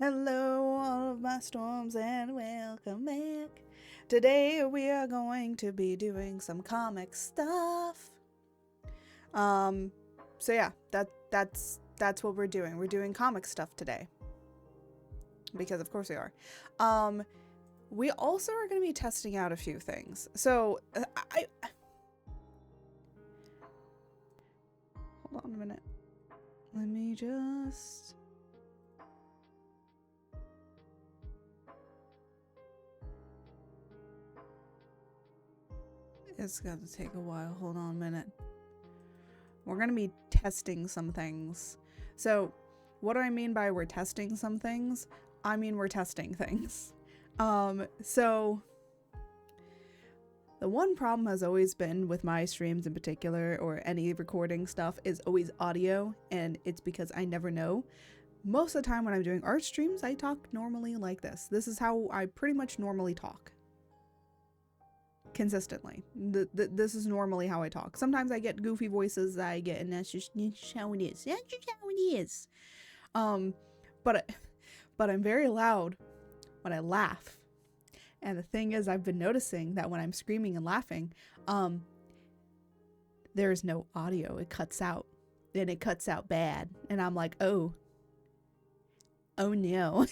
Hello, all of my storms, and welcome back. Today we are going to be doing some comic stuff. Um, so yeah, that's what we're doing. We're doing comic stuff today because of course we are. Um, we also are going to be testing out a few things. So I hold on a minute. Let me just. It's going to take a while. Hold on a minute. We're going to be testing some things. So, what do I mean by we're testing some things? I mean we're testing things. So the one problem has always been with my streams in particular, or any recording stuff, is always audio, and it's because I never know. Most of the time when I'm doing art streams, I talk normally like this. This is how I pretty much normally talk. Consistently. This is normally how I talk. Sometimes I get goofy voices that I get, and that's just how it is. That's just how it is. But I'm very loud when I laugh. And the thing is, I've been noticing that when I'm screaming and laughing, there's no audio. It cuts out. And it cuts out bad. And I'm like, oh no.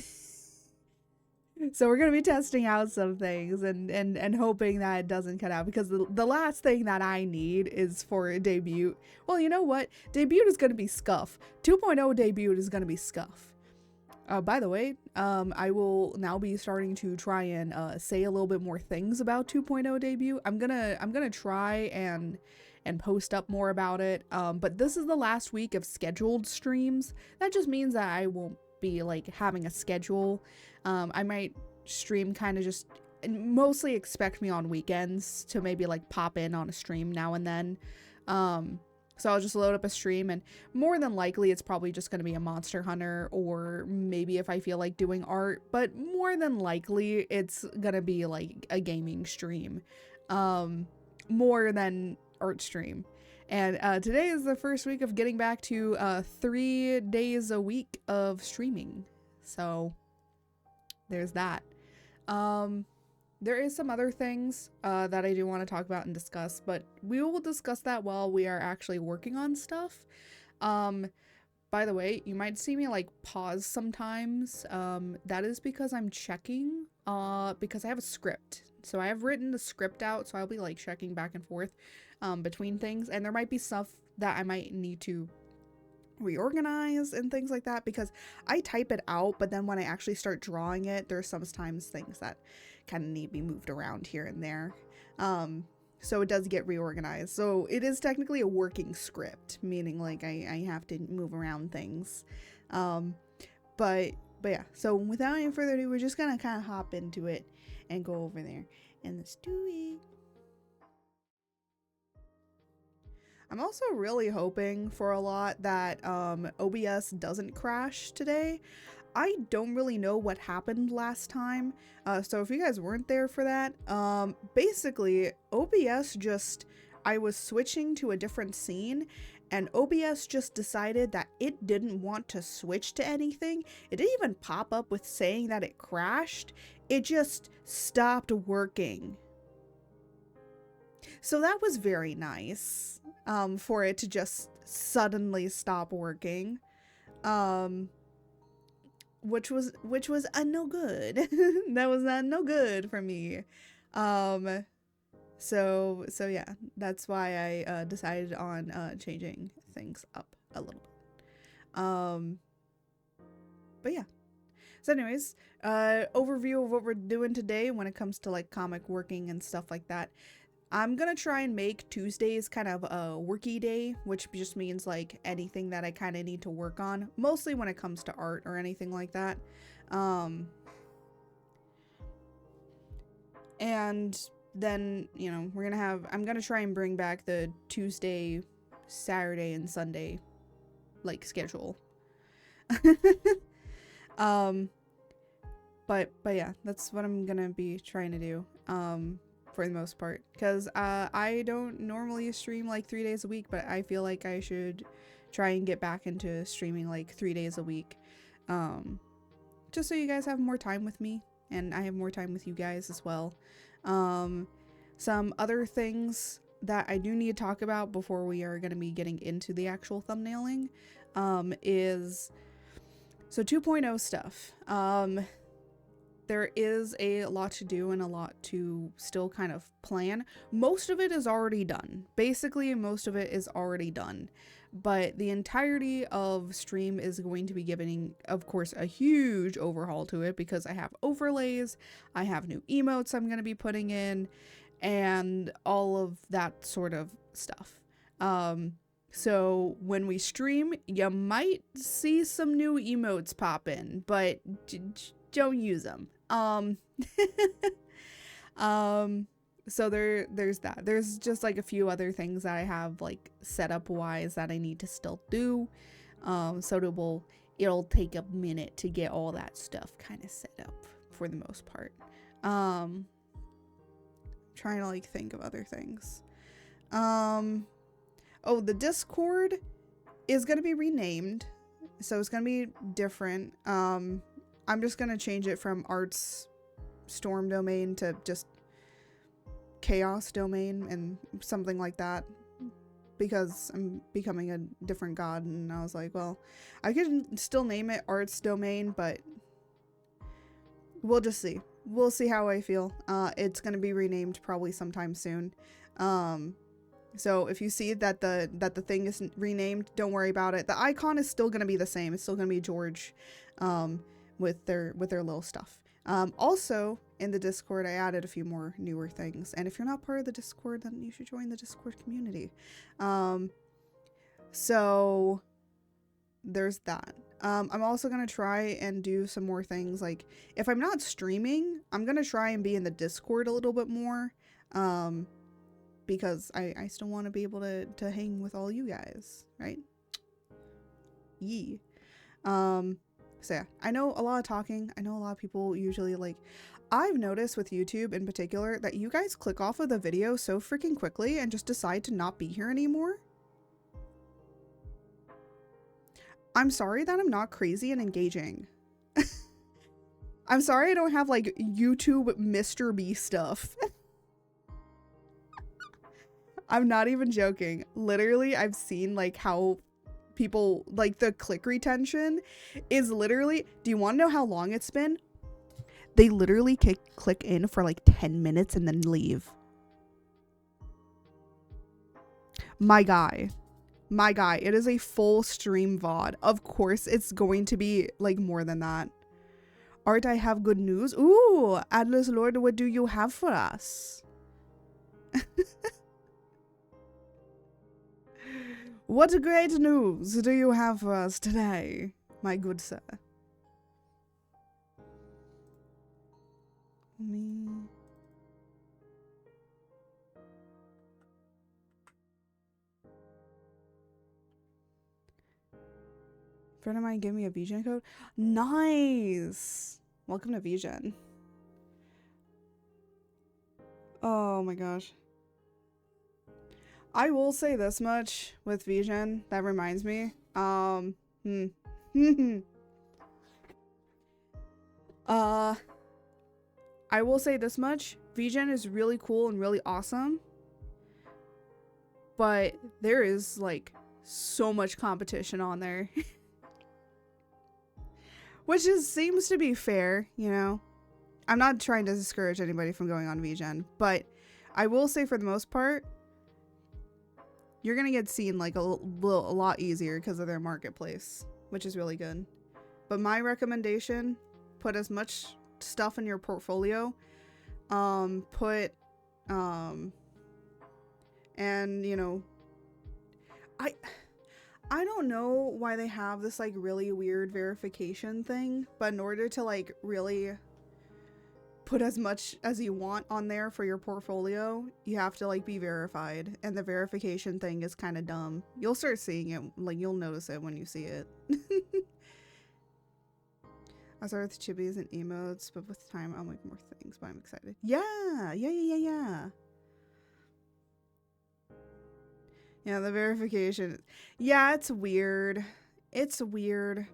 So we're going to be testing out some things and hoping that it doesn't cut out, because the last thing that I need is for a debut. Well, you know what? Debut is going to be scuff. 2.0 debut is going to be scuff. By the way, I will now be starting to try and say a little bit more things about 2.0 debut. I'm gonna try and post up more about it. But this is the last week of scheduled streams. That just means that I won't be like having a schedule. I might stream kind of just, mostly expect me on weekends to maybe like pop in on a stream now and then. So I'll just load up a stream, and more than likely it's probably just going to be a Monster Hunter, or maybe if I feel like doing art, but more than likely it's going to be like a gaming stream, more than art stream. And today is the first week of getting back to 3 days a week of streaming. So there's that. There is some other things that I do want to talk about and discuss, but we will discuss that while we are actually working on stuff. By the way, you might see me like pause sometimes. That is because I'm checking, because I have a script. So I have written the script out, so I'll be like checking back and forth between things, and there might be stuff that I might need to reorganize and things like that, because I type it out, but then when I actually start drawing it, there's sometimes things that kind of need to be moved around here and there. So it does get reorganized. So it is technically a working script, meaning like I have to move around things. But yeah, so without any further ado, we're just gonna kind of hop into it and go over there, and let's do it. I'm also really hoping for a lot that OBS doesn't crash today. I don't really know what happened last time, so if you guys weren't there for that, basically OBS just, I was switching to a different scene, and OBS just decided that it didn't want to switch to anything. It didn't even pop up with saying that it crashed. It just stopped working. So that was very nice, for it to just suddenly stop working. Which was no good. That was not no good for me. So yeah, that's why I decided on changing things up a little bit. But yeah. So anyways, overview of what we're doing today when it comes to like comic working and stuff like that. I'm gonna try and make Tuesdays kind of a worky day, which just means like anything that I kind of need to work on, mostly when it comes to art or anything like that. And then, you know, I'm gonna try and bring back the Tuesday, Saturday, and Sunday like schedule. But yeah, that's what I'm gonna be trying to do. For the most part, because I don't normally stream like 3 days a week, but I feel like I should try and get back into streaming like 3 days a week, to just so you guys have more time with me and I have more time with you guys as well. Some other things that I do need to talk about before we are going to be getting into the actual thumbnailing is so 2.0 stuff. There is a lot to do and a lot to still kind of plan. Most of it is already done. Basically, most of it is already done. But the entirety of stream is going to be giving, of course, a huge overhaul to it because I have overlays, I have new emotes I'm going to be putting in, and all of that sort of stuff. So when we stream, you might see some new emotes pop in, but don't use them. So there's that. There's just like a few other things that I have like setup wise that I need to still do. So it'll take a minute to get all that stuff kind of set up for the most part. Trying to like think of other things. Oh, the Discord is going to be renamed. So it's going to be different. I'm just going to change it from Arts Storm domain to just Chaos domain and something like that. Because I'm becoming a different god and I was like, well, I could still name it Arts domain, but we'll just see. We'll see how I feel. It's going to be renamed probably sometime soon. So if you see that the thing is renamed, don't worry about it. The icon is still going to be the same. It's still going to be George with their little stuff. Also in the Discord, I added a few more newer things. And if you're not part of the Discord, then you should join the Discord community. So there's that. I'm also going to try and do some more things. Like if I'm not streaming, I'm going to try and be in the Discord a little bit more. Because I still want to be able to hang with all you guys, right? Yee. So yeah, I know a lot of talking. I know a lot of people usually like, I've noticed with YouTube in particular that you guys click off of the video so freaking quickly and just decide to not be here anymore. I'm sorry that I'm not crazy and engaging. I'm sorry I don't have like YouTube Mr. B stuff. I'm not even joking. Literally, I've seen like how people like the click retention is literally, do you want to know how long it's been? They literally click in for like 10 minutes and then leave. My guy, it is a full stream VOD. Of course, it's going to be like more than that. Art, I have good news. Ooh, Atlas Lord, what do you have for us? What great news do you have for us today, my good sir? Friend of mine gave me a VGen code. Nice! Welcome to VGen. Oh my gosh. I will say this much with VGen. That reminds me. I will say this much. VGen is really cool and really awesome. But there is like so much competition on there. Which seems to be fair, you know. I'm not trying to discourage anybody from going on VGen, but I will say for the most part, you're going to get seen like a lot easier because of their marketplace, which is really good. But my recommendation, put as much stuff in your portfolio, and you know, I don't know why they have this like really weird verification thing, but in order to like really put as much as you want on there for your portfolio, you have to like be verified, and the verification thing is kind of dumb. You'll start seeing it, like you'll notice it when you see it. I started with chibis and emotes, but with time I'll make more things, but I'm excited. Yeah, the verification. Yeah, it's weird. It's weird.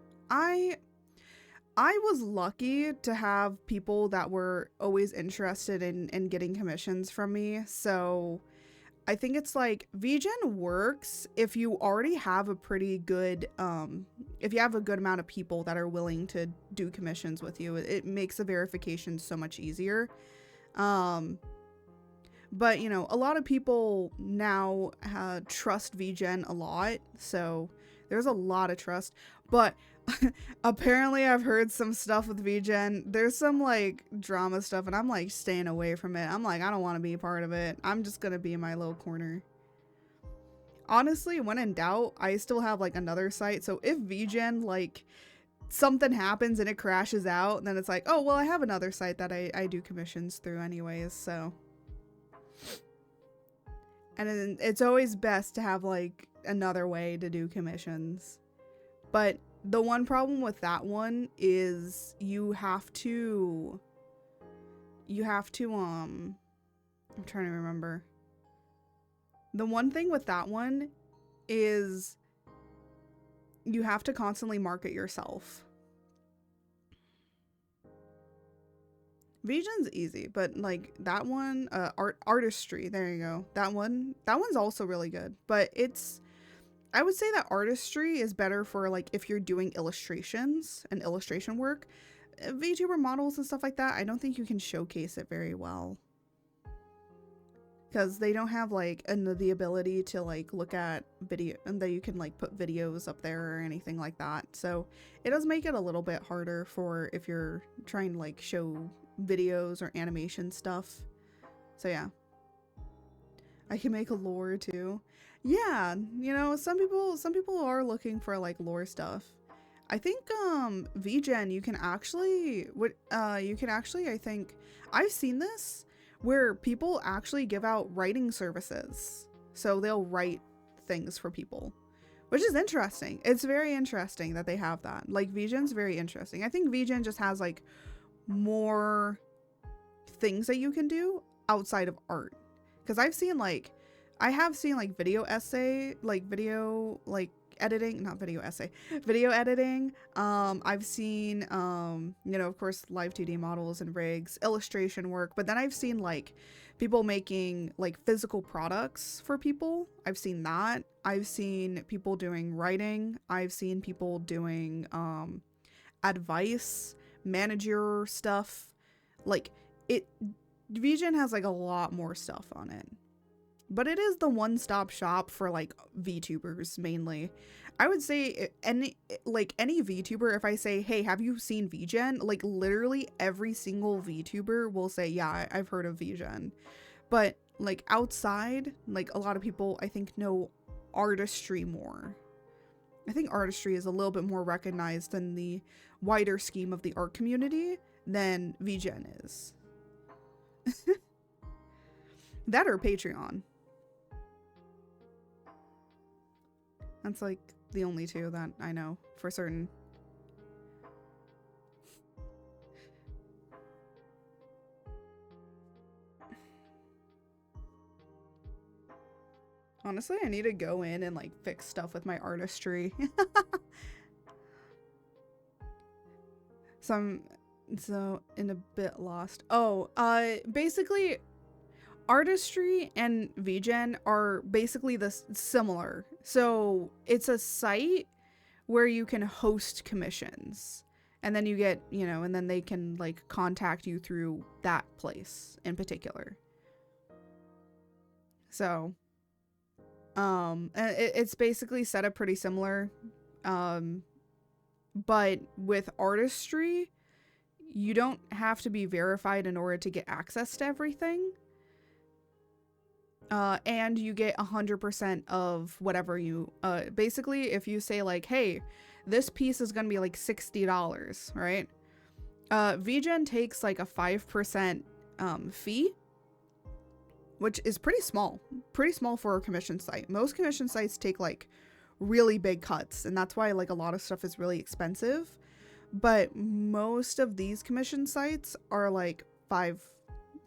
I was lucky to have people that were always interested in getting commissions from me. So I think it's like VGen works if you already have a pretty good, if you have a good amount of people that are willing to do commissions with you. It makes the verification so much easier. Um, but you know, a lot of people now trust VGen a lot, so there's a lot of trust. But apparently I've heard some stuff with VGen. There's some like drama stuff and I'm like staying away from it. I'm like, I don't want to be a part of it. I'm just gonna be in my little corner. Honestly, when in doubt, I still have like another site. So if VGen like something happens and it crashes out, then it's like, oh well, I have another site that I do commissions through anyways. So, and then it's always best to have like another way to do commissions. But the one problem with that one is you have to I'm trying to remember. The one thing with that one is you have to constantly market yourself. VGen's easy, but like that one, artistry, there you go. That one's also really good, but I would say that artistry is better for like if you're doing illustrations and illustration work. VTuber models and stuff like that, I don't think you can showcase it very well. Because they don't have like the ability to like look at video and that you can like put videos up there or anything like that. So it does make it a little bit harder for if you're trying to like show videos or animation stuff. So yeah. I can make a lore too. Yeah, you know, some people are looking for like lore stuff. I think VGen you can actually I think I've seen this where people actually give out writing services. So they'll write things for people, which is interesting. It's very interesting that they have that. Like VGen's very interesting. I think VGen just has like more things that you can do outside of art. Because I have seen like video essay, like video like editing, not video essay, video editing. I've seen you know, of course, live 2D models and rigs, illustration work, but then I've seen like people making like physical products for people. I've seen that. I've seen people doing writing. I've seen people doing advice, manager stuff. Like VGen has like a lot more stuff on it. But it is the one-stop shop for like VTubers mainly. I would say any VTuber, if I say, hey, have you seen VGen? Like literally every single VTuber will say, yeah, I've heard of VGen. But like outside, like a lot of people I think know artistry more. I think artistry is a little bit more recognized in the wider scheme of the art community than VGen is. That or Patreon. That's like the only two that I know for certain. Honestly, I need to go in and like fix stuff with my artistry. So in a bit lost. Oh, basically artistry and VGen are basically similar. So it's a site where you can host commissions and then you get, you know, and then they can like contact you through that place in particular. So, it's basically set up pretty similar. But with artistry, you don't have to be verified in order to get access to everything. And you get 100% of whatever you, basically if you say like, hey, this piece is gonna be like $60, right? VGen takes like a 5% fee, which is pretty small for a commission site. Most commission sites take like really big cuts, and that's why like a lot of stuff is really expensive. But most of these commission sites are like but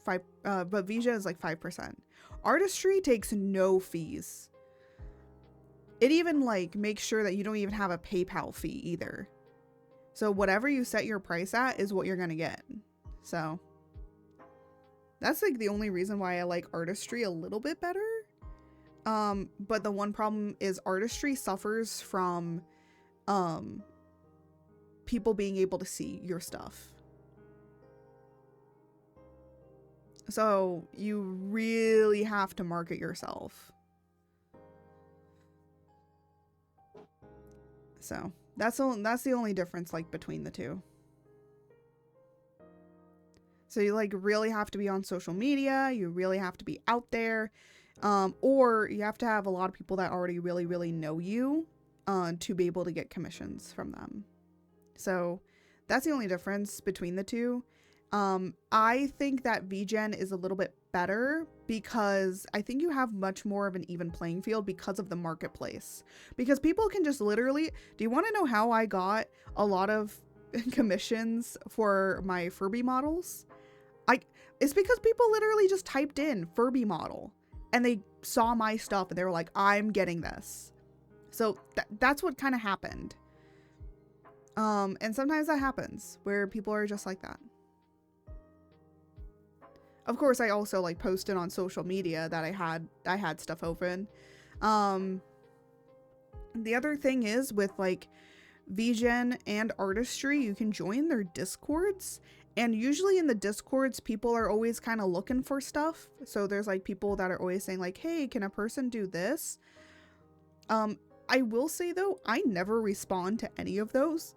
VGen is like 5%. Artistry takes no fees. It even like makes sure that you don't even have a PayPal fee either. So whatever you set your price at is what you're gonna get. So that's like the only reason why I like artistry a little bit better. But the one problem is artistry suffers from people being able to see your stuff. So you really have to market yourself. So that's the only difference like between the two. So you like really have to be on social media, you really have to be out there, or you have to have a lot of people that already really know you to be able to get commissions from them. So that's the only difference between the two. I think that VGen is a little bit better because I think you have much more of an even playing field because of the marketplace. Because people can just literally, do you want to know how I got a lot of commissions for my Furby models? It's because people literally just typed in Furby model and they saw my stuff and they were like, I'm getting this. So that's what kind of happened. And sometimes that happens where people are just like that. Of course, I also like posted on social media that I had stuff open. The other thing is with like VGen and artistry, you can join their discords, and usually in the discords people are always kind of looking for stuff. So there's like people that are always saying like, hey, can a person do this? I will say though, I never respond to any of those.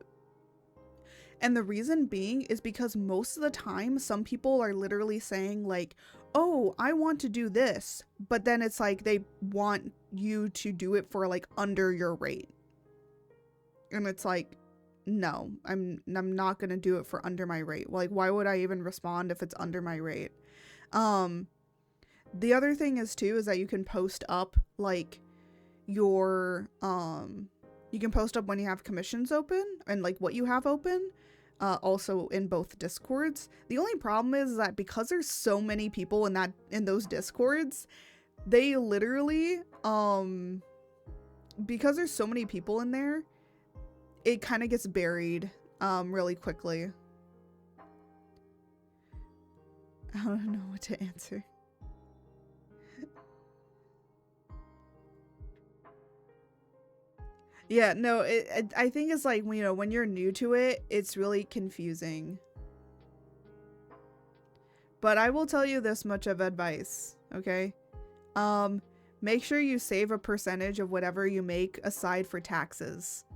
And the reason being is because most of the time some people are literally saying like, oh, I want to do this, but then it's like they want you to do it for like under your rate. And it's like, no, I'm not gonna do it for under my rate. Like, why would I even respond if it's under my rate? The other thing is too is that you can post up like your you can post up when you have commissions open and like what you have open, also in both discords. The only problem is that because there's so many people in those discords, they literally because there's so many people in there, it kind of gets buried really quickly. I don't know what to answer. Yeah, no, I think it's like, you know, when you're new to it, it's really confusing. But I will tell you this much of advice, okay? Make sure you save a percentage of whatever you make aside for taxes.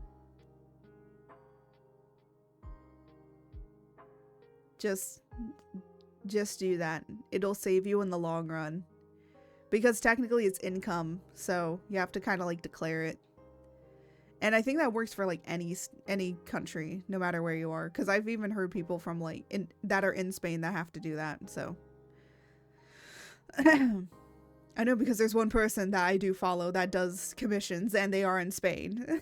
Just do that. It'll save you in the long run. Because technically it's income, so you have to kind of like declare it. And I think that works for like any country, no matter where you are. Because I've even heard people from like that are in Spain that have to do that. So I know because there's one person that I do follow that does commissions, and they are in Spain.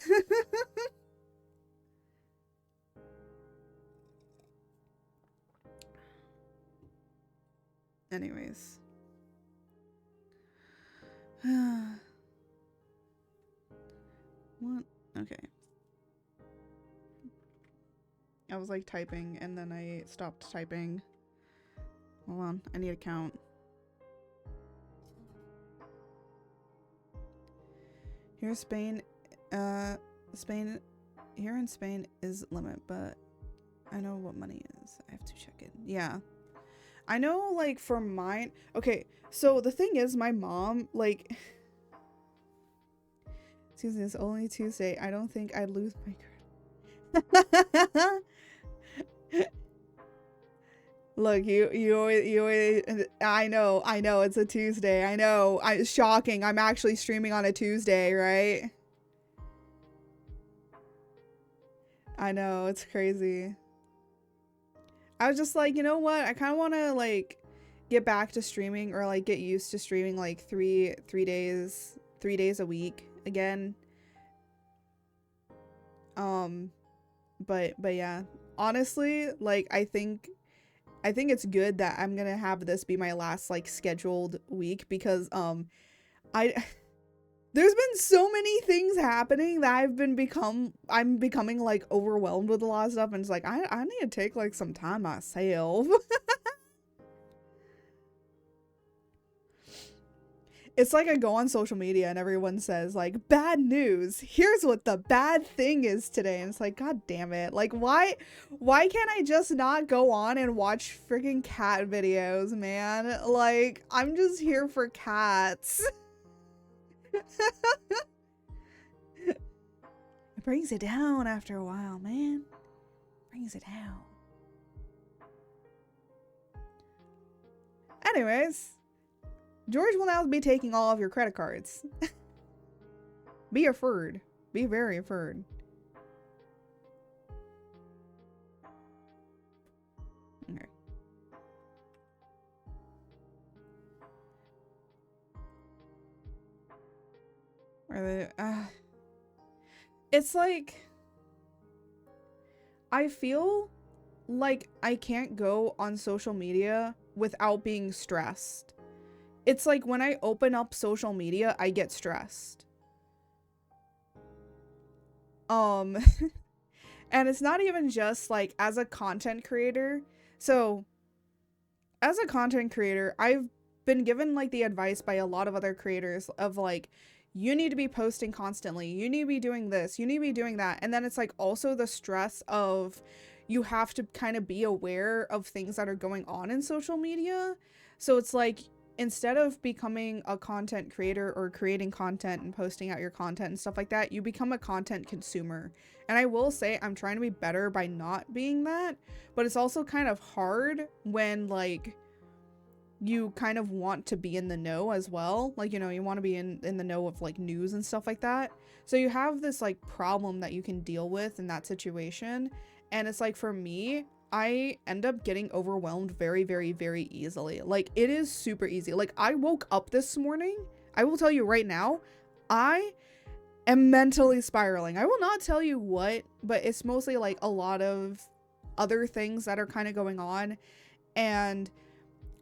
Anyways. What? Okay. I was like typing and then I stopped typing. Hold on, I need a count. Here Spain, here in Spain is limit, but I know what money is. I have to check it. Yeah. I know like for mine, okay, so the thing is my mom, like, excuse me, it's only Tuesday. I don't think I'd lose my credit. Look, you always, I know, it's a Tuesday. I know, it's shocking. I'm actually streaming on a Tuesday, right? I know, it's crazy. I was just like, you know what? I kind of want to like get back to streaming, or like get used to streaming like three days a week again. But yeah, honestly, like I think it's good that I'm gonna have this be my last like scheduled week, because I There's been so many things happening that I'm becoming like overwhelmed with a lot of stuff, and it's like I need to take like some time myself. It's like I go on social media and everyone says like bad news. Here's what the bad thing is today. And it's like, God damn it. Like why can't I just not go on and watch freaking cat videos, man? Like I'm just here for cats. It brings it down after a while, man. Brings it down. Anyways, George will now be taking all of your credit cards. Be afraid. Be very afraid. Okay. Are they, it's like, I feel like I can't go on social media without being stressed. It's like when I open up social media, I get stressed. And it's not even just like as a content creator. So as a content creator, I've been given like the advice by a lot of other creators of like, you need to be posting constantly. You need to be doing this. You need to be doing that. And then it's like also the stress of you have to kind of be aware of things that are going on in social media. So it's like, instead of becoming a content creator or creating content and posting out your content and stuff like that, you become a content consumer. And I will say I'm trying to be better by not being that, but it's also kind of hard when like you kind of want to be in the know as well. Like, you know, you want to be in the know of like news and stuff like that. So you have this like problem that you can deal with in that situation. And it's like, for me, I end up getting overwhelmed very, very, very easily. Like, it is super easy. Like, I woke up this morning. I will tell you right now, I am mentally spiraling. I will not tell you what, but it's mostly like a lot of other things that are kind of going on. And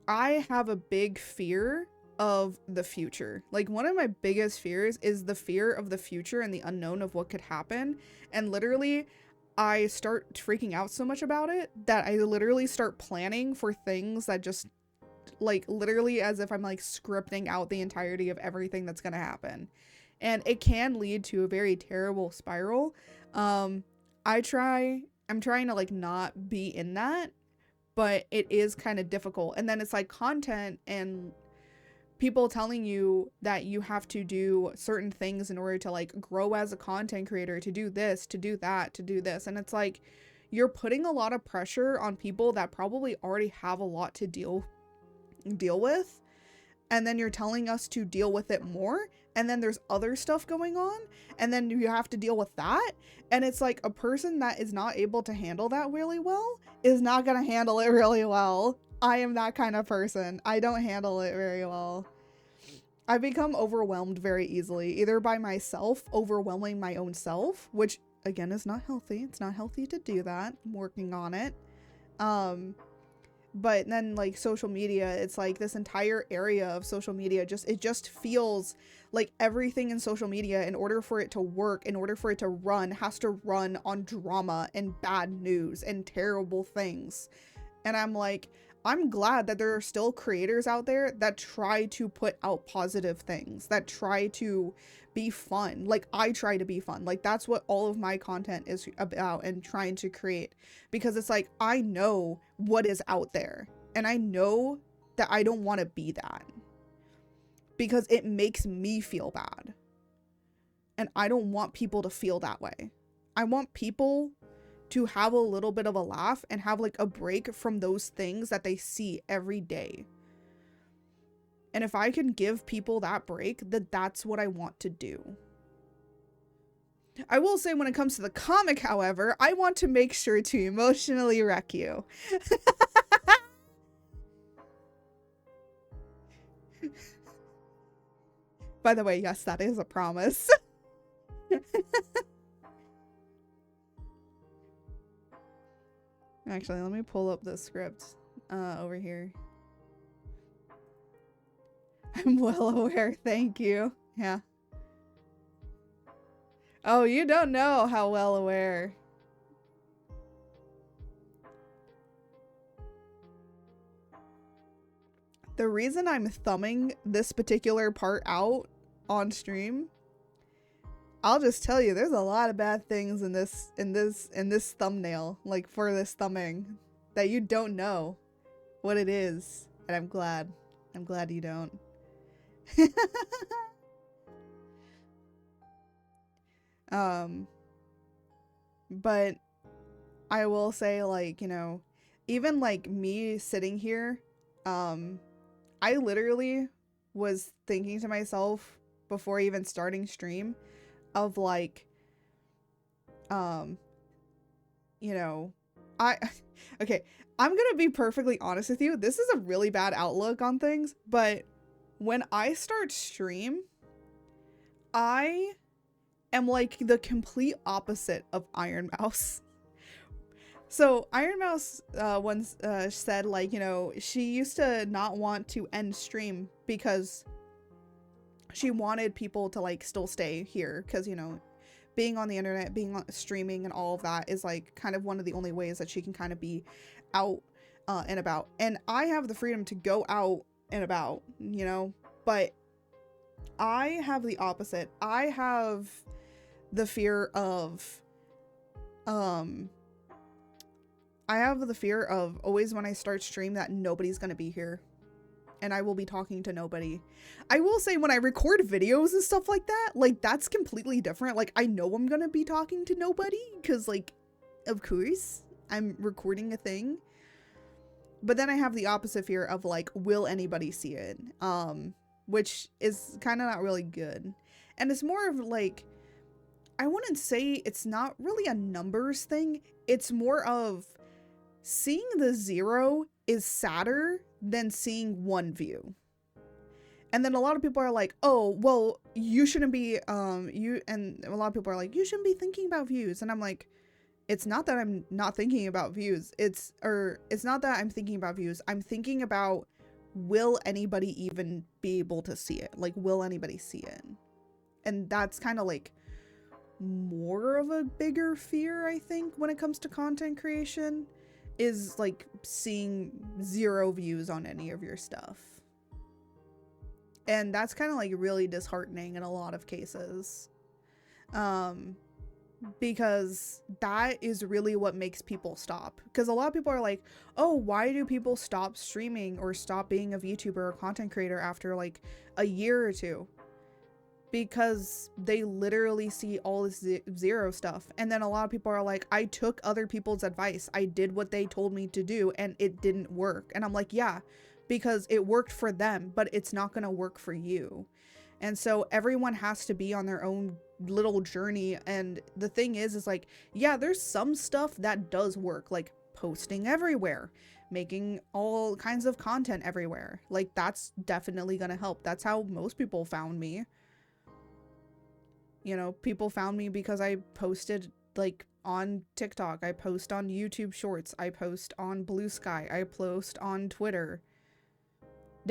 I have a big fear of the future. Like, one of my biggest fears is the fear of the future and the unknown of what could happen. And literally, I start freaking out so much about it that I literally start planning for things that just like literally as if I'm like scripting out the entirety of everything that's gonna happen. And it can lead to a very terrible spiral. I'm trying to like not be in that, but it is kind of difficult. And then it's like content and people telling you that you have to do certain things in order to like grow as a content creator, to do this, to do that, to do this. And it's like, you're putting a lot of pressure on people that probably already have a lot to deal with. And then you're telling us to deal with it more. And then there's other stuff going on. And then you have to deal with that. And it's like a person that is not able to handle that really well is not going to handle it really well. I am that kind of person. I don't handle it very well. I become overwhelmed very easily, either by myself overwhelming my own self, which again is not healthy. It's not healthy to do that. I'm working on it. But then like social media, it's like this entire area of social media it just feels like everything in social media, in order for it to work, in order for it to run, has to run on drama and bad news and terrible things. And I'm like, I'm glad that there are still creators out there that try to put out positive things, that try to be fun. Like, I try to be fun. Like, that's what all of my content is about and trying to create. Because it's like, I know what is out there. And I know that I don't want to be that. Because it makes me feel bad. And I don't want people to feel that way. I want people to have a little bit of a laugh and have like a break from those things that they see every day. And if I can give people that break, that's what I want to do. I will say, when it comes to the comic, however, I want to make sure to emotionally wreck you. By the way, yes, that is a promise. Actually, let me pull up the script over here. I'm well aware, thank you. Yeah. Oh, you don't know how well aware. The reason I'm thumbing this particular part out on stream, I'll just tell you, there's a lot of bad things in this thumbnail, like for this thumbing, that you don't know what it is, and I'm glad. I'm glad you don't. But I will say, like, you know, even like me sitting here, I literally was thinking to myself before even starting stream of like, you know, I, okay, I'm gonna be perfectly honest with you. This is a really bad outlook on things, but when I start stream, I am like the complete opposite of Iron Mouse. So Iron Mouse once said, like, you know, she used to not want to end stream because she wanted people to like still stay here, because, you know, being on the internet, being on streaming and all of that is like kind of one of the only ways that she can kind of be out and about. And I have the freedom to go out and about, you know, but I have the opposite. I have the fear of always when I start stream that nobody's gonna be here and I will be talking to nobody. I will say when I record videos and stuff like that, like, that's completely different. Like, I know I'm gonna be talking to nobody because, like, of course I'm recording a thing. But then I have the opposite fear of, like, will anybody see it? Which is kind of not really good. And it's more of like, I wouldn't say it's not really a numbers thing. It's more of seeing the 0 is sadder than seeing 1 view. And then a lot of people are like, oh, well, you shouldn't be, and a lot of people are like, you shouldn't be thinking about views. And I'm like, it's not that I'm not thinking about views. It's not that I'm thinking about views. I'm thinking about, will anybody even be able to see it? Like, will anybody see it? And that's kind of like more of a bigger fear, I think, when it comes to content creation, is like seeing 0 views on any of your stuff. And that's kind of like really disheartening in a lot of cases. Because that is really what makes people stop. Because a lot of people are like, oh, why do people stop streaming or stop being a VTuber or content creator after like a year or 2? Because they literally see all this 0 stuff. And then a lot of people are like, I took other people's advice. I did what they told me to do and it didn't work. And I'm like, yeah, because it worked for them, but it's not going to work for you. And so everyone has to be on their own little journey. And the thing is like, yeah, there's some stuff that does work, like posting everywhere, making all kinds of content everywhere. Like, that's definitely going to help. That's how most people found me. You know, people found me because I posted like on TikTok, I post on YouTube Shorts, I post on Blue Sky, I post on Twitter,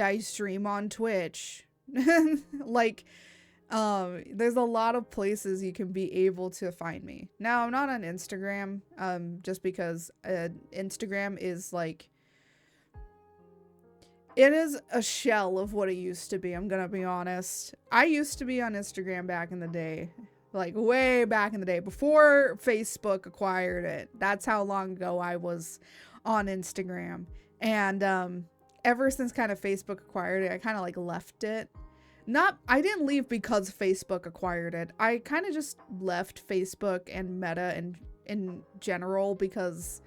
I stream on Twitch. Like, there's a lot of places you can be able to find me. Now, I'm not on Instagram, just because Instagram is like, it is a shell of what it used to be, I'm gonna be honest. I used to be on Instagram back in the day. Like, way back in the day, before Facebook acquired it. That's how long ago I was on Instagram. And ever since kind of Facebook acquired it, I kind of like left it. I didn't leave because Facebook acquired it. I kind of just left Facebook and Meta and in general because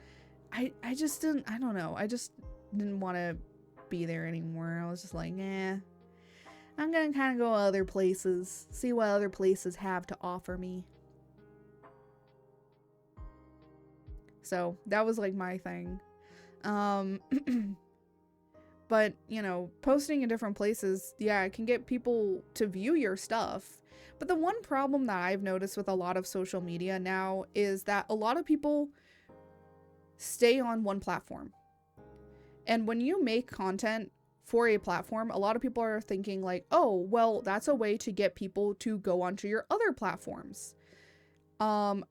I just didn't, I don't know. I just didn't want to be there anymore. I was just like, I'm gonna kind of go other places, see what other places have to offer me. So that was like my thing. But, you know, posting in different places, yeah, it can get people to view your stuff. But the one problem that I've noticed with a lot of social media now is that a lot of people stay on one platform. And when you make content for a platform, a lot of people are thinking like, oh, well, that's a way to get people to go onto your other platforms. Um,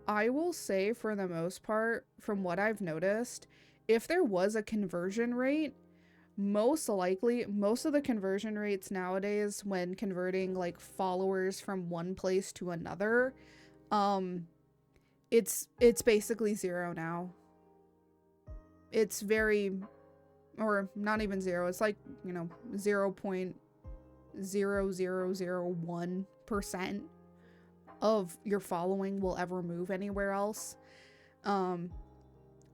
I will say for the most part, from what I've noticed, if there was a conversion rate, most likely, most of the conversion rates nowadays when converting like followers from one place to another, um, it's basically zero now. It's very, or not even zero. It's like, you know, 0.0001% of your following will ever move anywhere else. Um,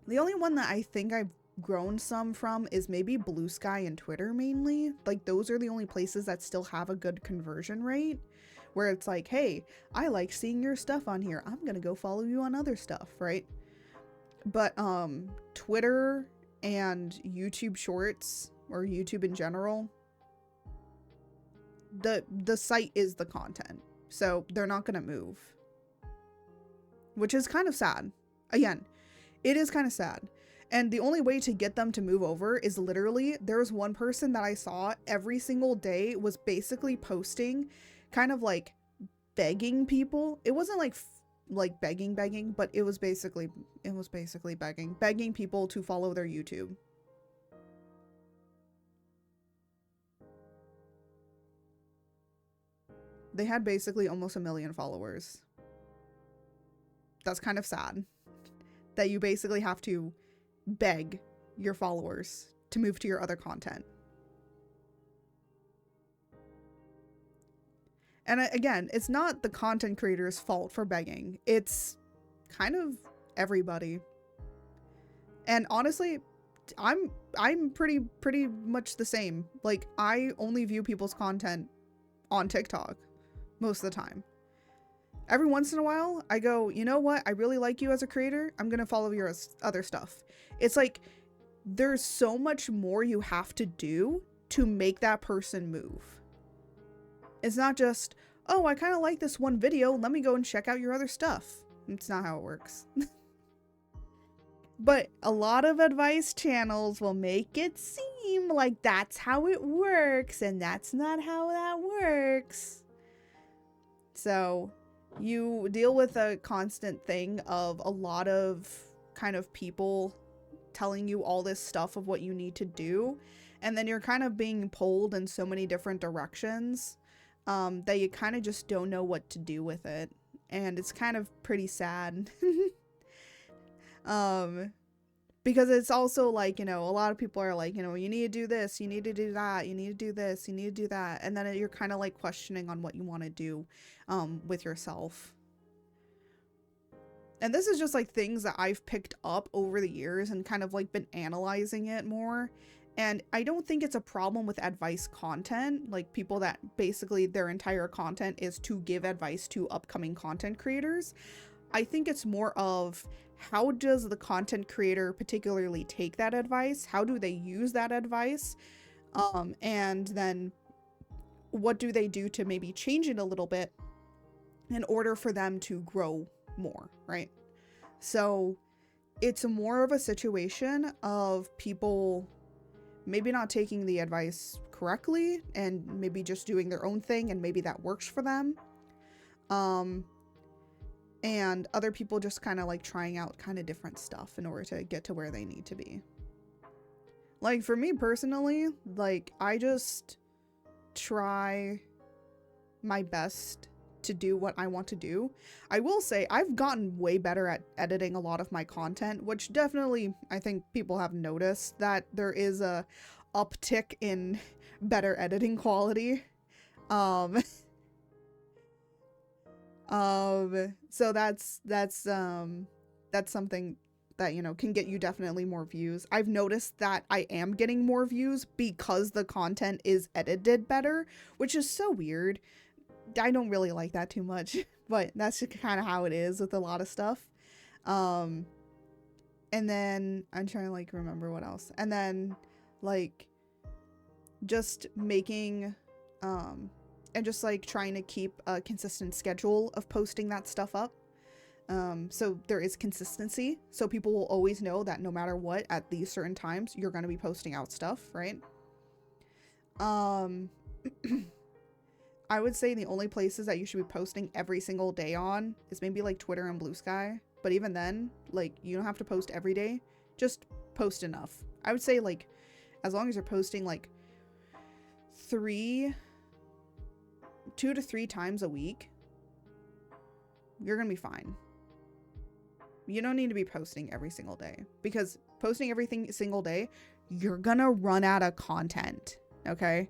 the only one that I think I've grown some from is maybe Blue Sky and Twitter mainly. Like those are the only places that still have a good conversion rate where it's like, hey, I like seeing your stuff on here. I'm gonna go follow you on other stuff, right? But Twitter and YouTube Shorts or YouTube in general, the site is the content. So they're not gonna move. Which is kind of sad. Again, it is kind of sad. And the only way to get them to move over is literally, there was one person that I saw every single day was basically posting, kind of like begging people. It wasn't like begging, but it was basically begging people to follow their YouTube. They had basically almost 1 million followers. That's kind of sad. That you basically have to beg your followers to move to your other content. And again, it's not the content creator's fault for begging. It's kind of everybody. And honestly, I'm pretty much the same. Like, I only view people's content on TikTok most of the time. Every once in a while, I go, you know what? I really like you as a creator. I'm going to follow your other stuff. It's like, there's so much more you have to do to make that person move. It's not just, oh, I kind of like this one video. Let me go and check out your other stuff. It's not how it works. But a lot of advice channels will make it seem like that's how it works, and that's not how that works. So you deal with a constant thing of a lot of kind of people telling you all this stuff of what you need to do, and then you're kind of being pulled in so many different directions that you kind of just don't know what to do with it, and it's kind of pretty sad. Because it's also like, you know, a lot of people are like, you know, you need to do this, you need to do that, you need to do this, you need to do that, and then you're kind of like questioning on what you want to do with yourself. And this is just like things that I've picked up over the years and kind of like been analyzing it more. And I don't think it's a problem with advice content, like people that basically their entire content is to give advice to upcoming content creators. I think it's more of, how does the content creator particularly take that advice? How do they use that advice? And then what do they do to maybe change it a little bit in order for them to grow more, right? So it's more of a situation of people maybe not taking the advice correctly and maybe just doing their own thing, and maybe that works for them. And other people just kind of like trying out kind of different stuff in order to get to where they need to be. Like for me personally, like I just try my best to do what I want to do. I will say I've gotten way better at editing a lot of my content, which definitely I think people have noticed that there is a uptick in better editing quality. So that's something that, you know, can get you definitely more views. I've noticed that I am getting more views because the content is edited better, which is so weird. I don't really like that too much, but that's just kind of how it is with a lot of stuff. And then I'm trying to like remember what else. And then like just making and just like trying to keep a consistent schedule of posting that stuff up. So there is consistency. So people will always know that no matter what, at these certain times, you're going to be posting out stuff, right? I would say the only places that you should be posting every single day on is maybe like Twitter and Blue Sky. But even then, like, you don't have to post every day. Just post enough. I would say, like, as long as you're posting like 2 to 3 times a week, you're gonna be fine. You don't need to be posting every single day, because posting every single day, you're gonna run out of content, okay?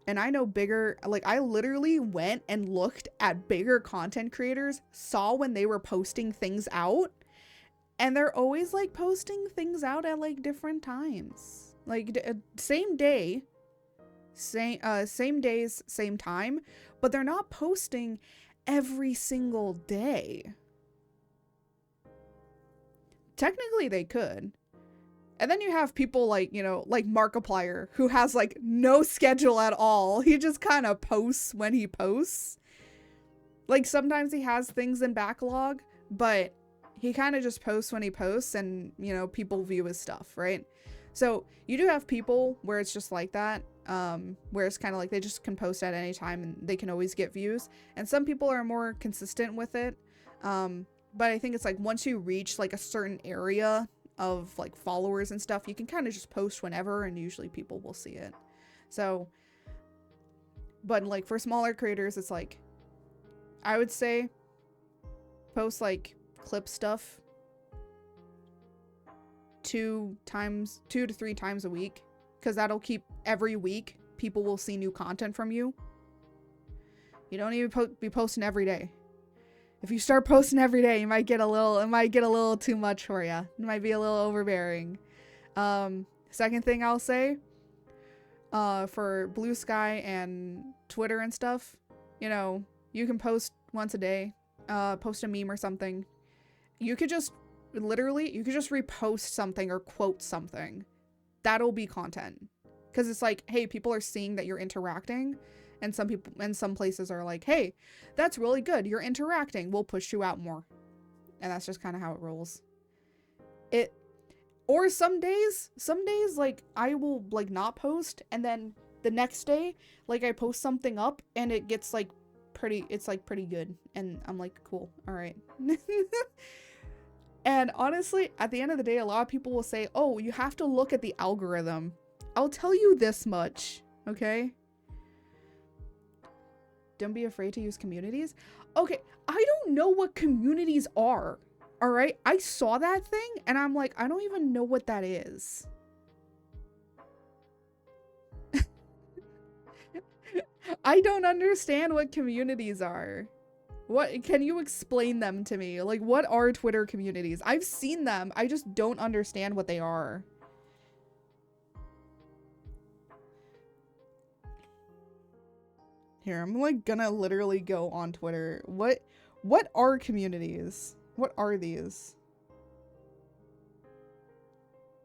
And I know bigger, like, I literally went and looked at bigger content creators, saw when they were posting things out, and they're always like posting things out at like different times, like same day, same days, same time, but they're not posting every single day. Technically they could. And then you have people like, you know, like Markiplier, who has like no schedule at all. He just kind of posts when he posts. Like sometimes he has things in backlog, but he kind of just posts when he posts, and, you know, people view his stuff, right? So you do have people where it's just like that, where it's kind of like they just can post at any time and they can always get views. And some people are more consistent with it. But I think it's like once you reach like a certain area of like followers and stuff, you can kind of just post whenever, and usually people will see it. So, but like for smaller creators, it's like, I would say post like clip stuff 2 to 3 times a week, because that'll keep every week people will see new content from you. You don't even be posting every day. If you start posting every day, it might get a little too much for you. It might be a little overbearing. Second thing I'll say, for Blue Sky and Twitter and stuff, you know, you can post once a day, post a meme or something. You could just repost something or quote something. That'll be content. Because it's like, hey, people are seeing that you're interacting. And some people and some places are like, hey, that's really good, you're interacting, we'll push you out more. And that's just kind of how it rolls. Or some days like I will like not post, and then the next day like I post something up and it gets like pretty good, and I'm like, cool, all right. And honestly, at the end of the day, a lot of people will say, oh, you have to look at the algorithm. I'll tell you this much, okay? Don't be afraid to use communities. Okay, I don't know what communities are. All right, I saw that thing and I'm like, I don't even know what that is. I don't understand what communities are. What, can you explain them to me? Like, what are Twitter communities? I've seen them, I just don't understand what they are. Here, I'm like gonna literally go on Twitter. What are communities? What are these?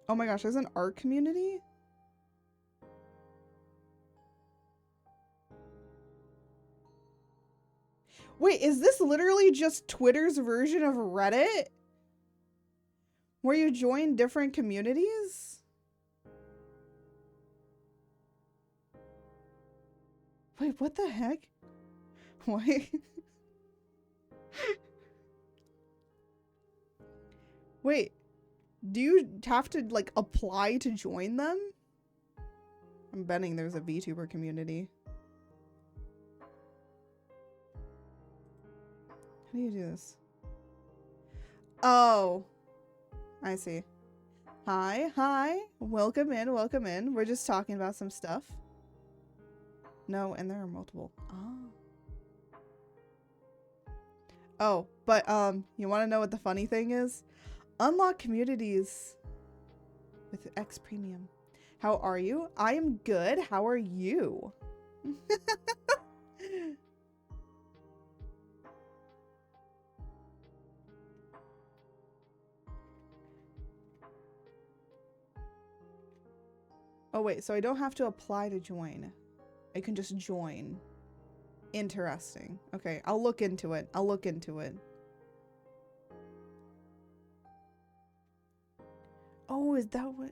Oh my gosh, there's an art community? Wait, is this literally just Twitter's version of Reddit? Where you join different communities? Wait, what the heck? Wait. Wait, do you have to like apply to join them? I'm betting there's a VTuber community. How do you do this? Oh, I see. Hi. Welcome in. We're just talking about some stuff. No, and there are multiple. Oh, but you want to know what the funny thing is? Unlock communities with X Premium. How are you? I am good. How are you? Oh wait, so I don't have to apply to join. I can just join. Interesting. Okay, I'll look into it. Oh, is that what?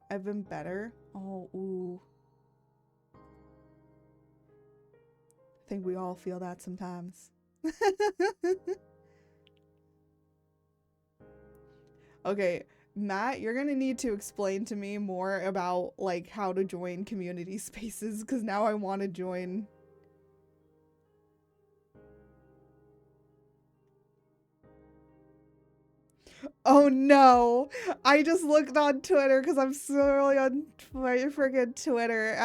I've been better? Oh, ooh. think we all feel that sometimes. Okay, Matt, you're gonna need to explain to me more about like how to join community spaces because now I want to join. Oh no! I just looked on Twitter because I'm so really on freaking Twitter.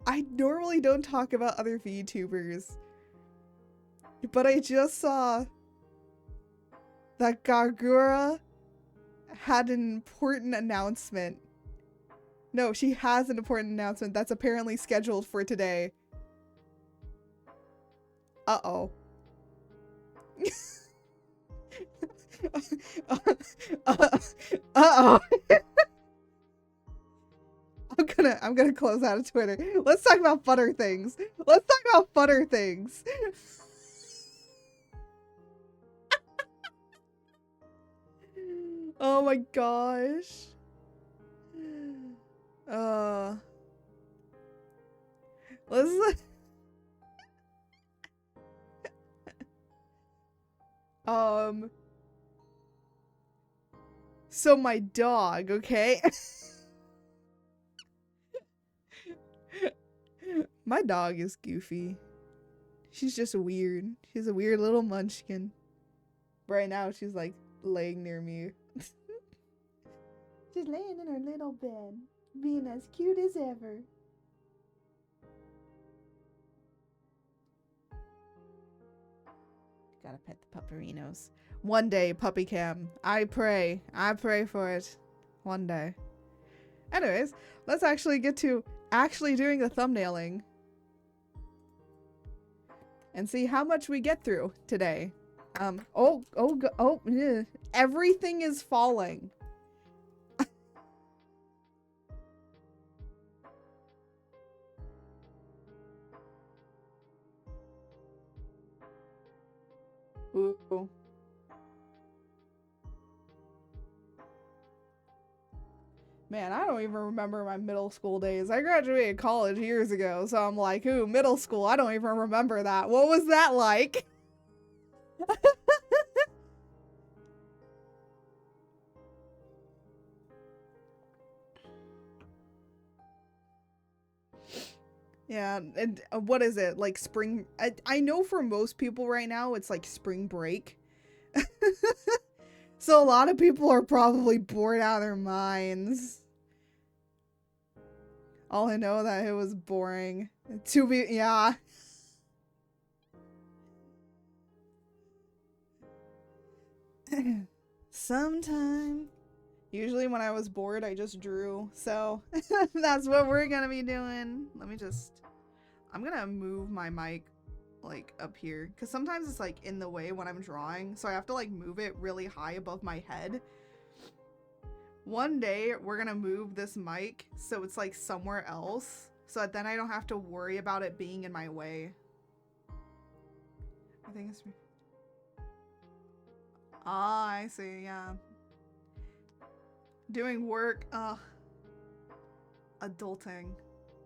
I normally don't talk about other VTubers, but I just saw that Gagura had an important announcement. No, she has an important announcement that's apparently scheduled for today. Uh-oh. Uh-oh. I'm gonna close out of Twitter. Let's talk about funner things. Let's talk about funner things. Oh my gosh. Let's so my dog, okay? My dog is goofy. She's just weird. She's a weird little munchkin. Right now, she's like laying near me. She's laying in her little bed, being as cute as ever. Gotta pet the pupperinos. One day, puppy cam. I pray for it. One day. Anyways, let's actually get to actually doing the thumbnailing. And see how much we get through today. Everything is falling. Ooh. Man, I don't even remember my middle school days. I graduated college years ago, so I'm like, ooh, middle school, I don't even remember that. What was that like? Yeah, and what is it? Like spring? I know for most people right now, it's like spring break. So a lot of people are probably bored out of their minds. All I know that it was boring. Yeah. Sometime. Usually when I was bored, I just drew. So that's what we're gonna be doing. I'm gonna move my mic like up here because sometimes it's like in the way when I'm drawing. So I have to like move it really high above my head. One day we're gonna move this mic so it's like somewhere else so that then I don't have to worry about it being in my way. I think it's... Ah, I see, yeah. Doing work, adulting.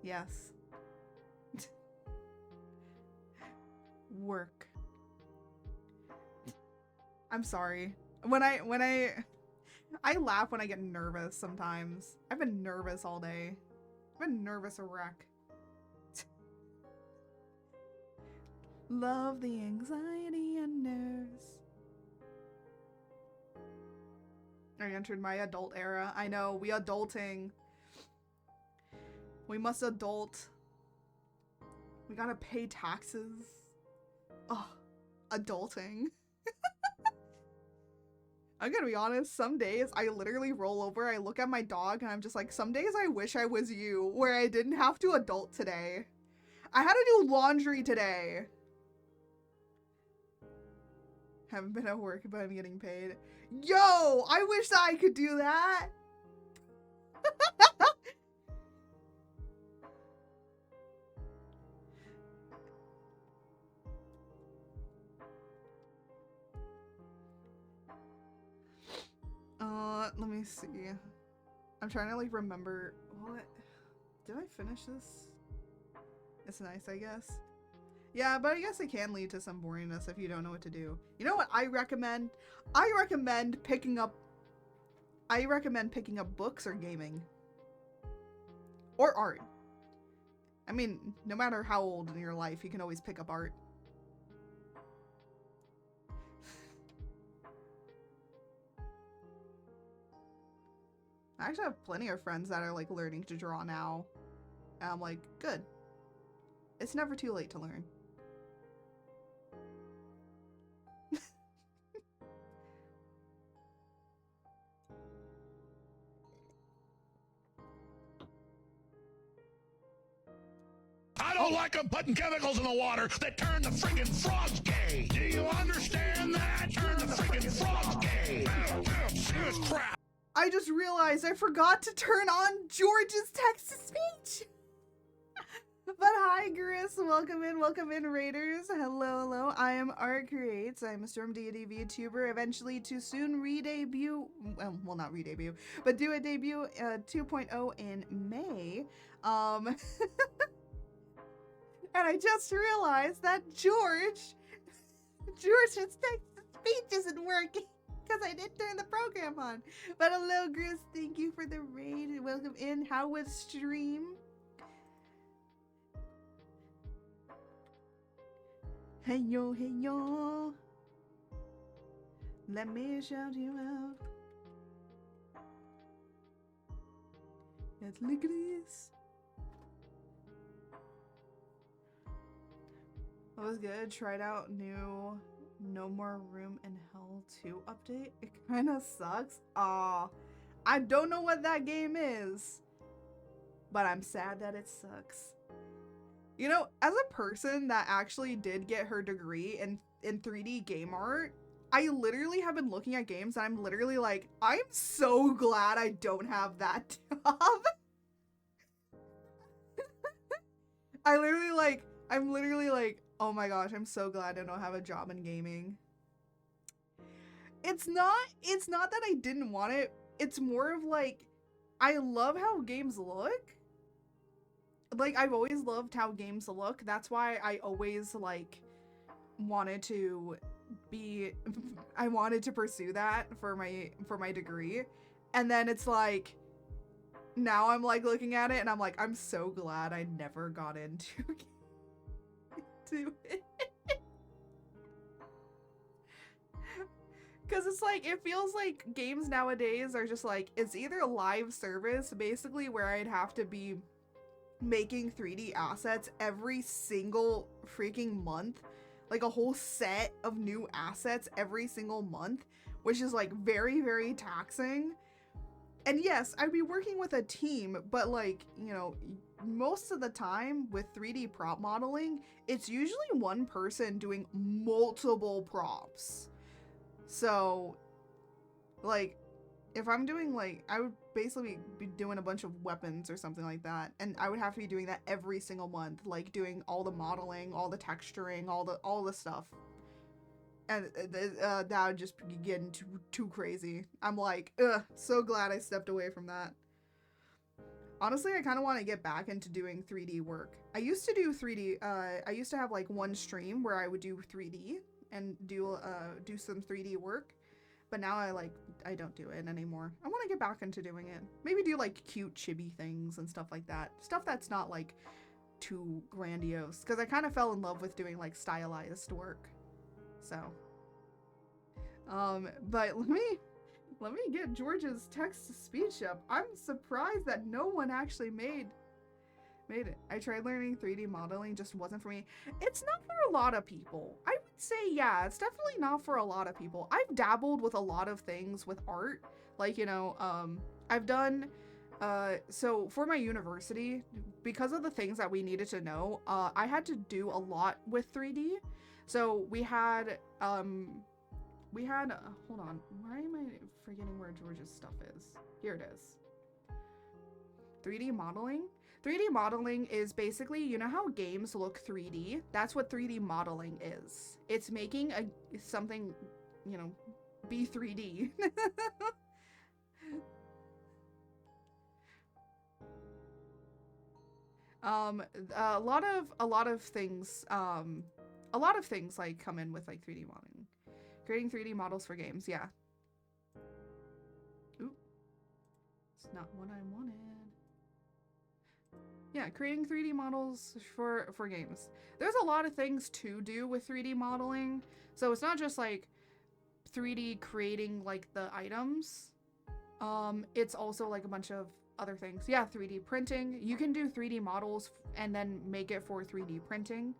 Yes. Work. I'm sorry. I laugh when I get nervous sometimes. I've been nervous all day. I've been nervous a wreck. Love the anxiety and nerves. I entered my adult era. I know, we adulting. We must adult. We gotta pay taxes. Oh, adulting. I'm gonna be honest, some days I literally roll over, I look at my dog, and I'm just like, some days I wish I was you, where I didn't have to adult today. I had to do laundry today. Haven't been at work, but I'm getting paid. Yo, I wish that I could do that. Let me see. I'm trying to like remember what. Did I finish this? It's nice, I guess. Yeah, but I guess it can lead to some boringness if you don't know what to do. You know what I recommend? I recommend picking up books or gaming. Or art. I mean, no matter how old in your life, you can always pick up art. I actually have plenty of friends that are like learning to draw now. And I'm like, good. It's never too late to learn. I don't like them putting chemicals in the water that turn the friggin' frogs gay. Do you understand that? Turn the friggin' frogs gay. Serious crap. I just realized I forgot to turn on George's text-to-speech. But hi, Gris. Welcome in, Raiders. Hello, hello. I am Art Creates. I'm a Storm Deity VTuber, eventually to soon re-debut, well, not re-debut, but do a debut 2.0 in May. And I just realized that George's text-to-speech isn't working because I didn't turn the program on. But hello, Gris. Thank you for the raid. Welcome in. How was stream? Hey yo, let me shout you out. Let's look at this. That was good. Tried out new No More Room in Hell 2 update. It kind of sucks. I don't know what that game is, but I'm sad that it sucks. You know, as a person that actually did get her degree in 3D game art, I literally have been looking at games and I'm literally like, I'm so glad I don't have that job. I'm literally like, oh my gosh, I'm so glad I don't have a job in gaming. It's not that I didn't want it. It's more of like, I love how games look. Like, I've always loved how games look. That's why I always, like, wanted to pursue that for my degree. And then it's like, now I'm, like, looking at it and I'm like, I'm so glad I never got into it. Because it's like, it feels like games nowadays are just like, it's either a live service, basically, where I'd have to be making 3D assets every single freaking month, like a whole set of new assets every single month, which is like very, very taxing. And yes, I'd be working with a team, but like, you know, most of the time with 3D prop modeling, it's usually one person doing multiple props. So like, if I'm doing like, I would basically be doing a bunch of weapons or something like that, and I would have to be doing that every single month, like doing all the modeling, all the texturing, all the stuff, and that would just be getting too crazy. I'm like, so glad I stepped away from that. Honestly, I kind of want to get back into doing 3D work. I used to do 3D. I used to have like one stream where I would do 3D and do some 3D work. But now I don't do it anymore. I want to get back into doing it. Maybe do like cute chibi things and stuff like that. Stuff that's not like too grandiose. Because I kind of fell in love with doing like stylized work. So. But let me get George's text-to-speech up. I'm surprised that no one actually made it. I tried learning 3D modeling, just wasn't for me. It's not for a lot of people. I would say, yeah, it's definitely not for a lot of people. I've dabbled with a lot of things with art. Like, you know, I've done, so for my university, because of the things that we needed to know, I had to do a lot with 3D. So we had, hold on, why am I forgetting where George's stuff is? Here it is. 3D modeling. 3D modeling is basically, you know how games look 3D? That's what 3D modeling is. It's making something, you know, be 3D. Um, a lot of things, a lot of things like come in with like 3D modeling. Creating 3D models for games, yeah. Oop, it's not what I wanted. Yeah, creating 3D models for games. There's a lot of things to do with 3D modeling, so it's not just like 3D creating like the items. It's also like a bunch of other things. Yeah, 3D printing. You can do 3D models and then make it for 3D printing.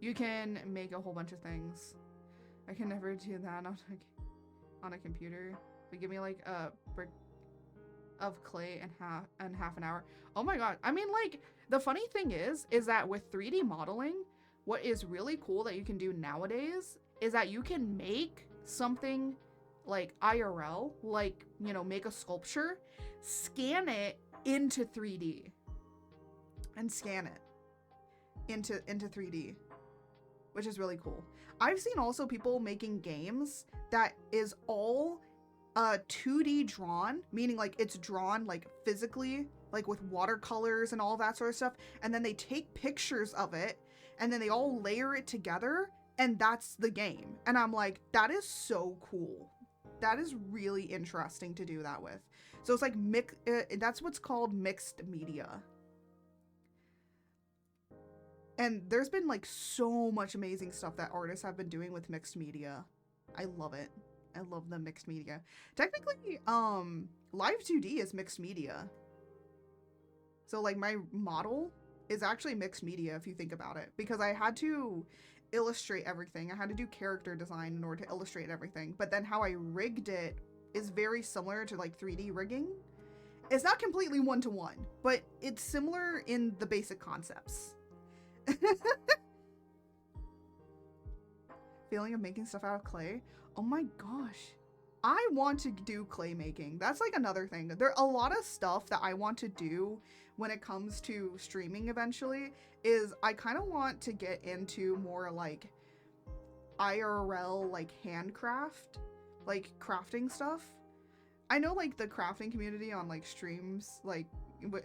You can make a whole bunch of things. I can never do that on a computer. But give me like a brick of clay and half an hour. Oh my god. I mean, like, the funny thing is that with 3D modeling, what is really cool that you can do nowadays is that you can make something like IRL, like, you know, make a sculpture, scan it into 3D, and scan it into 3D, which is really cool. I've seen also people making games that is all 2D drawn, meaning like it's drawn like physically, like with watercolors and all that sort of stuff, and then they take pictures of it and then they all layer it together, and that's the game. And I'm like, that is so cool. That is really interesting to do that with. So it's like that's what's called mixed media. And there's been like so much amazing stuff that artists have been doing with mixed media. I love it. I love the mixed media. Technically, Live 2D is mixed media. So like my model is actually mixed media if you think about it, because I had to illustrate everything. I had to do character design in order to illustrate everything. But then how I rigged it is very similar to like 3D rigging. It's not completely one-to-one, but it's similar in the basic concepts. Feeling of making stuff out of clay. Oh my gosh. I want to do clay making. That's like another thing. There are a lot of stuff that I want to do when it comes to streaming eventually. Is I kind of want to get into more like IRL, like handcraft, like crafting stuff. I know like the crafting community on like streams, like,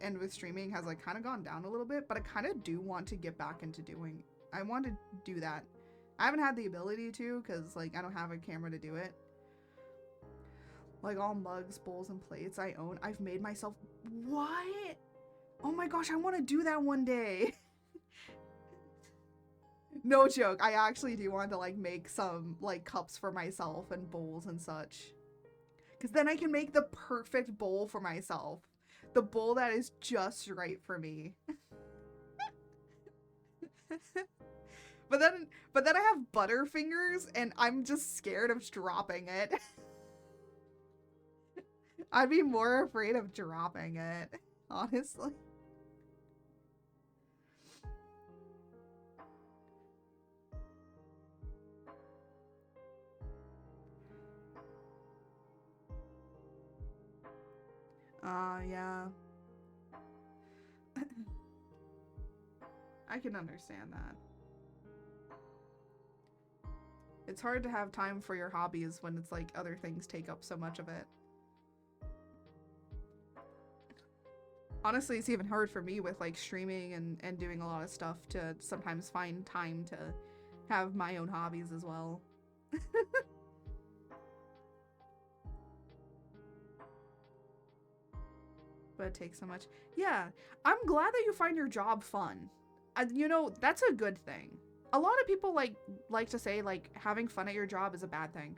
and with streaming has like kind of gone down a little bit, but I kind of do want to get back into doing, I want to do that. I haven't had the ability to, because like I don't have a camera to do it. Like all mugs, bowls, and plates I own. I've made myself, what? Oh my gosh, I want to do that one day. No joke, I actually do want to like make some like cups for myself and bowls and such. Because then I can make the perfect bowl for myself. The bowl that is just right for me. But then I have butterfingers and I'm just scared of dropping it. I'd be more afraid of dropping it, honestly. Yeah. I can understand that. It's hard to have time for your hobbies when it's like other things take up so much of it. Honestly, it's even hard for me with like streaming and doing a lot of stuff to sometimes find time to have my own hobbies as well. But it takes so much. Yeah, I'm glad that you find your job fun. You know, that's a good thing. A lot of people like to say like having fun at your job is a bad thing.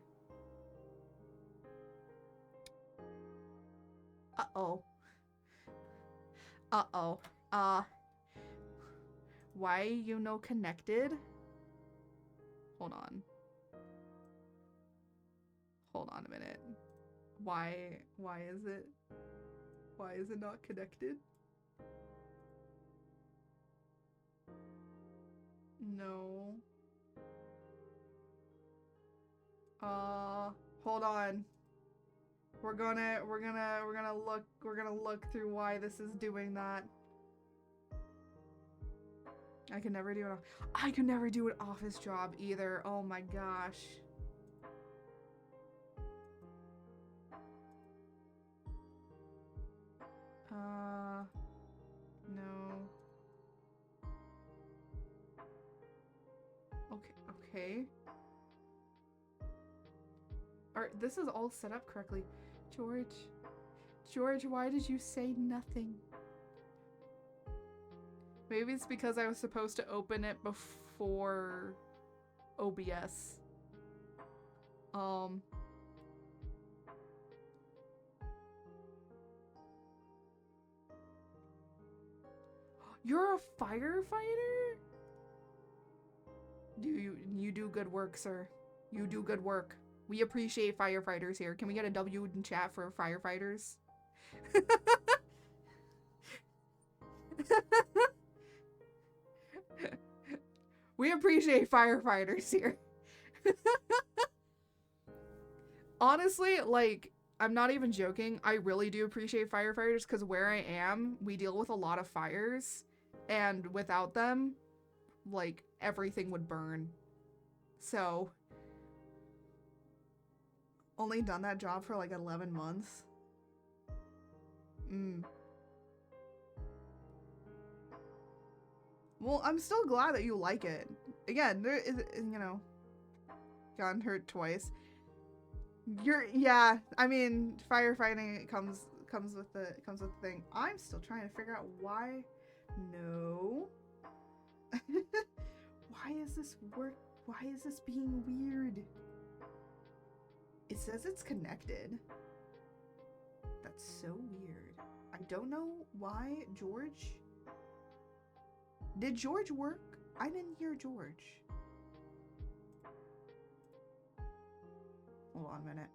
Uh-oh. Uh-oh. Why you no connected? Hold on. Hold on a minute. Why is it? Why is it not connected? No. Hold on. We're gonna look through why this is doing that. I can never do an office job either. Oh my gosh. No. okay. This is all set up correctly. George, why did you say nothing? Maybe it's because I was supposed to open it before OBS. You're a firefighter? You do good work, sir. You do good work. We appreciate firefighters here. Can we get a W in chat for firefighters? We appreciate firefighters here. Honestly, like, I'm not even joking. I really do appreciate firefighters because where I am, we deal with a lot of fires. And without them, like, everything would burn. So, only done that job for like 11 months. Well, I'm still glad that you like it. Again, there is, you know, gotten hurt twice. Yeah, I mean, firefighting comes with the thing. I'm still trying to figure out why. No. Why is this being weird? It says it's connected. That's so weird. I don't know why. George? Did George work? I didn't hear George. Hold on a minute.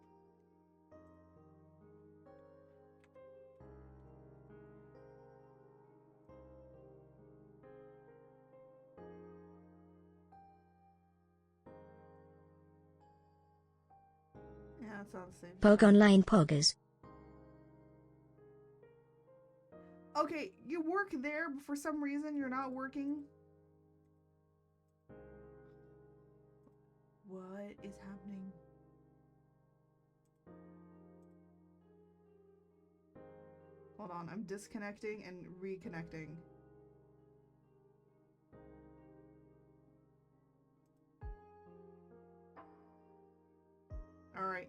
Yeah, it's on the same. Pog online poggers. Okay, you work there, but for some reason you're not working. What is happening? Hold on, I'm disconnecting and reconnecting. Alright.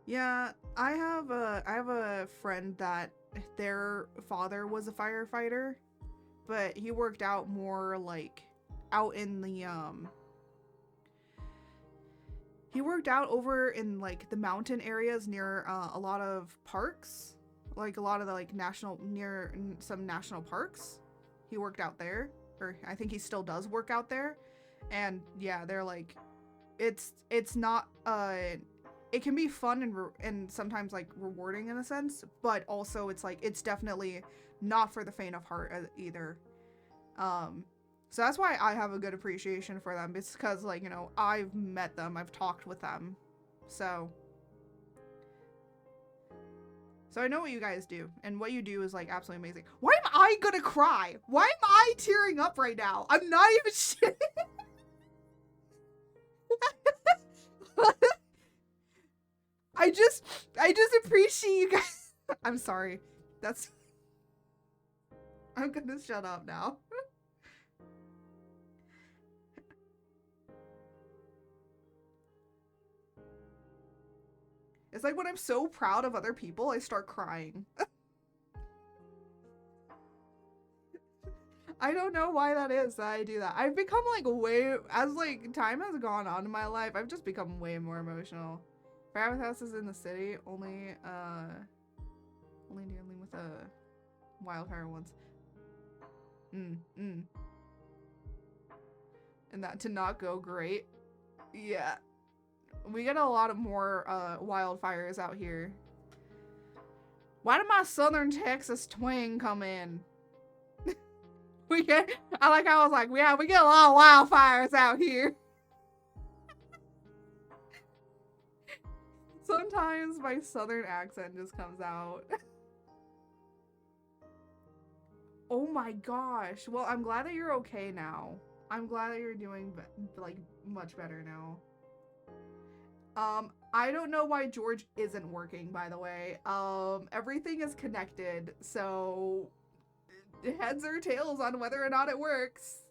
Yeah, I have a friend that their father was a firefighter, but he worked out more like out in the he worked out over in like the mountain areas near a lot of parks, like a lot of the like near some national parks. He worked out there, or I think he still does work out there. And yeah, they're like, it's not it can be fun and sometimes like rewarding in a sense, but also it's like it's definitely not for the faint of heart either. So that's why I have a good appreciation for them. It's because, like, you know, I've met them, I've talked with them, so I know what you guys do, and what you do is like absolutely amazing. Why am I gonna cry? Why am I tearing up right now? I'm not even shit. I just appreciate you guys. I'm sorry. I'm gonna shut up now. It's like when I'm so proud of other people, I start crying. I don't know why that is that I do that. I've become like as like time has gone on in my life, I've just become way more emotional. Firehouse houses in the city only dealing with wildfire ones. And that to not go great. Yeah. We get a lot of more wildfires out here. Why did my southern Texas twang come in? I was like, yeah, we get a lot of wildfires out here. Sometimes my southern accent just comes out. Oh my gosh. Well, I'm glad that you're okay now. I'm glad that you're doing like much better now. I don't know why George isn't working, by the way. Everything is connected, so heads or tails on whether or not it works.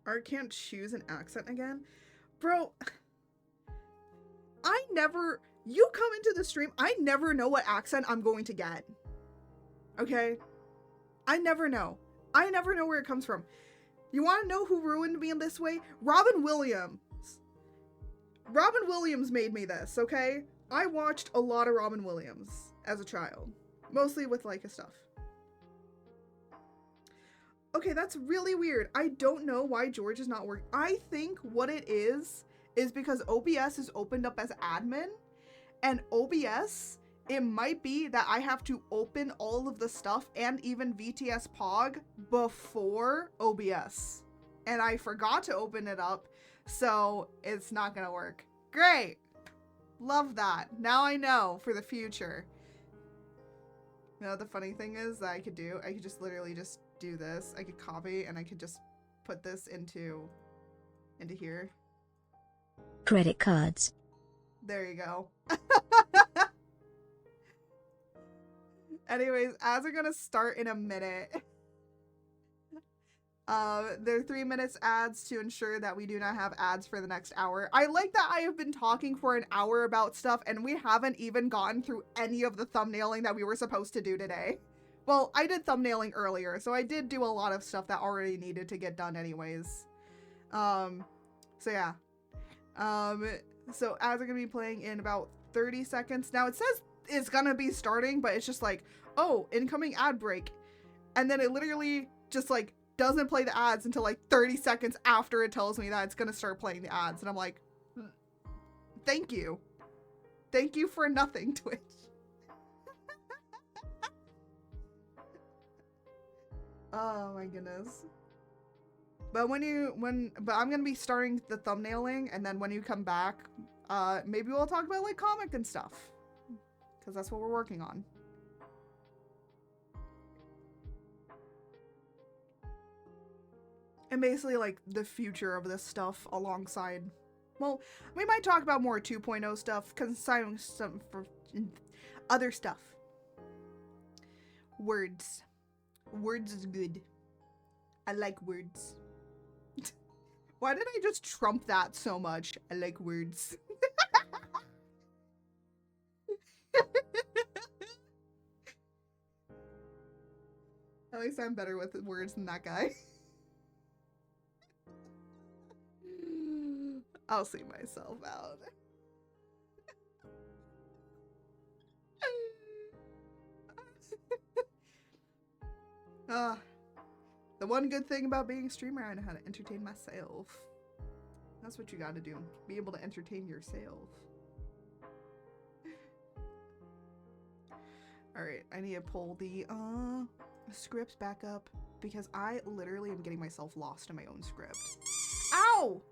Or can't choose an accent again. Bro, you come into the stream, I never know what accent I'm going to get. Okay? I never know. I never know where it comes from. You want to know who ruined me in this way? Robin Williams. Robin Williams made me this, okay? I watched a lot of Robin Williams as a child. Mostly with Leica stuff. Okay, that's really weird. I don't know why George is not working. I think what it is because OBS is opened up as admin, and OBS, it might be that I have to open all of the stuff and even VTS Pog before OBS. And I forgot to open it up, so it's not gonna work. Great! Love that. Now I know for the future. You know, the funny thing is that I could just literally just do this. I could copy and I could just put this into here. Credit cards. There you go. Anyways, ads are gonna start in a minute. There are 3 minutes ads to ensure that we do not have ads for the next hour. I like that I have been talking for an hour about stuff and we haven't even gotten through any of the thumbnailing that we were supposed to do today. Well, I did thumbnailing earlier, so I did do a lot of stuff that already needed to get done anyways. So yeah. So ads are gonna be playing in about 30 seconds. Now it says it's gonna be starting, but it's just like, oh, incoming ad break. And then it literally just like doesn't play the ads until like 30 seconds after it tells me that it's gonna start playing the ads. And I'm like, thank you. Thank you for nothing, Twitch. Oh my goodness. But but I'm gonna be starting the thumbnailing, and then when you come back, maybe we'll talk about like comic and stuff. Because that's what we're working on. And basically like the future of this stuff alongside, well, we might talk about more 2.0 stuff, concerning some for other stuff. Words. Words is good. I like words. Why did I just trump that so much? I like words. At least I'm better with words than that guy. I'll see myself out. The one good thing about being a streamer, I know how to entertain myself. That's what you gotta do. Be able to entertain yourself. Alright, I need to pull the scripts back up because I literally am getting myself lost in my own script. Ow!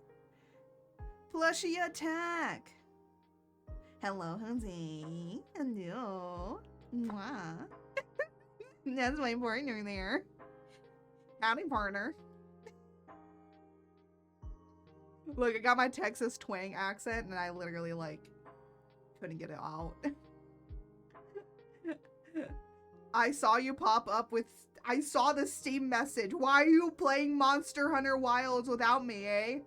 Plushy attack! Hello, Jose. Hello. Mwah. That's my partner there. Howdy, partner. Look, I got my Texas twang accent and I literally, like, couldn't get it out. I saw you pop up with... I saw the Steam message. Why are you playing Monster Hunter Wilds without me, eh?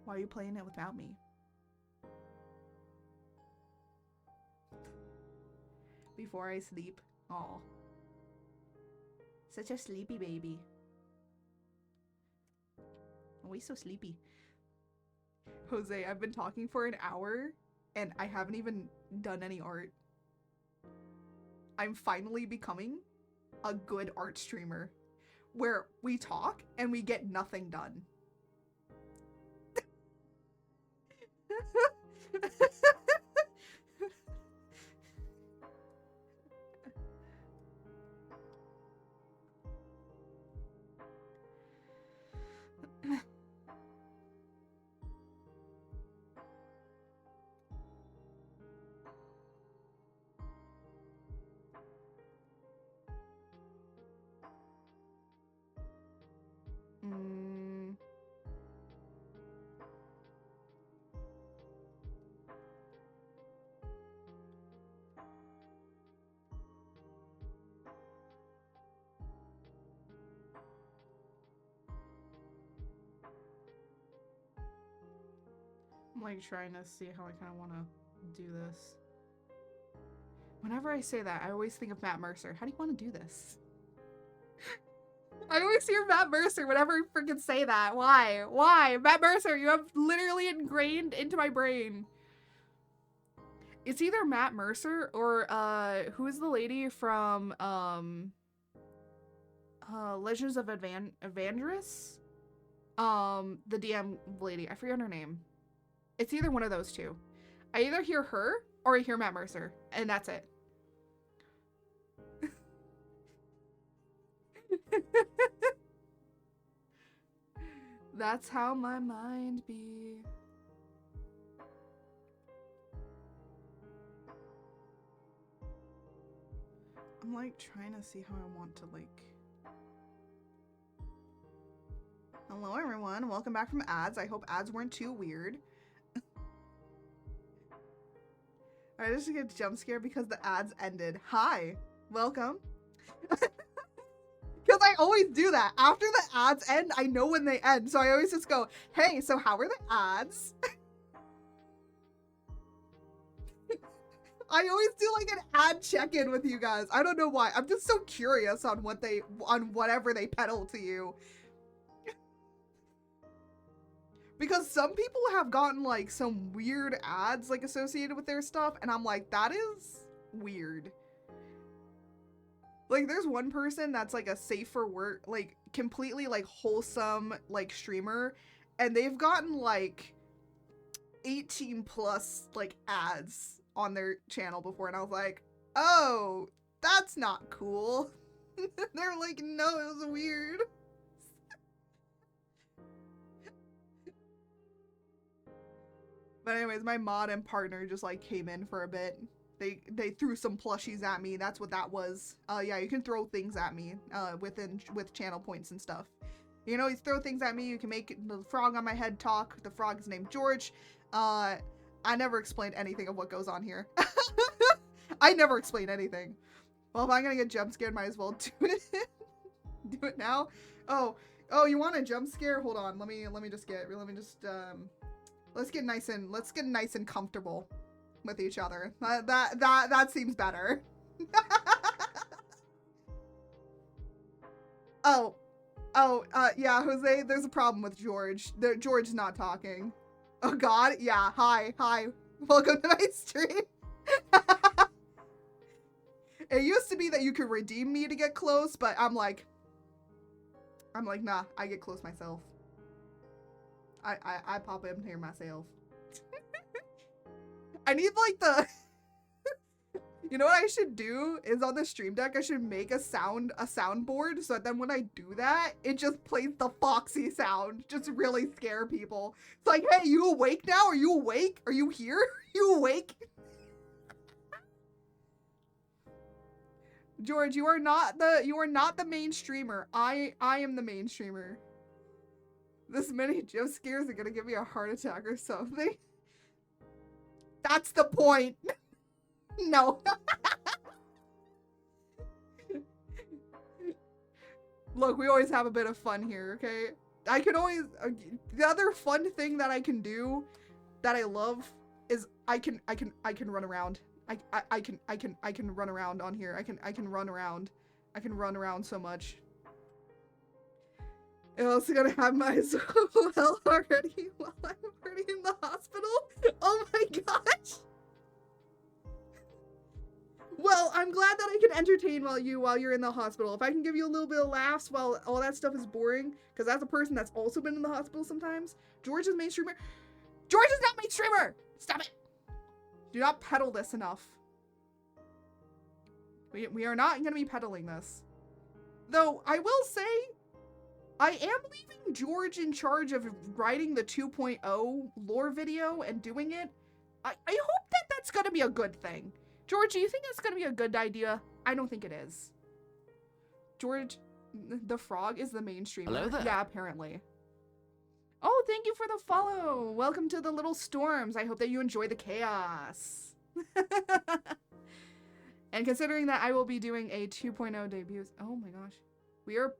Why are you playing it without me? Before I sleep. Aw. Such a sleepy baby. Always so sleepy. Jose, I've been talking for an hour and I haven't even done any art. I'm finally becoming a good art streamer where we talk and we get nothing done. like trying to see how I kind of want to do this. Whenever I say that, I always think of Matt Mercer. How do you want to do this? I always hear Matt Mercer whenever I freaking say that. Why? Why? Matt Mercer, you have literally ingrained into my brain. It's either Matt Mercer or who is the lady from Legends of Evandris? The DM lady. I forget her name. It's either one of those two. I either hear her or I hear Matt Mercer, and that's it. That's how my mind be. I'm like trying to see how I want to like. Hello everyone, welcome back from ads. I hope ads weren't too weird. I just get jump scared because the ads ended. Hi, welcome. Because I always do that. After the ads end, I know when they end. So I always just go, hey, so how are the ads? I always do like an ad check-in with you guys. I don't know why. I'm just so curious on whatever they peddle to you. Because some people have gotten like some weird ads like associated with their stuff, and I'm like, that is weird. Like there's one person that's like a safe for work, like completely like wholesome like streamer, and they've gotten like 18 plus like ads on their channel before, and I was like, oh, that's not cool. They're like, no, it was weird. But anyways, my mod and partner just like came in for a bit. They threw some plushies at me. That's what that was. Yeah, you can throw things at me with channel points and stuff. You know, you throw things at me. You can make the frog on my head talk. The frog is named George. I never explained anything of what goes on here. I never explained anything. Well, if I'm gonna get jump scared, might as well do it. Do it now. Oh, you want a jump scare? Hold on. Let's get nice and comfortable with each other. That seems better. Yeah, Jose, there's a problem with George. George's not talking. Oh God, yeah, hi. Welcome to my stream. It used to be that you could redeem me to get close, but I'm like, nah, I get close myself. I pop in here myself. I need like the you know what I should do is on the stream deck I should make a soundboard so that then when I do that it just plays the foxy sound, just really scare people. It's like, hey, you awake now? Are you awake? Are you here? Are you awake? George, you are not the main streamer. I am the main streamer. This many jump scares are gonna give me a heart attack or something. That's the point. No. Look, we always have a bit of fun here, okay? I can always the other fun thing that I can do that I love is I can run around. I can run around on here. I can run around. I can run around so much. I'm also gonna have my well already while I'm already in the hospital. Oh my gosh. Well, I'm glad that I can entertain while you're in the hospital. If I can give you a little bit of laughs while all that stuff is boring, because as a person that's also been in the hospital sometimes, George is main streamer. George is not main streamer! Stop it! Do not peddle this enough. We are not going to be peddling this. Though, I will say, I am leaving George in charge of writing the 2.0 lore video and doing it. I hope that that's going to be a good thing. George, do you think that's going to be a good idea? I don't think it is. George, the frog is the main streamer. Hello there. Yeah, apparently. Oh, thank you for the follow. Welcome to the little storms. I hope that you enjoy the chaos. And considering that I will be doing a 2.0 debut. Oh my gosh. We are...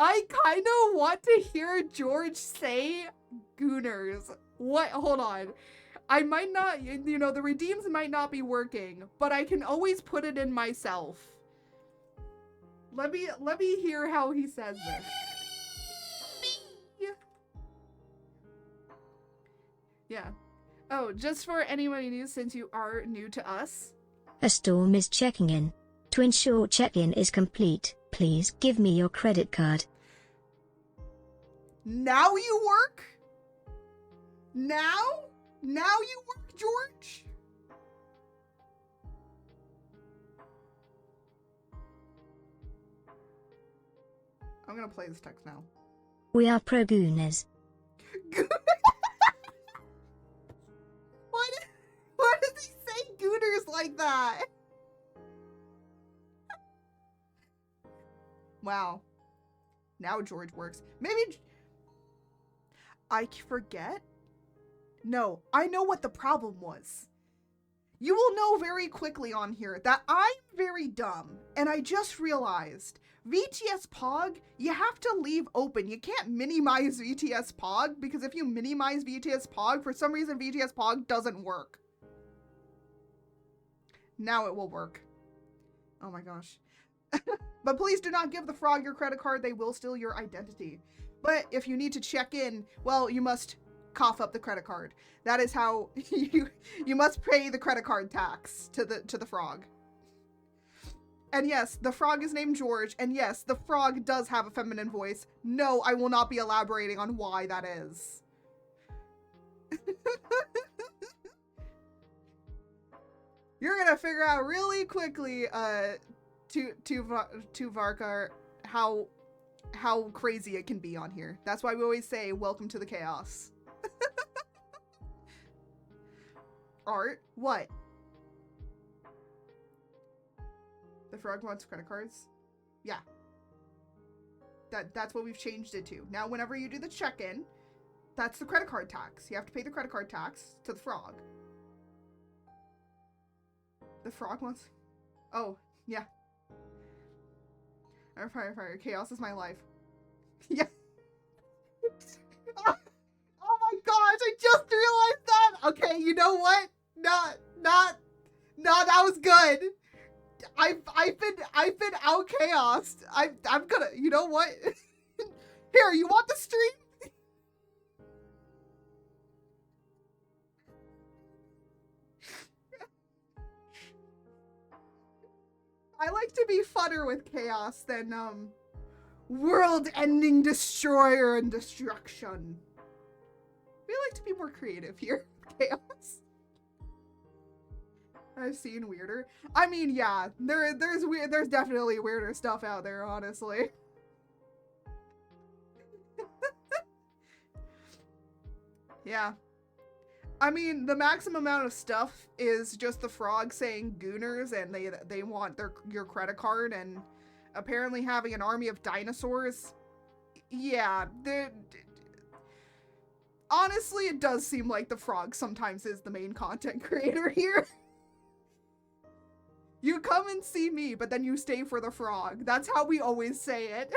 I kind of want to hear George say Gooners. What? Hold on. I might not, you know, the redeems might not be working, but I can always put it in myself. Let me hear how he says this. Yeah. Oh, just for anyone new, since you are new to us. A storm is checking in. To ensure check-in is complete, please give me your credit card. Now you work? Now? Now you work, George? I'm gonna play this text now. We are pro-Gooners. Why does he say Gooners like that? Wow. Now George works. Maybe... I forget? No, I know what the problem was. You will know very quickly on here that I'm very dumb, and I just realized VTS Pog, you have to leave open. You can't minimize VTS Pog, because if you minimize VTS Pog, for some reason VTS Pog doesn't work. Now it will work. Oh my gosh. But please do not give the frog your credit card. They will steal your identity. But if you need to check in, well, you must cough up the credit card. That is how you must pay the credit card tax to the frog. And yes, the frog is named George, and yes, the frog does have a feminine voice. No, I will not be elaborating on why that is. You're gonna figure out really quickly, to Varkar, how crazy it can be on here. That's why we always say, welcome to the chaos. Art? What? The frog wants credit cards? Yeah. That's what we've changed it to. Now, whenever you do the check-in, that's the credit card tax. You have to pay the credit card tax to the frog. The frog wants... Oh, yeah. Fire. Chaos is my life. Yeah. Oh my gosh, I just realized that! Okay, you know what? Not, that was good. I've been out chaos. I'm gonna, you know what? Here, you want the stream? I like to be funner with chaos than, world-ending destroyer and destruction. We like to be more creative here with chaos. I've seen weirder. I mean, yeah, there's definitely weirder stuff out there, honestly. Yeah. I mean, the maximum amount of stuff is just the frog saying Gooners, and they want your credit card, and apparently having an army of dinosaurs. Yeah, honestly, it does seem like the frog sometimes is the main content creator here. You come and see me, but then you stay for the frog. That's how we always say it.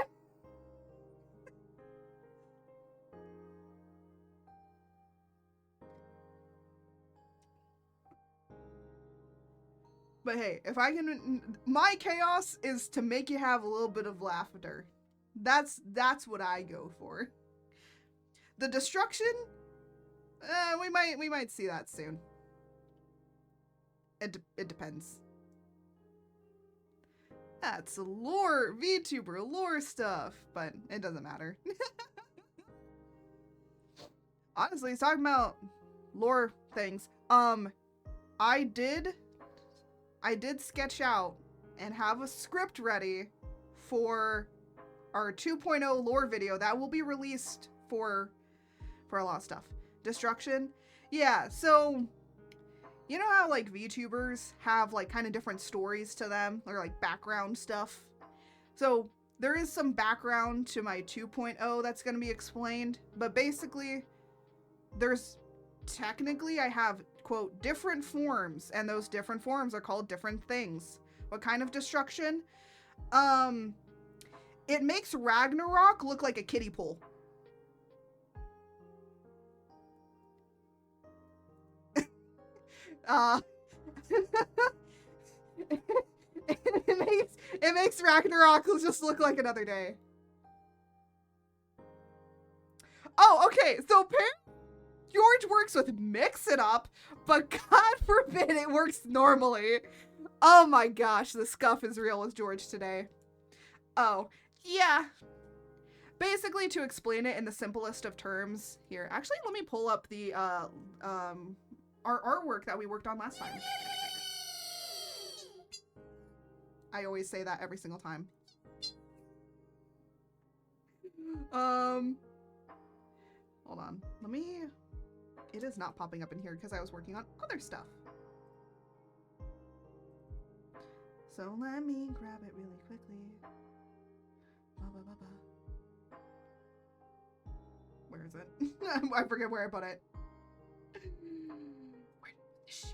But hey, if I can, my chaos is to make you have a little bit of laughter. That's what I go for. The destruction, we might see that soon. It depends. That's lore, VTuber lore stuff, but it doesn't matter. Honestly, talking about lore things, I did sketch out and have a script ready for our 2.0 lore video that will be released for a lot of stuff. Destruction. Yeah, so you know how like VTubers have like kind of different stories to them, or like background stuff? So there is some background to my 2.0 that's going to be explained, but basically there's technically I have, quote, different forms, and those different forms are called different things. What kind of destruction? It makes Ragnarok look like a kiddie pool. It makes Ragnarok just look like another day. Oh, okay. So apparently George works with Mix It Up, but God forbid it works normally. Oh my gosh, the scuff is real with George today. Oh, yeah. Basically, to explain it in the simplest of terms, here. Actually, let me pull up the our artwork that we worked on last time. I always say that every single time. Hold on. Let me... It is not popping up in here because I was working on other stuff. So let me grab it really quickly. Where is it? I forget where I put it. Where is shit?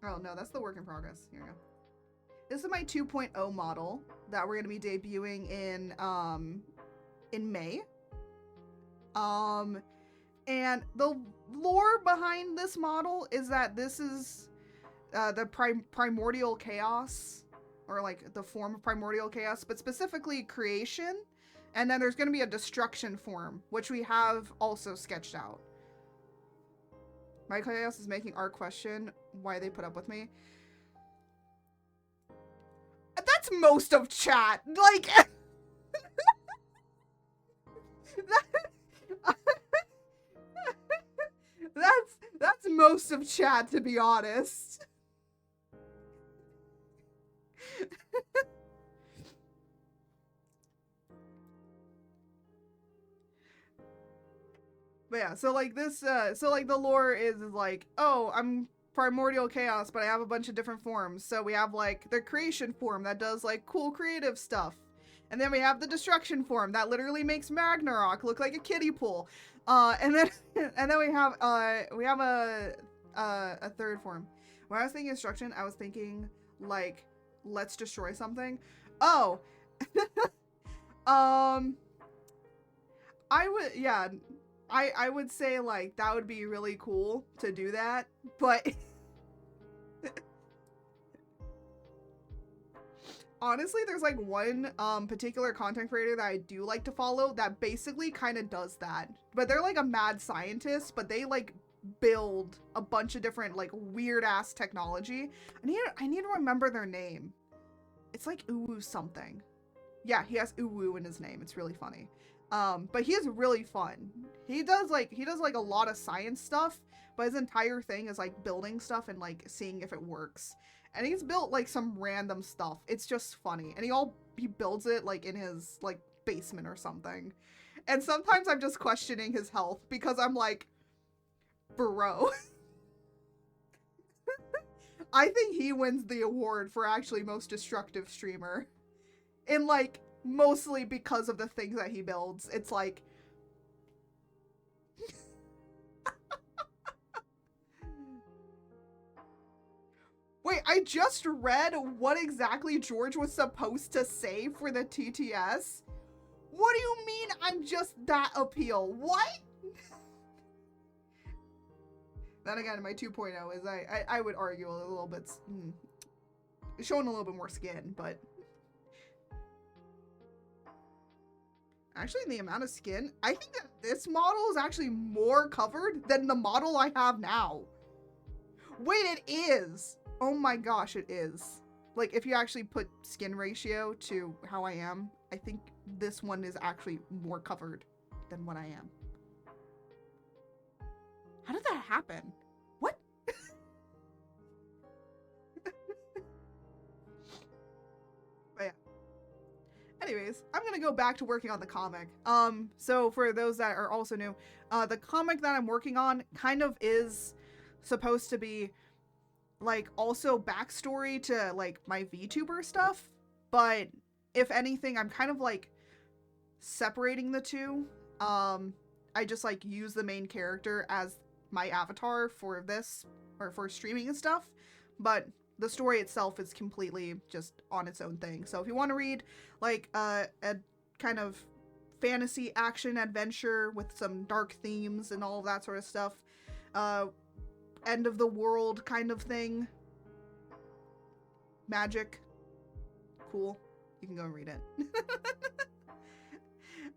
Oh no, that's the work in progress. Here we go. This is my 2.0 model that we're gonna be debuting in May. And the lore behind this model is that this is the primordial chaos, or like the form of primordial chaos, but specifically creation. And then there's going to be a destruction form, which we have also sketched out. My chaos is making our question why they put up with me. That's most of chat. Like, that's most of chat, to be honest. But yeah, so like this, so like the lore is like, oh, I'm primordial chaos, but I have a bunch of different forms. So we have like the creation form that does like cool creative stuff. And then we have the destruction form that literally makes Ragnarok look like a kiddie pool. And then we have a third form. When I was thinking destruction, I was thinking like, let's destroy something. Oh, I would, yeah. I would say like that would be really cool to do that, but honestly, there's like one particular content creator that I do like to follow that basically kind of does that. But they're like a mad scientist, but they like build a bunch of different like weird ass technology. I need to remember their name. It's like Uwu something. Yeah, he has Uwu in his name. It's really funny. But he is really fun. He does like a lot of science stuff, but his entire thing is like building stuff and like seeing if it works. And he's built like some random stuff. It's just funny. And he builds it like in his like basement or something. And sometimes I'm just questioning his health because I'm like, bro. I think he wins the award for actually most destructive streamer. In like mostly because of the things that he builds. It's like wait, I just read what exactly George was supposed to say for the TTS. What do you mean I'm just that appeal? What? Then again, my 2.0 is I would argue a little bit showing a little bit more skin, but actually, the amount of skin, I think that this model is actually more covered than the model I have now. Wait, it is. Oh my gosh, it is. Like, if you actually put skin ratio to how I am, I think this one is actually more covered than what I am. How did that happen? What? But yeah. Anyways, I'm gonna go back to working on the comic. So for those that are also new, the comic that I'm working on kind of is supposed to be like also backstory to like my VTuber stuff, but if anything, I'm kind of like separating the two. I just like use the main character as my avatar for this or for streaming and stuff, but the story itself is completely just on its own thing. So if you want to read like a kind of fantasy action adventure with some dark themes and all of that sort of stuff, end of the world kind of thing, magic, cool, you can go and read it.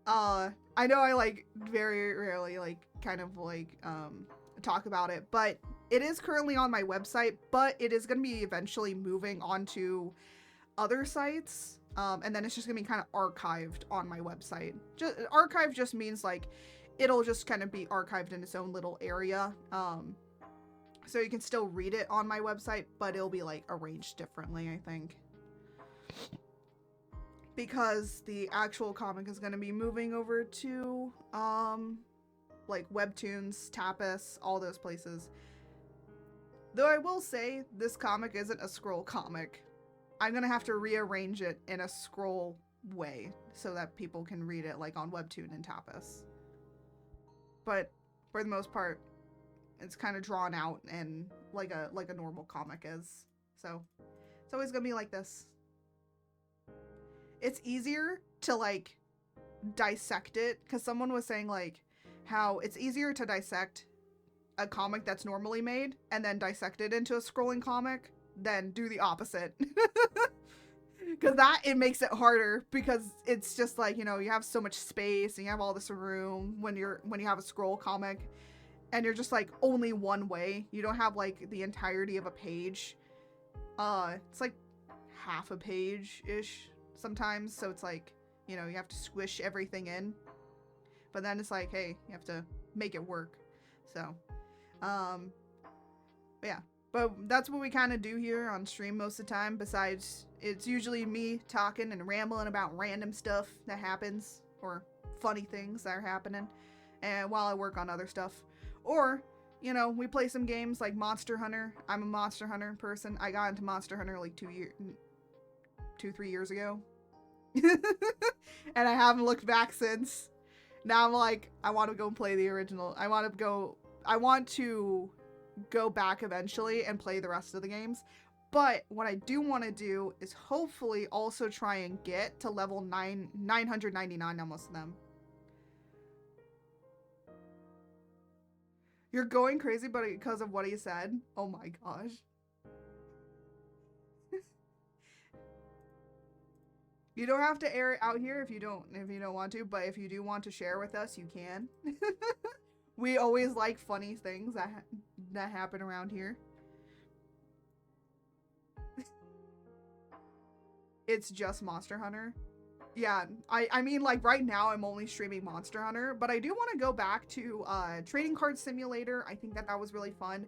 I know I like very rarely like kind of like talk about it, but it is currently on my website, but it is going to be eventually moving onto other sites, and then it's just gonna be kind of archived on my website. Archive just means like it'll just kind of be archived in its own little area, so you can still read it on my website, but it'll be like arranged differently, I think, because the actual comic is going to be moving over to like Webtoons, Tapas, all those places. Though I will say this comic isn't a scroll comic. I'm going to have to rearrange it in a scroll way so that people can read it like on Webtoon and Tapas. But for the most part, it's kind of drawn out and like a normal comic is. So it's always going to be like this. It's easier to like dissect it, because someone was saying like how it's easier to dissect a comic that's normally made and then dissect it into a scrolling comic than do the opposite. Because that, it makes it harder, because it's just like, you know, you have so much space and you have all this room when you have a scroll comic, and you're just like only one way. You don't have like the entirety of a page. It's like half a page-ish sometimes, so it's like, you know, you have to squish everything in. But then it's like, hey, you have to make it work. So, but yeah. But that's what we kind of do here on stream most of the time. Besides, it's usually me talking and rambling about random stuff that happens, or funny things that are happening, and while I work on other stuff. Or, you know, we play some games like Monster Hunter. I'm a Monster Hunter person. I got into Monster Hunter like 3 years ago. And I haven't looked back since. Now I'm like, I want to go and play the original. I want to go back eventually and play the rest of the games. But what I do want to do is hopefully also try and get to level 999 on most of them. You're going crazy because of what he said? Oh my gosh. You don't have to air it out here if you don't want to, but if you do want to share with us, you can. We always like funny things that happen around here. It's just Monster Hunter. Yeah, I mean, like right now I'm only streaming Monster Hunter, but I do want to go back to Trading Card Simulator. I think that was really fun.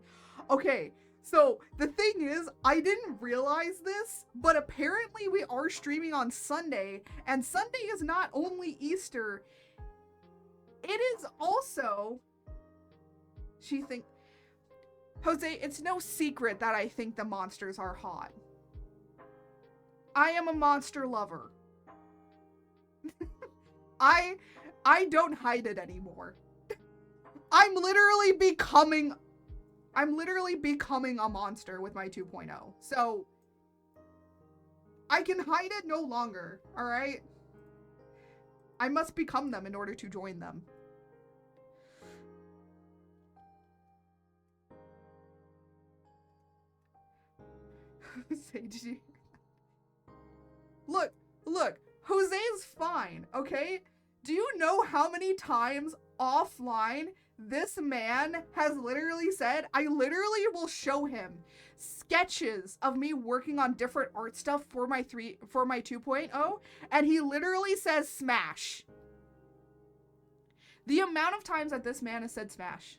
Okay, so the thing is, I didn't realize this, but apparently we are streaming on Sunday, and Sunday is not only Easter, it is also... Jose, it's no secret that I think the monsters are hot. I am a monster lover. I don't hide it anymore. I'm literally becoming a monster with my 2.0. So I can hide it no longer, all right? I must become them in order to join them. Say, did you... Look, Jose's fine, okay? Do you know how many times offline this man has literally said, I literally will show him sketches of me working on different art stuff for my 2.0, and he literally says smash. The amount of times that this man has said smash.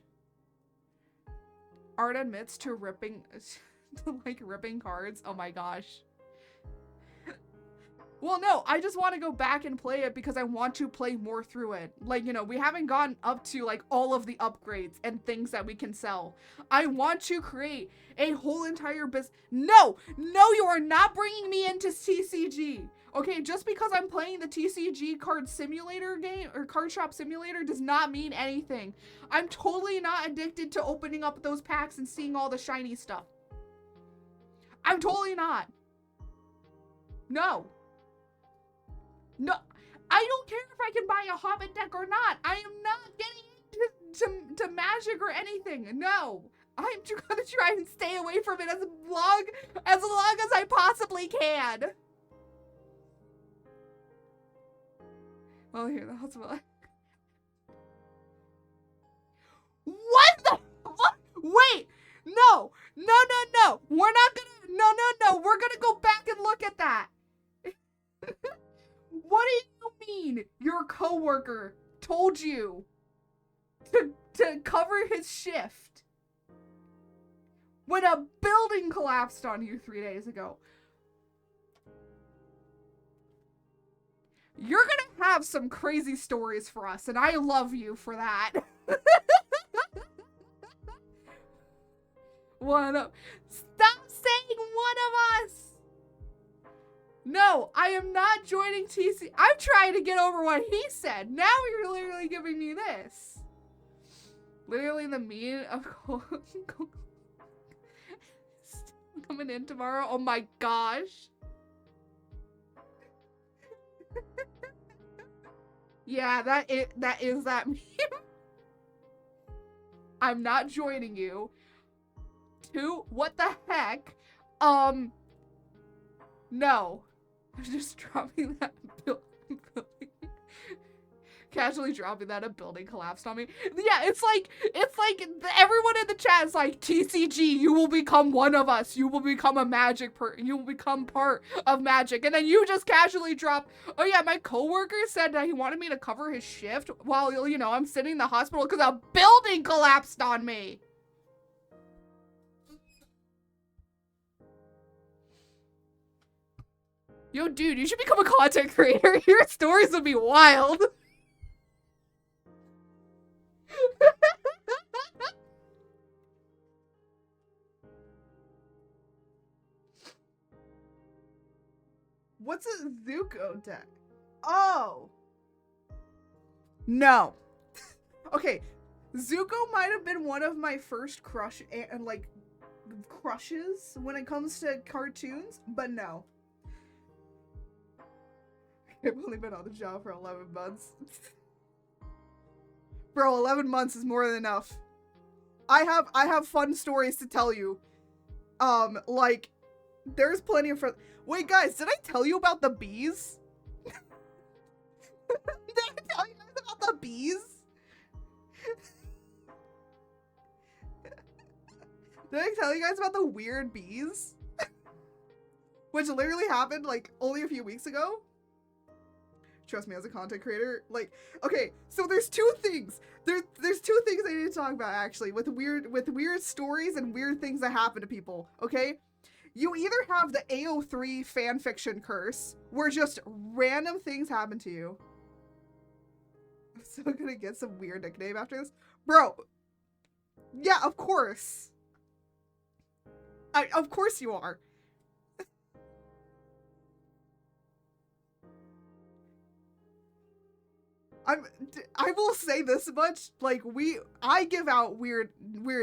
Art admits to ripping cards. Oh my gosh. Well, no, I just want to go back and play it because I want to play more through it. Like, you know, we haven't gotten up to, like, all of the upgrades and things that we can sell. I want to create a whole entire business. No, you are not bringing me into TCG. Okay, just because I'm playing the TCG card simulator game, or card shop simulator, does not mean anything. I'm totally not addicted to opening up those packs and seeing all the shiny stuff. I'm totally not. No. No. I don't care if I can buy a Hobbit deck or not. I am not getting into magic or anything. No. I'm gonna try and stay away from it as long as I possibly can. Well, here, that's what. What the fuck? Wait! No! No! We're not gonna. No! We're gonna go back and look at that. What do you mean your coworker told you to cover his shift when a building collapsed on you 3 days ago? You're gonna have some crazy stories for us, and I love you for that. Stop saying one of us! No, I am not joining TC. I'm trying to get over what he said. Now you're literally giving me this. Literally the meaning of coming in tomorrow. Oh my gosh. Yeah, that is that meme. I'm not joining you. 2, what the heck? No. Just dropping that building. Casually dropping that, a building collapsed on me. Yeah, it's like everyone in the chat is like, TCG, you will become one of us. You will become a magic you will become part of magic. And then you just casually drop, oh yeah, my coworker said that he wanted me to cover his shift while, you know, I'm sitting in the hospital because a building collapsed on me. Yo, dude, you should become a content creator. Your stories would be wild. What's a Zuko deck? Oh. No. Okay, Zuko might have been one of my first crushes when it comes to cartoons, but no. I've only been on the job for 11 months. Bro, 11 months is more than enough. I have fun stories to tell you. Like, there's plenty of Wait, guys, did I tell you about the bees? Did I tell you guys about the bees? Did I tell you guys about the weird bees? Which literally happened, like, only a few weeks ago? Trust me, as a content creator, like, okay, so there's 2 things. There's 2 things I need to talk about, actually, with weird stories and weird things that happen to people, okay? You either have the AO3 fanfiction curse, where just random things happen to you. I'm so gonna get some weird nickname after this. Bro, yeah, of course. Of course you are. I will say this much, like, I give out weird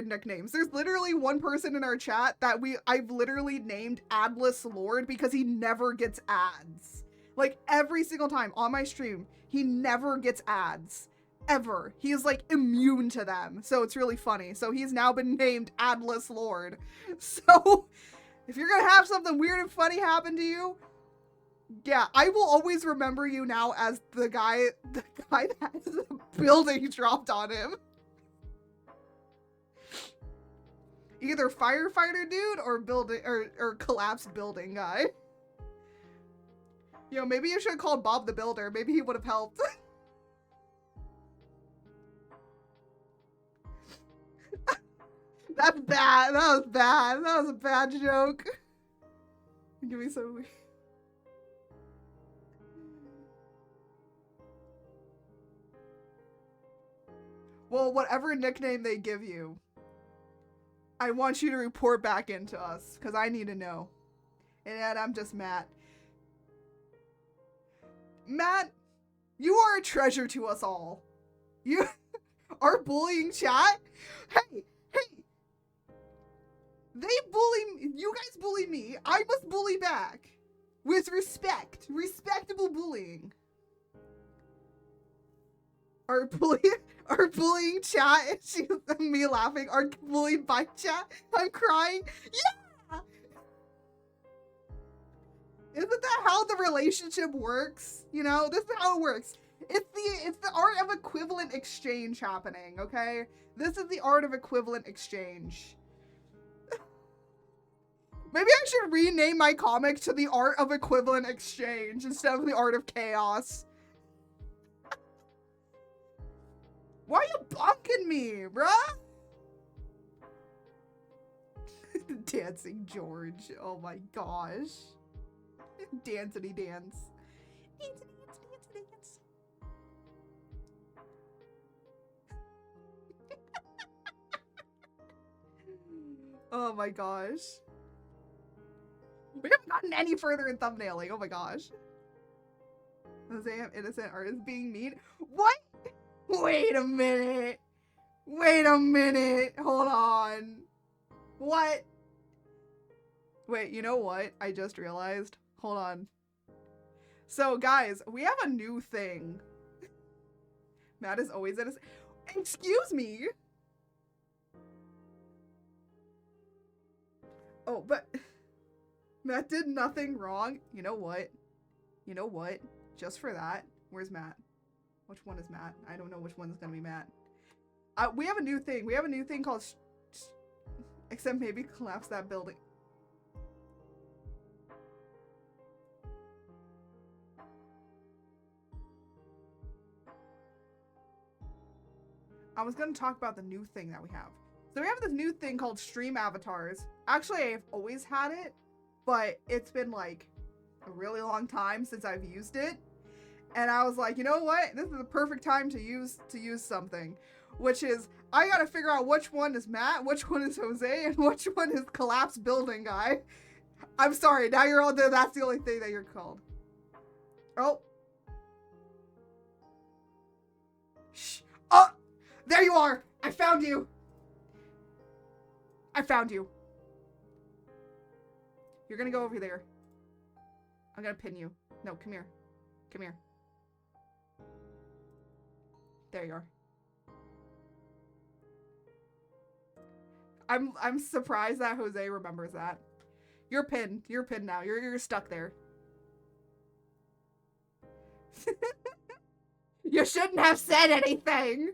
nicknames. There's literally one person in our chat that I've literally named Adless Lord because he never gets ads. Like, every single time on my stream, he never gets ads. Ever. He is, like, immune to them. So it's really funny. So he's now been named Adless Lord. So, if you're gonna have something weird and funny happen to you, yeah, I will always remember you now as the guy that has a building dropped on him. Either firefighter dude or building or collapsed building guy. Yo, maybe you should have called Bob the Builder. Maybe he would have helped. That's bad. That was bad. That was a bad joke. Give me some. Well, whatever nickname they give you, I want you to report back into us, because I need to know. And I'm just Matt. Matt, you are a treasure to us all. You, our bullying chat. Hey, They bully, you guys bully me. I must bully back. With respect. Respectable bullying. Our bullying chat, she's me laughing. Our bullied by chat, I'm crying. Yeah! Isn't that how the relationship works? You know, this is how it works. It's the art of equivalent exchange happening, okay? This is the art of equivalent exchange. Maybe I should rename my comic to the art of equivalent exchange instead of the art of chaos. Why are you bonking me, bruh? Dancing George. Oh my gosh. Dancity dance. Dancity dance, dancity dance. Oh my gosh. We haven't gotten any further in thumbnailing. Oh my gosh. Jose, I'm innocent. Artist being mean. What? Wait a minute. Wait a minute. Hold on. What? Wait, you know what? I just realized. Hold on. So, guys, we have a new thing. Matt is always innocent. Excuse me. Oh, but Matt did nothing wrong. You know what? You know what? Just for that. Where's Matt? Which one is Matt? I don't know which one is gonna be Matt. We have a new thing. We have a new thing called except maybe collapse that building. I was gonna talk about the new thing that we have. So we have this new thing called stream avatars. Actually, I've always had it, but it's been like a really long time since I've used it. And I was like, you know what? This is the perfect time to use something, which is I gotta figure out which one is Matt, which one is Jose, and which one is collapsed building guy. I'm sorry. Now you're all there. That's the only thing that you're called. Oh. Shh. Oh, there you are. I found you. I found you. You're gonna go over there. I'm gonna pin you. No, come here. Come here. There you are. I'm surprised that Jose remembers that. You're pinned. You're pinned now. You're stuck there. You shouldn't have said anything.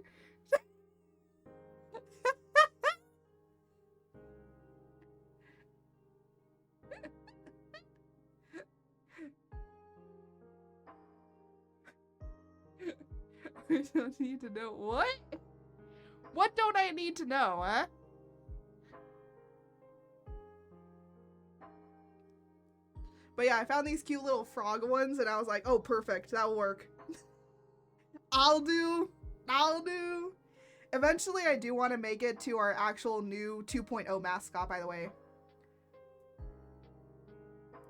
I don't need to know. What? What don't I need to know, huh? But yeah, I found these cute little frog ones and I was like, oh, perfect. That'll work. I'll do. Eventually, I do want to make it to our actual new 2.0 mascot, by the way.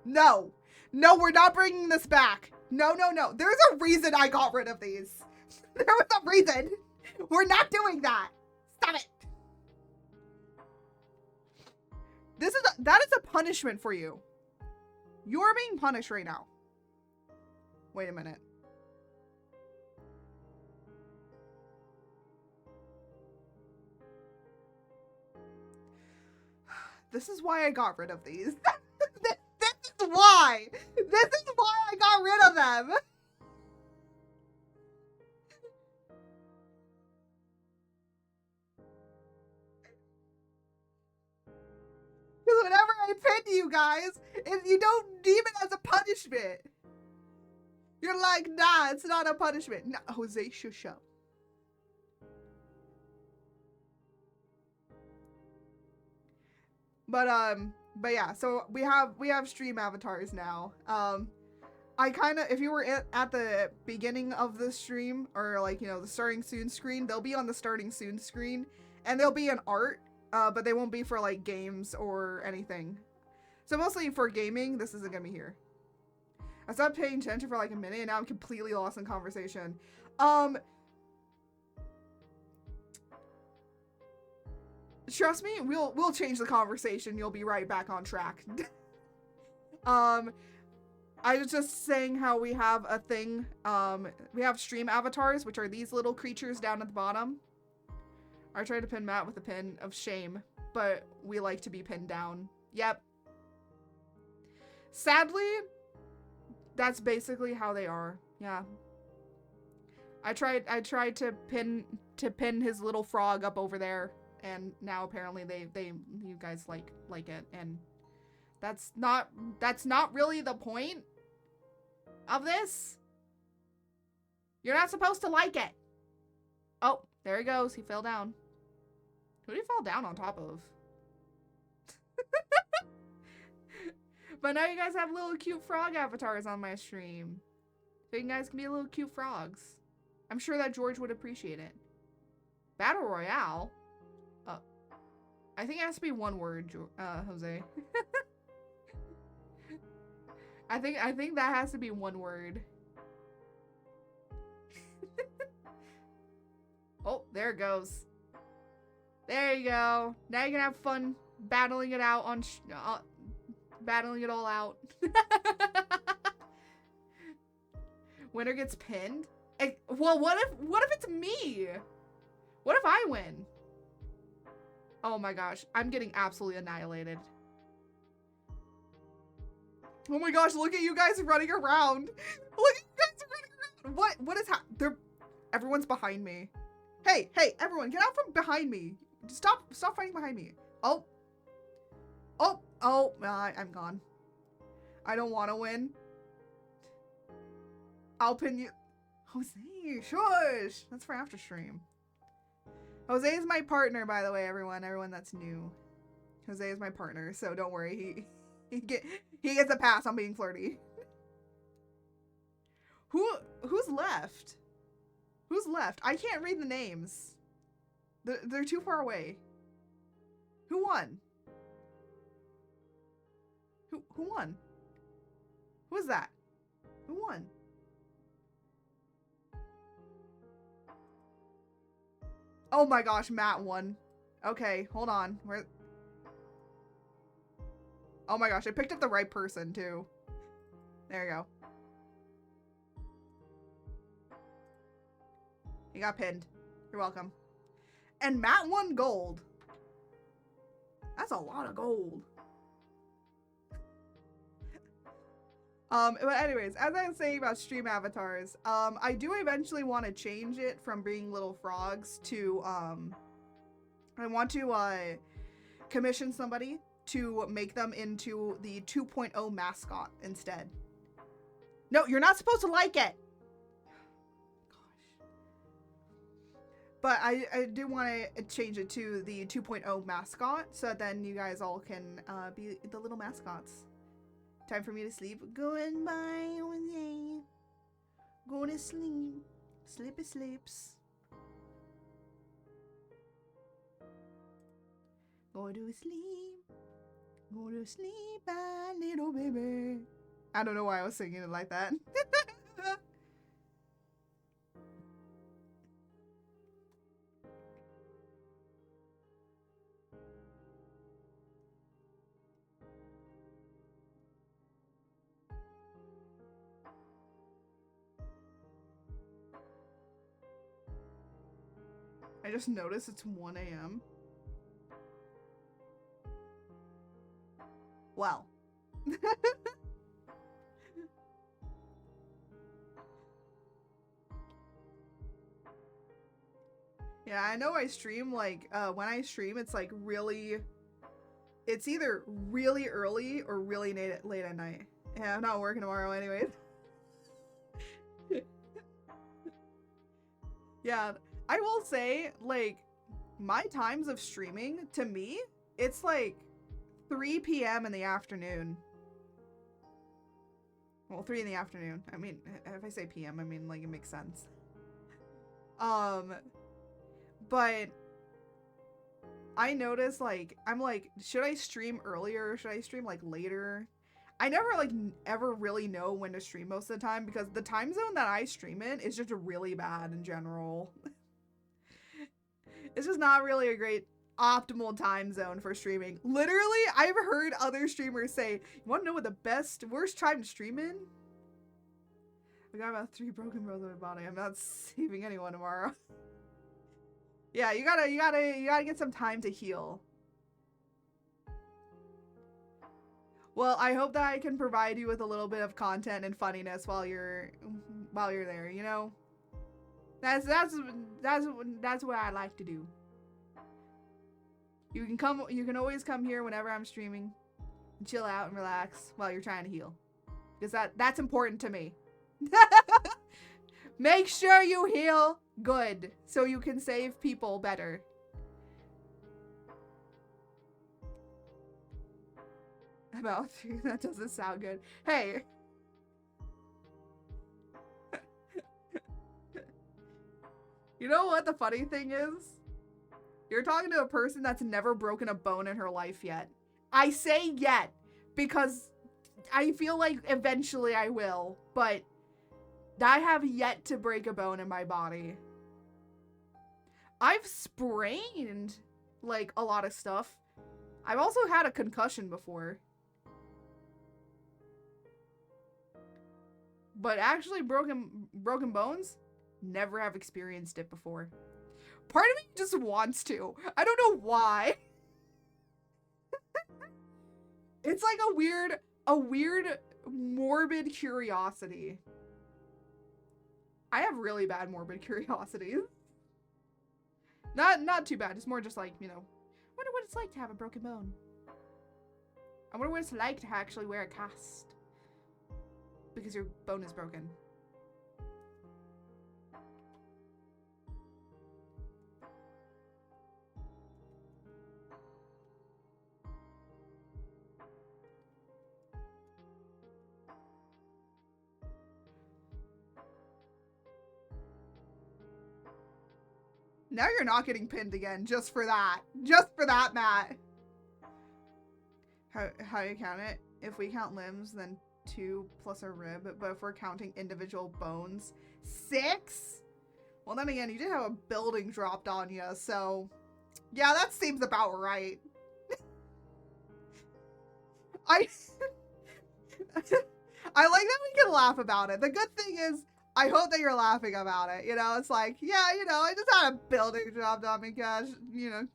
No. No, we're not bringing this back. No. There's a reason I got rid of these. There was a reason. We're not doing that. Stop it. That is a punishment for you. You're being punished right now. Wait a minute. This is why I got rid of these. This is why. This is why I got rid of them. Because whenever I pin you guys, you don't deem it as a punishment. You're like, nah, it's not a punishment. No, Jose, shush up. But yeah, so we have stream avatars now. I kind of, if you were at the beginning of the stream, or like, you know, the starting soon screen, they'll be on the starting soon screen, and they'll be an art, but they won't be for like games or anything. So mostly for gaming, this isn't gonna be here. I stopped paying attention for like a minute, and now I'm completely lost in conversation. trust me, we'll change the conversation. You'll be right back on track. I was just saying how we have a thing. We have stream avatars, which are these little creatures down at the bottom. I tried to pin Matt with a pin of shame, but we like to be pinned down. Yep. Sadly, that's basically how they are. Yeah. I tried to pin his little frog up over there, and now apparently you guys like it, and that's not really the point of this. You're not supposed to like it. Oh, there he goes. He fell down. Who did he fall down on top of? But now you guys have little cute frog avatars on my stream. So you guys can be little cute frogs. I'm sure that George would appreciate it. Battle Royale? I think it has to be one word, Jose. I think that has to be one word. Oh, there it goes. There you go. Now you can have fun battling it out on battling it all out. Winner gets pinned? Well, what if it's me? What if I win? Oh my gosh, I'm getting absolutely annihilated. Oh my gosh, look at you guys running around. Look at you guys running around. What is everyone's behind me. Hey, everyone, get out from behind me. Stop fighting behind me. Oh, I'm gone. I don't want to win. I'll pin you. Jose, shush. That's for after stream. Jose is my partner, by the way, everyone that's new. Jose is my partner, so don't worry. He gets a pass on being flirty. Who's left? Who's left? I can't read the names. They're too far away. Who won? Who won? Who was that? Who won? Oh my gosh, Matt won. Okay, hold on. Where? Oh my gosh, I picked up the right person too. There you go. You got pinned. You're welcome. And Matt won gold. That's a lot of gold. But anyways, as I was saying about stream avatars, I do eventually want to change it from being little frogs to, I want to, commission somebody to make them into the 2.0 mascot instead. No, you're not supposed to like it! Gosh. But I do want to change it to the 2.0 mascot, so then you guys all can, be the little mascots. Time for me to sleep. Goodbye, Jose. Go to sleep. Sleepy sleeps. Go to sleep. Go to sleep, my little baby. I don't know why I was singing it like that. I just noticed it's 1 a.m. Well. Yeah, I know I stream, like, when I stream, it's, like, really... It's either really early or really late at night. Yeah, I'm not working tomorrow anyways. Yeah, I will say, like, my times of streaming, to me, it's, like, 3 p.m. in the afternoon. Well, 3 in the afternoon. I mean, if I say p.m., I mean, like, it makes sense. But I notice, like, I'm like, should I stream earlier? Should I stream, like, later? I never, like, ever really know when to stream most of the time because the time zone that I stream in is just really bad in general. It's just not really a great... optimal time zone for streaming. Literally, I've heard other streamers say, you want to know what the worst time to stream in? I got about 3 broken bones in my body. I'm not saving anyone tomorrow. Yeah, you gotta get some time to heal. Well, I hope that I can provide you with a little bit of content and funniness while you're there, you know? That's what I like to do. You can always come here whenever I'm streaming and chill out and relax while you're trying to heal. Because that's important to me. Make sure you heal good so you can save people better. About that doesn't sound good. Hey. You know what the funny thing is? You're talking to a person that's never broken a bone in her life yet. I say yet because I feel like eventually I will, but I have yet to break a bone in my body. I've sprained, like, a lot of stuff. I've also had a concussion before. But actually broken bones? Never have experienced it before. Part of me just wants to. I don't know why. It's like a weird morbid curiosity. I have really bad morbid curiosities. Not too bad. It's more just like, you know, I wonder what it's like to have a broken bone. I wonder what it's like to actually wear a cast. Because your bone is broken. Now you're not getting pinned again, just for that. Just for that, Matt. How do you count it? If we count limbs, then 2 plus a rib, but if we're counting individual bones, 6? Well, then again, you did have a building dropped on you, so yeah, that seems about right. I like that we can laugh about it. The good thing is, I hope that you're laughing about it. You know, it's like, yeah, you know, I just had a building dropped on me, gosh, you know.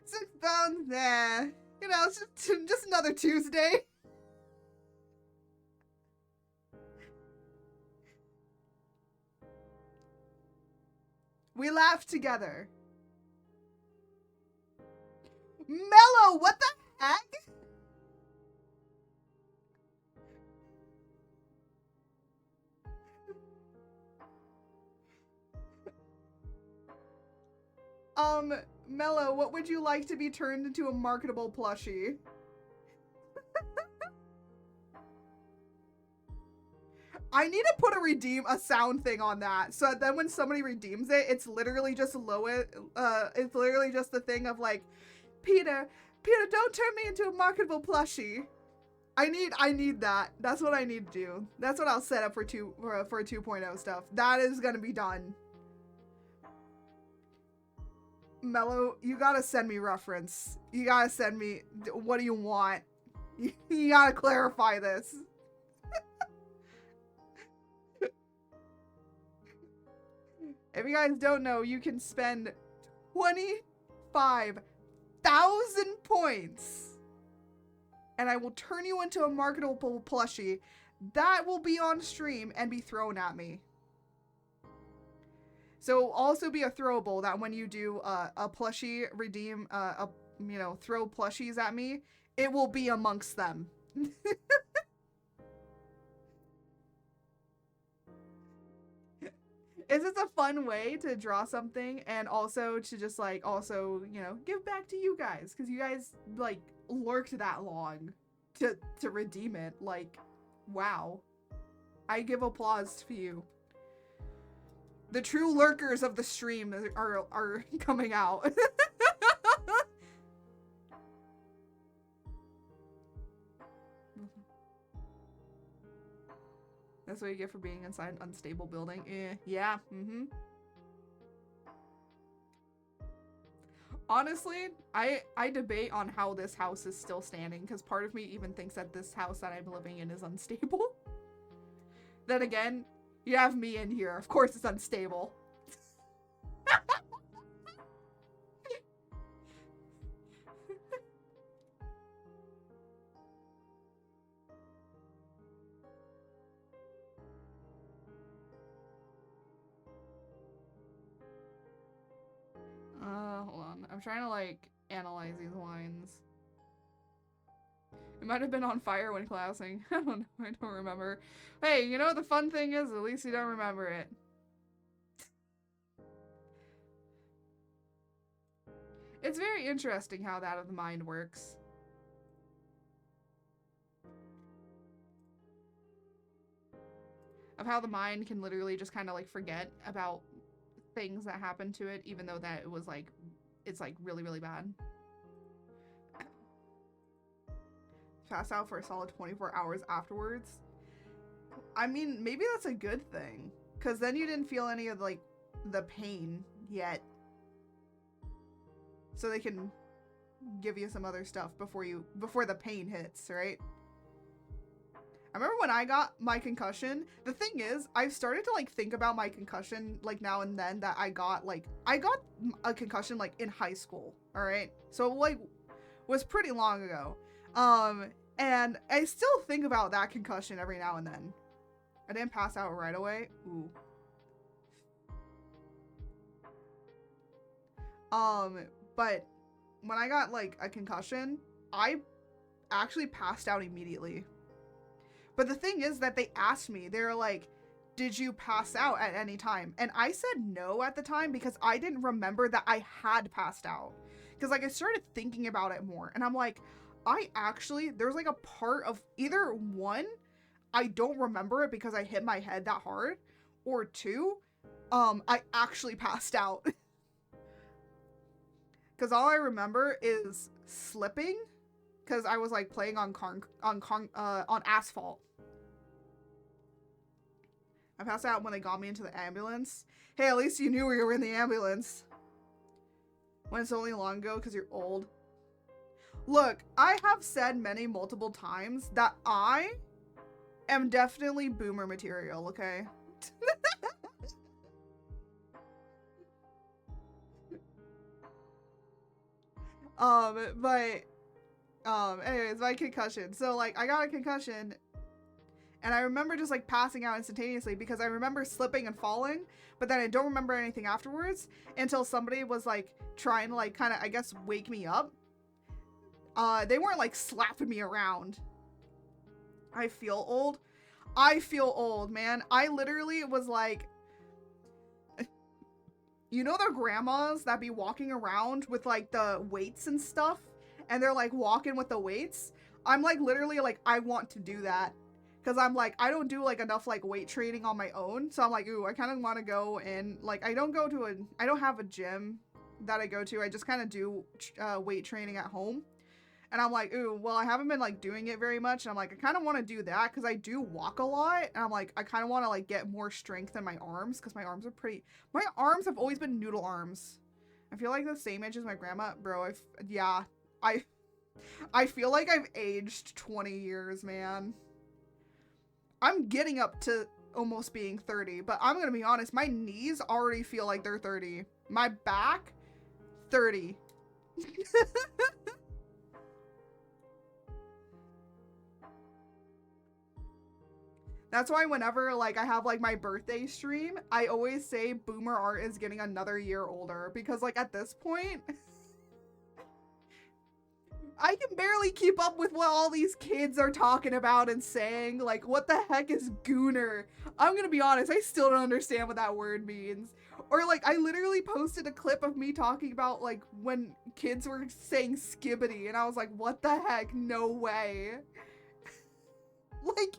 6 bones there. You know, it's just another Tuesday. We laughed together. Mellow, what the heck? Mellow, what would you like to be turned into a marketable plushie? I need to put a sound thing on that, so then when somebody redeems it, it's literally just it's literally just the thing of like, Peter, don't turn me into a marketable plushie. I need that. That's what I need to do. That's what I'll set up for 2.0 stuff. That is gonna be done. Mellow, you gotta send me reference. You gotta send me, what do you want? You gotta clarify this. If you guys don't know, you can spend 25,000 points and I will turn you into a marketable plushie that will be on stream and be thrown at me. So also be a throwable that when you do a plushie redeem, you know, throw plushies at me, it will be amongst them. Is this a fun way to draw something and also to just like you know, give back to you guys, because you guys like lurked that long to redeem it. Like, wow, I give applause for you. The true lurkers of the stream are coming out. That's what you get for being inside an unstable building. Yeah. Honestly, I debate on how this house is still standing, because part of me even thinks that this house that I'm living in is unstable. Then again, you have me in here. Of course it's unstable. Hold on. I'm trying to, like, analyze these lines. It might have been on fire when classing. I don't know. I don't remember. Hey, you know what the fun thing is? At least you don't remember it. It's very interesting how that of the mind works. Of how the mind can literally just kind of, like, forget about things that happened to it, even though that it was, like, it's, like, really, really bad. Pass out for a solid 24 hours afterwards. I mean, maybe that's a good thing, because then you didn't feel any of, like, the pain yet. So they can give you some other stuff before the pain hits, right? I remember when I got my concussion, the thing is, I've started to, like, think about my concussion, like, now and then, that I got a concussion, like, in high school, alright? So, like, was pretty long ago. And I still think about that concussion every now and then. I didn't pass out right away. Ooh. But when I got, like, a concussion, I actually passed out immediately. But the thing is that they asked me, they were like, did you pass out at any time? And I said no at the time because I didn't remember that I had passed out. Because, like, I started thinking about it more. And I'm like, there's, like, a part of either one, I don't remember it because I hit my head that hard. Or two, I actually passed out. Because all I remember is slipping. Because I was, like, playing on asphalt. I passed out when they got me into the ambulance. Hey, at least you knew we were in the ambulance. When it's only long ago because you're old. Look, I have said multiple times that I am definitely boomer material, okay? Anyways, my concussion. So, like, I got a concussion, and I remember just, like, passing out instantaneously because I remember slipping and falling, but then I don't remember anything afterwards until somebody was, like, trying to, like, kind of, I guess, wake me up. They weren't, like, slapping me around. I feel old. I feel old, man. I literally was like, you know the grandmas that be walking around with, like, the weights and stuff? And they're, like, walking with the weights? I'm, like, literally, like, I want to do that. Because I'm, like, I don't do, like, enough, like, weight training on my own. So I'm, like, ooh, I kind of want to go in. Like, I don't have a gym that I go to. I just kind of do weight training at home. And I'm like, ooh, well, I haven't been, like, doing it very much. And I'm like, I kind of want to do that because I do walk a lot. And I'm like, I kind of want to, like, get more strength in my arms because my arms have always been noodle arms. I feel like the same age as my grandma. Bro, I feel like I've aged 20 years, man. I'm getting up to almost being 30, but I'm going to be honest, my knees already feel like they're 30. My back, 30. That's why whenever, like, I have, like, my birthday stream, I always say Boomer Art is getting another year older. Because, like, at this point, I can barely keep up with what all these kids are talking about and saying. Like, what the heck is gooner? I'm gonna be honest, I still don't understand what that word means. Or, like, I literally posted a clip of me talking about, like, when kids were saying skibbity. And I was like, what the heck? No way. Like...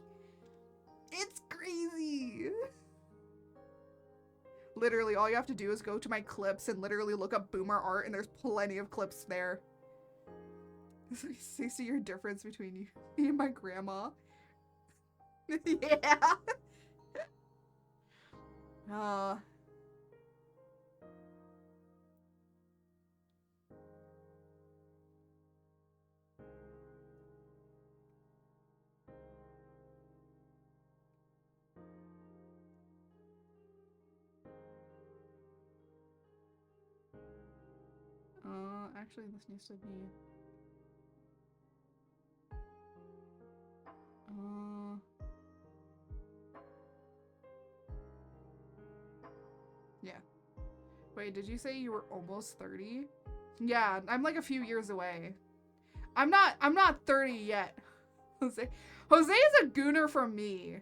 It's crazy. Literally, all you have to do is go to my clips and literally look up Boomer Art, and there's plenty of clips there. So you see your difference between me and my grandma? Yeah. actually, this needs to be... Yeah. Wait, did you say you were almost 30? Yeah, I'm like a few years away. I'm not 30 yet. Jose is a gooner from me.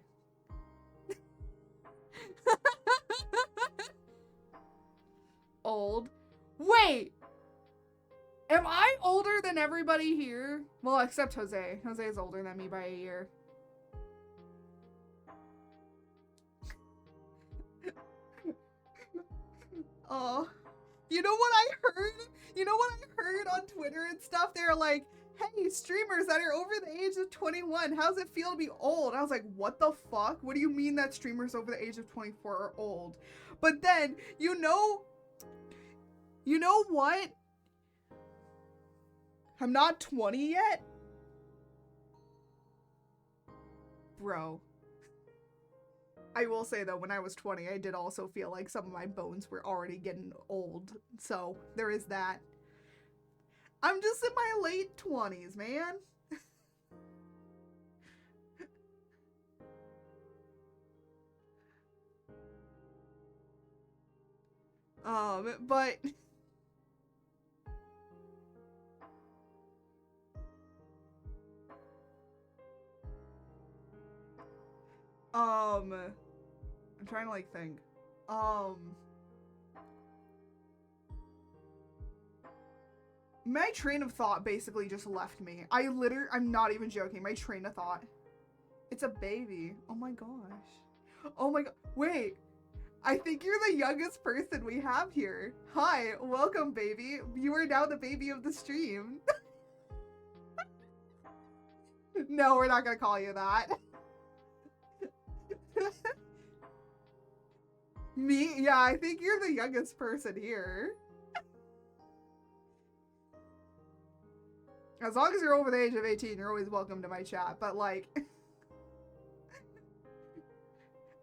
Old. Wait! Am I older than everybody here? Well, except Jose. Jose is older than me by a year. Oh. You know what I heard? You know what I heard on Twitter and stuff? They're like, hey, streamers that are over the age of 21, how's it feel to be old? I was like, what the fuck? What do you mean that streamers over the age of 24 are old? But then, you know what? I'm not 20 yet? Bro. I will say though, when I was 20, I did also feel like some of my bones were already getting old. So, there is that. I'm just in my late 20s, man. But... I'm trying to like think. My train of thought basically just left me. I'm not even joking. My train of thought. It's a baby. Oh my gosh. Oh my god. Wait. I think you're the youngest person we have here. Hi. Welcome, baby. You are now the baby of the stream. No, we're not gonna call you that. Me? Yeah, I think you're the youngest person here. As long as you're over the age of 18, you're always welcome to my chat, but like...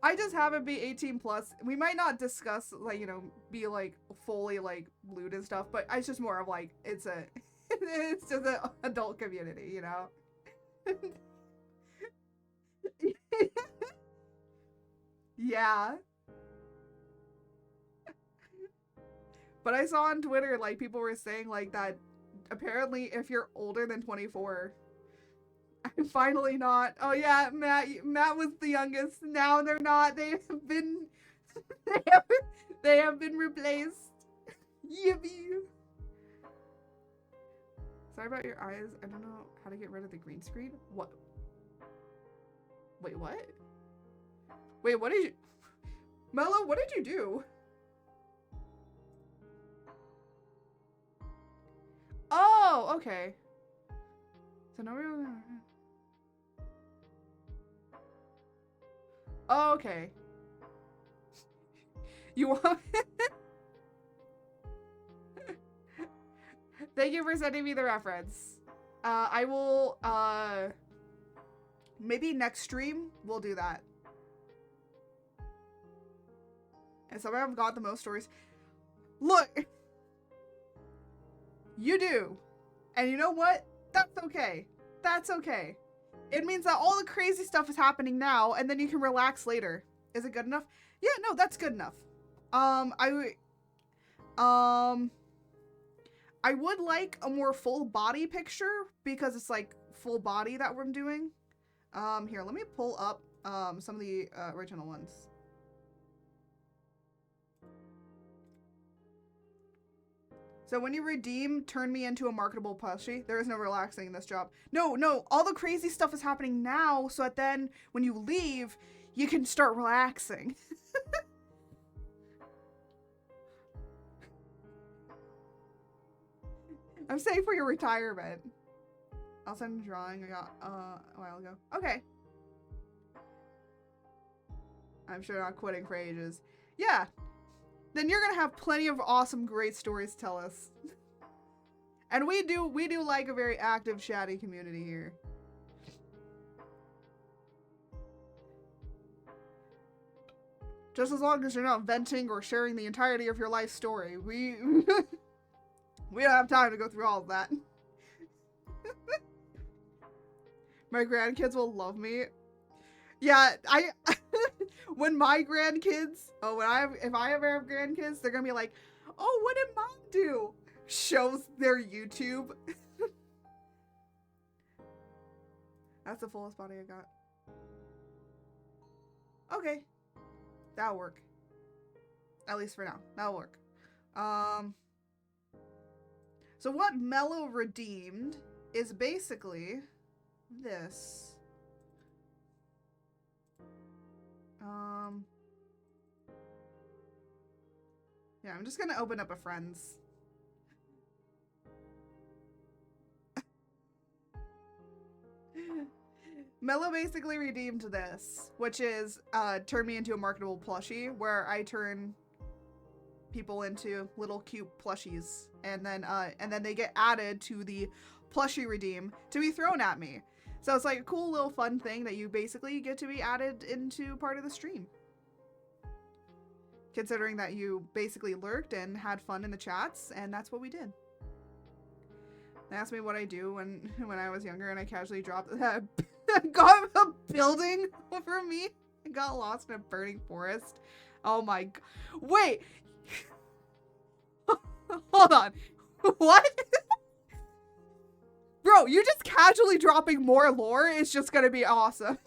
I just have it be 18 plus. We might not discuss, like, you know, be like fully like lewd and stuff, but it's just more of like, it's just an adult community, you know? Yeah. But I saw on Twitter, like, people were saying, like, that apparently if you're older than 24, I'm finally not. Oh yeah, Matt was the youngest. Now they're not. They have been, they have been replaced. Yippee. Sorry about your eyes. I don't know how to get rid of the green screen. What? Wait, what? Wait, what did you... Mello, what did you do? Oh, okay. So now we're... Oh, okay. You want... Thank you for sending me the reference. I will, maybe next stream, we'll do that. And some of them got the most stories. Look! You do. And you know what? That's okay. That's okay. It means that all the crazy stuff is happening now, and then you can relax later. Is it good enough? Yeah, no, that's good enough. I would like a more full body picture, because it's like full body that we're doing. Here, let me pull up, some of the, original ones. So when you redeem, turn me into a marketable plushie. There is no relaxing in this job. No, all the crazy stuff is happening now, so that then when you leave, you can start relaxing. I'm saying for your retirement. I'll send a drawing I got a while ago. Okay. I'm sure not quitting for ages. Yeah. Then you're gonna have plenty of awesome, great stories to tell us. And we do like a very active, chatty community here. Just as long as you're not venting or sharing the entirety of your life story. We don't have time to go through all of that. My grandkids will love me. Yeah, when my grandkids, if I ever have grandkids, they're gonna be like, oh, what did mom do? Shows their YouTube. That's the fullest body I got. Okay. That'll work. At least for now. That'll work. So what Mellow redeemed is basically this. Yeah, I'm just gonna open up a friend's. Mello basically redeemed this, which is turn me into a marketable plushie, where I turn people into little cute plushies, and then they get added to the plushie redeem to be thrown at me. So it's like a cool little fun thing that you basically get to be added into part of the stream. Considering that you basically lurked and had fun in the chats, and that's what we did. They asked me what I do when I was younger, and I casually dropped that. Got a building over me. I got lost in a burning forest. Oh my god. Wait. Hold on. What? Bro, you just casually dropping more lore is just gonna be awesome.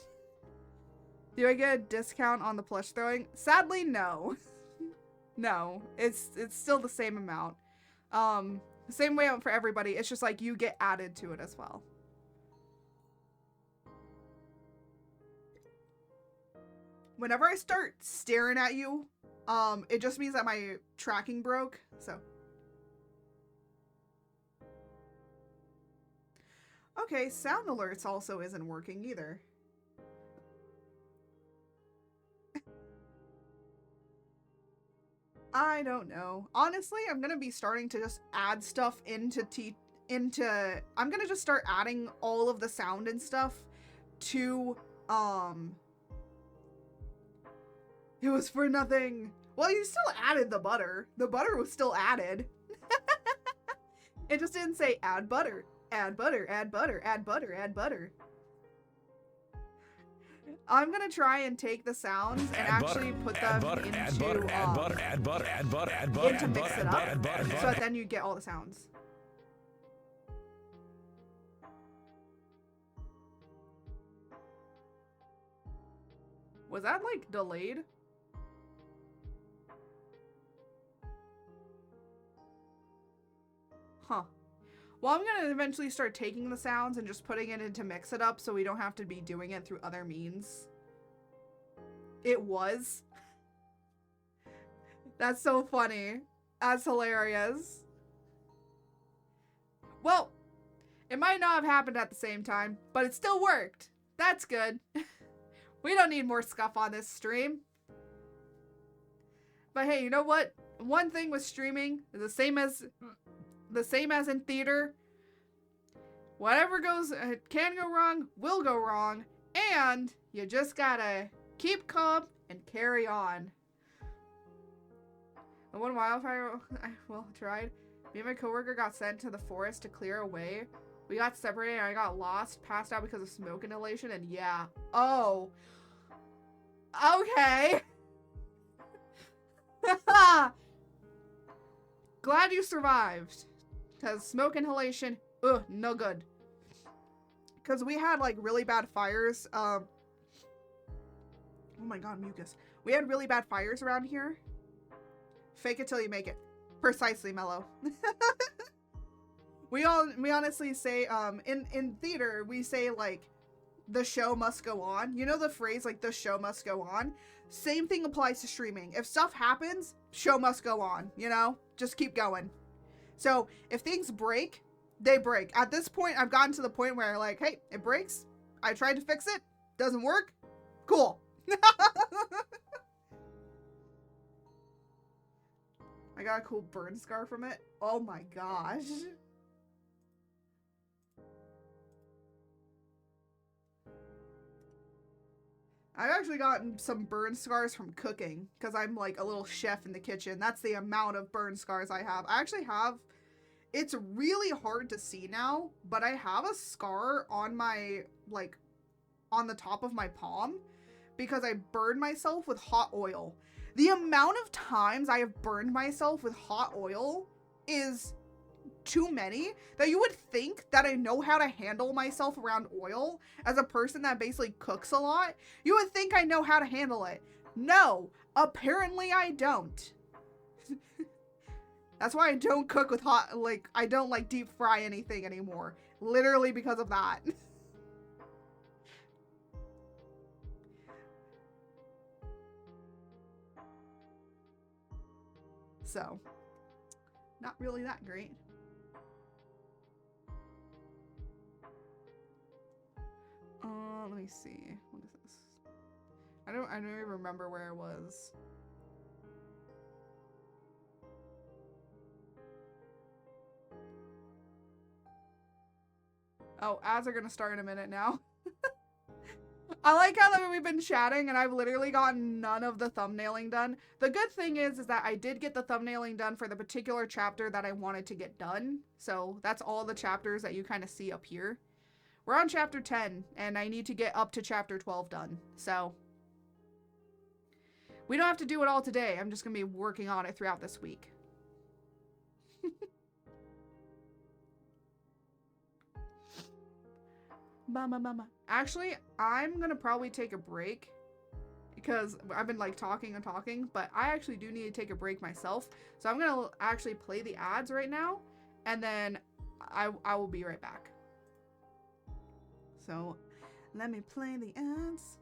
Do I get a discount on the plush throwing? Sadly, no. No. It's still the same amount. The same way for everybody. It's just like you get added to it as well. Whenever I start staring at you, it just means that my tracking broke, so. Okay, sound alerts also isn't working either. I don't know. Honestly, I'm gonna be starting to just add stuff into I'm gonna just start adding all of the sound and stuff to, It was for nothing. Well, you still added the butter. The butter was still added. It just didn't say add butter, add butter, add butter, add butter, add butter. I'm gonna try and take the sounds and actually put them into mix it up, so that then you get all the sounds. Was that like delayed? Huh. Well, I'm gonna eventually start taking the sounds and just putting it into Mix It Up so we don't have to be doing it through other means. It was. That's so funny. That's hilarious. Well, it might not have happened at the same time, but it still worked. That's good. We don't need more scuff on this stream. But hey, you know what? One thing with streaming is the same as in theater. Whatever can go wrong, will go wrong, and you just gotta keep calm and carry on. The one wildfire I tried. Me and my coworker got sent to the forest to clear away. We got separated and I got lost, passed out because of smoke inhalation, and yeah. Oh. Okay. Glad you survived. Because smoke inhalation, ugh, no good. Because we had, like, really bad fires. Oh my god, mucus. We had really bad fires around here. Fake it till you make it. Precisely, Mello. We honestly say, in theater, we say, like, the show must go on. You know the phrase, like, the show must go on? Same thing applies to streaming. If stuff happens, show must go on, you know? Just keep going. So, if things break, they break. At this point, I've gotten to the point where, like, hey, it breaks. I tried to fix it. Doesn't work. Cool. I got a cool burn scar from it. Oh my gosh. I've actually gotten some burn scars from cooking because I'm like a little chef in the kitchen. That's the amount of burn scars I have. I actually have It's really hard to see now, but I have a scar on my, like, on the top of my palm because I burned myself with hot oil. The amount of times I have burned myself with hot oil is too many that you would think that I know how to handle myself around oil as a person that basically cooks a lot. You would think I know how to handle it. No, apparently I don't. That's why I don't cook with hot, like, I don't like deep fry anything anymore. Literally because of that. So, not really that great. Let me see. What is this? I don't even remember where I was. Oh, ads are gonna start in a minute now. I like how that we've been chatting and I've literally gotten none of the thumbnailing done. The good thing is that I did get the thumbnailing done for the particular chapter that I wanted to get done. So that's all the chapters that you kind of see up here. We're on chapter 10 and I need to get up to chapter 12 done. So we don't have to do it all today. I'm just going to be working on it throughout this week. Mama. Actually, I'm gonna probably take a break because I've been like talking and talking, but I actually do need to take a break myself. So I'm gonna actually play the ads right now and then I will be right back. So let me play the ads.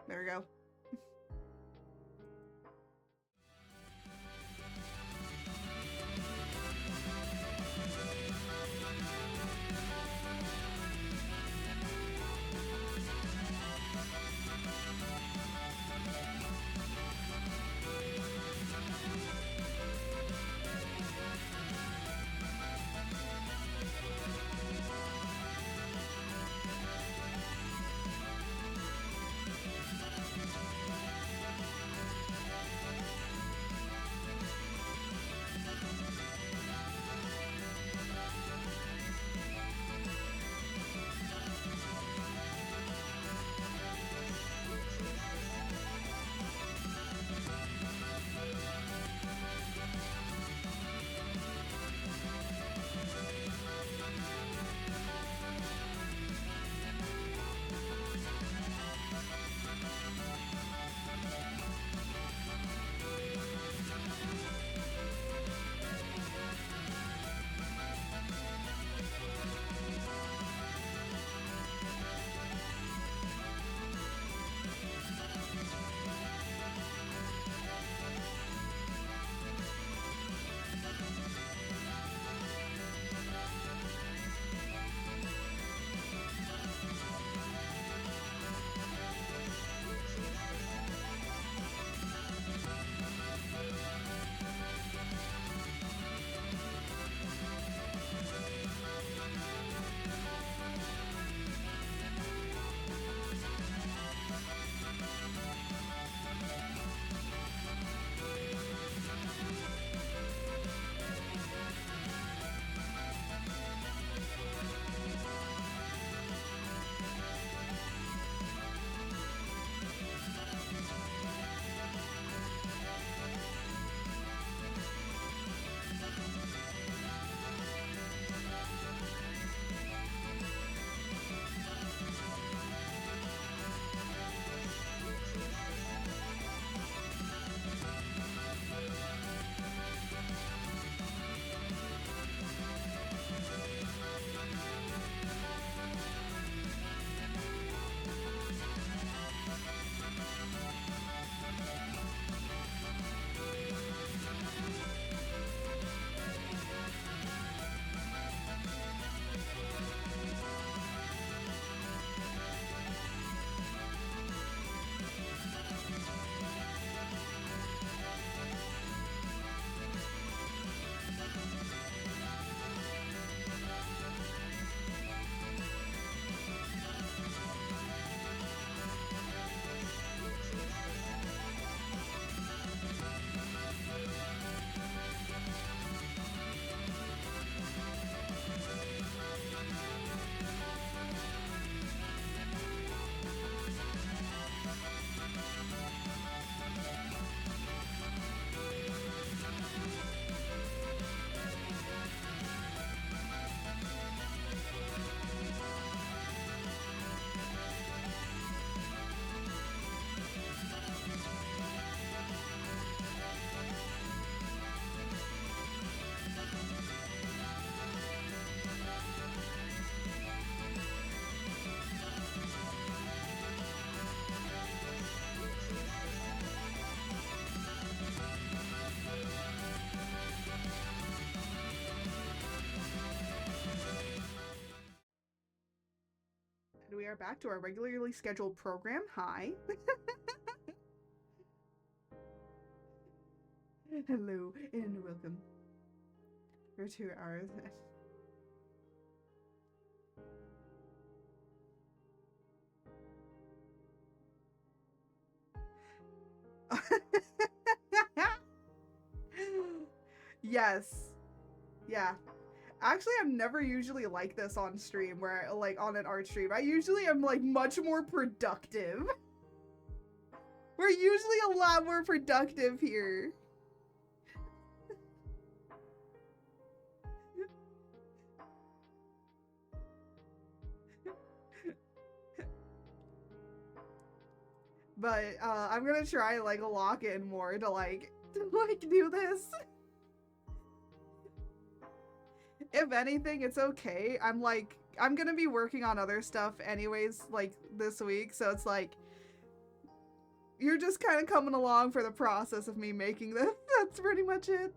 There we go. we are back to our regularly scheduled program. Hi. Hello and welcome. For 2 hours. Yes. Yeah. Actually, I'm never usually like this on stream, where I, like on an art stream. I usually am like much more productive. We're usually a lot more productive here. But I'm gonna try like lock in more to like do this. If anything, it's okay. I'm gonna be working on other stuff anyways, like this week, so it's like you're just kind of coming along for the process of me making this. That's pretty much it.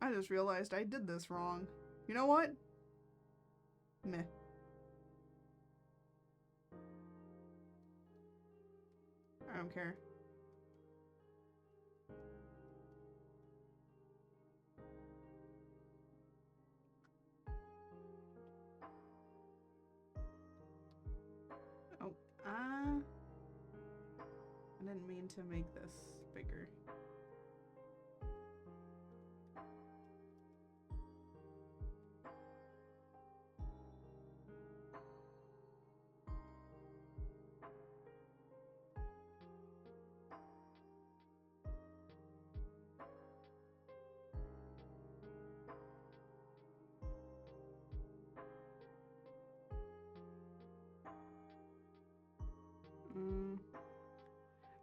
I just realized I did this wrong. You know what? Meh. I don't care. Oh, I didn't mean to make this bigger.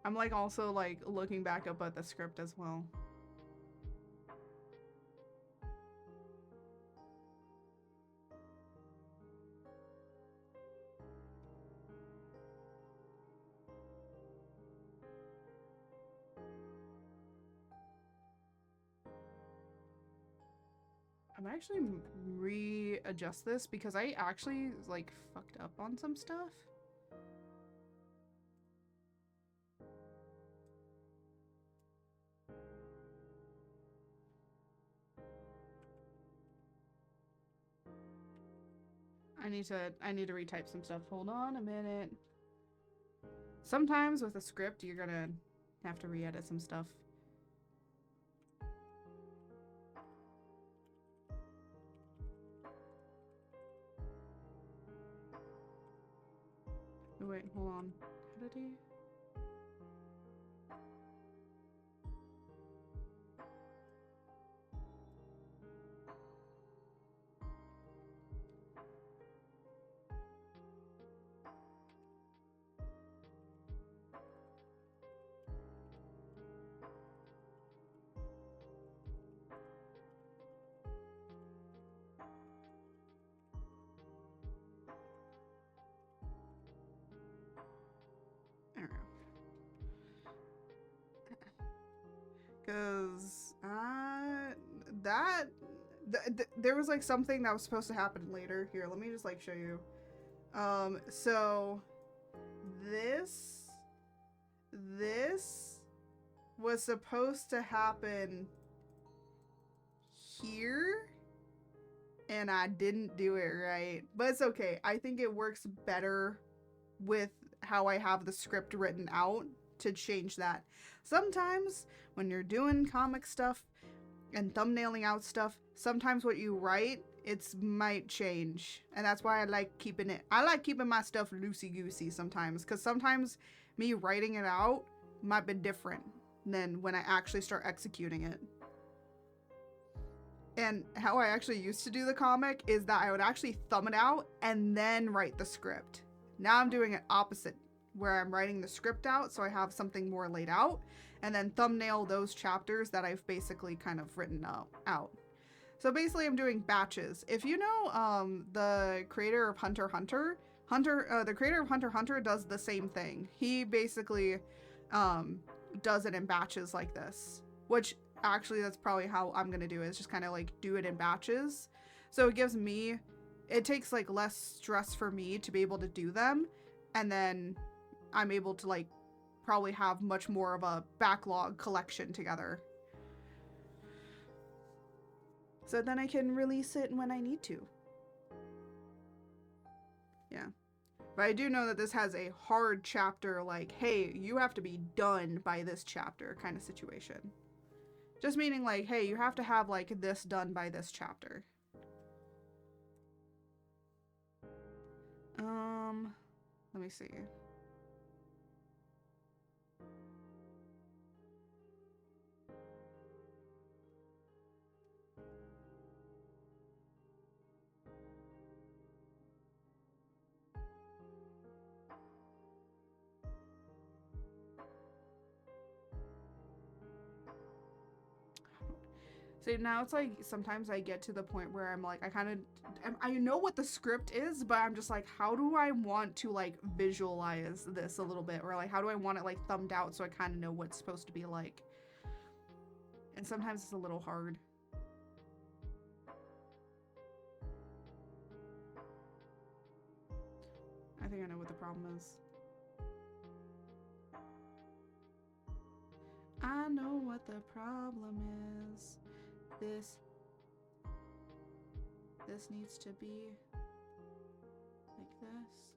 I'm like also like looking back up at the script as well. I'm actually readjust this because I actually like fucked up on some stuff. I need to retype some stuff. Hold on a minute. Sometimes with a script you're gonna have to re-edit some stuff. Oh, wait, hold on. How did he? Because there was like something that was supposed to happen later. Here, let me just like show you. So this was supposed to happen here, and I didn't do it right. But it's okay. I think it works better with how I have the script written out to change that. Sometimes when you're doing comic stuff and thumbnailing out stuff, sometimes what you write, it might change. And that's why I like keeping my stuff loosey-goosey sometimes, because sometimes me writing it out might be different than when I actually start executing it. And how I actually used to do the comic is that I would actually thumb it out and then write the script. Now I'm doing it opposite, where I'm writing the script out so I have something more laid out, and then thumbnail those chapters that I've basically kind of written out. So basically I'm doing batches. If you know the creator of Hunter x Hunter, the creator of Hunter x Hunter does the same thing. He basically does it in batches like this, which actually that's probably how I'm gonna do it, is just kind of like do it in batches. So it gives me, it takes like less stress for me to be able to do them, and then I'm able to like probably have much more of a backlog collection together. So then I can release it when I need to. Yeah. But I do know that this has a hard chapter, like, hey, you have to be done by this chapter kind of situation. Just meaning like, hey, you have to have like this done by this chapter. Let me see. So now it's like sometimes I get to the point where I'm like, I know what the script is, but I'm just like, how do I want to like visualize this a little bit? Or like, how do I want it like thumbed out so I kind of know what's supposed to be like? And sometimes it's a little hard. I think I know what the problem is. I know what the problem is. This needs to be like this.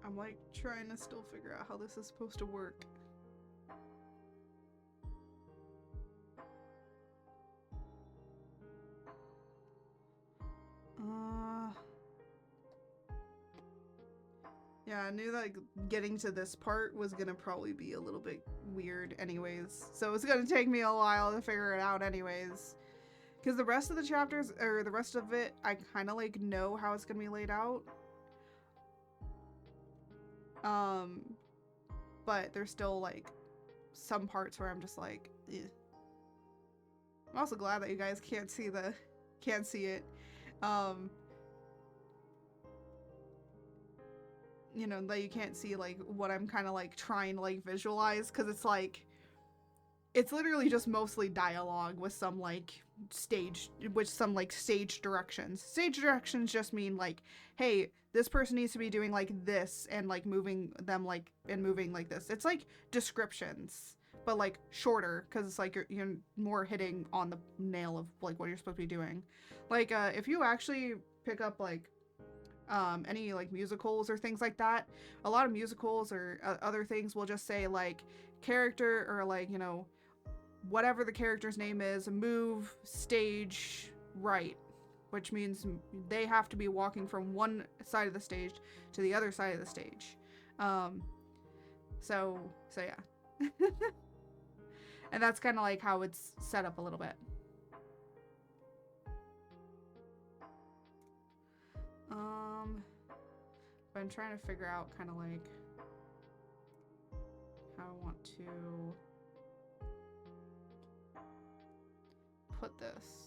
I'm like trying to still figure out how this is supposed to work. Yeah, I knew that getting to this part was gonna probably be a little bit weird anyways. So it's gonna take me a while to figure it out anyways. Because the rest of the chapters, or the rest of it, I kind of like know how it's gonna be laid out. But there's still like some parts where I'm just like, eh. I'm also glad that you guys can't see it. You know, that you can't see like what I'm kind of like trying to like visualize, because it's like, it's literally just mostly dialogue with some like stage directions. Stage directions just mean like, hey, this person needs to be doing like this, and like moving them like, and moving like this. It's like descriptions, but like shorter, because it's like you're more hitting on the nail of like what you're supposed to be doing. Like if you actually pick up like any like musicals or things like that, a lot of musicals or other things will just say like character, or like, you know, whatever the character's name is, move stage right, which means they have to be walking from one side of the stage to the other side of the stage. So yeah. And that's kind of like how it's set up a little bit. But I'm trying to figure out kind of like how I want to put this.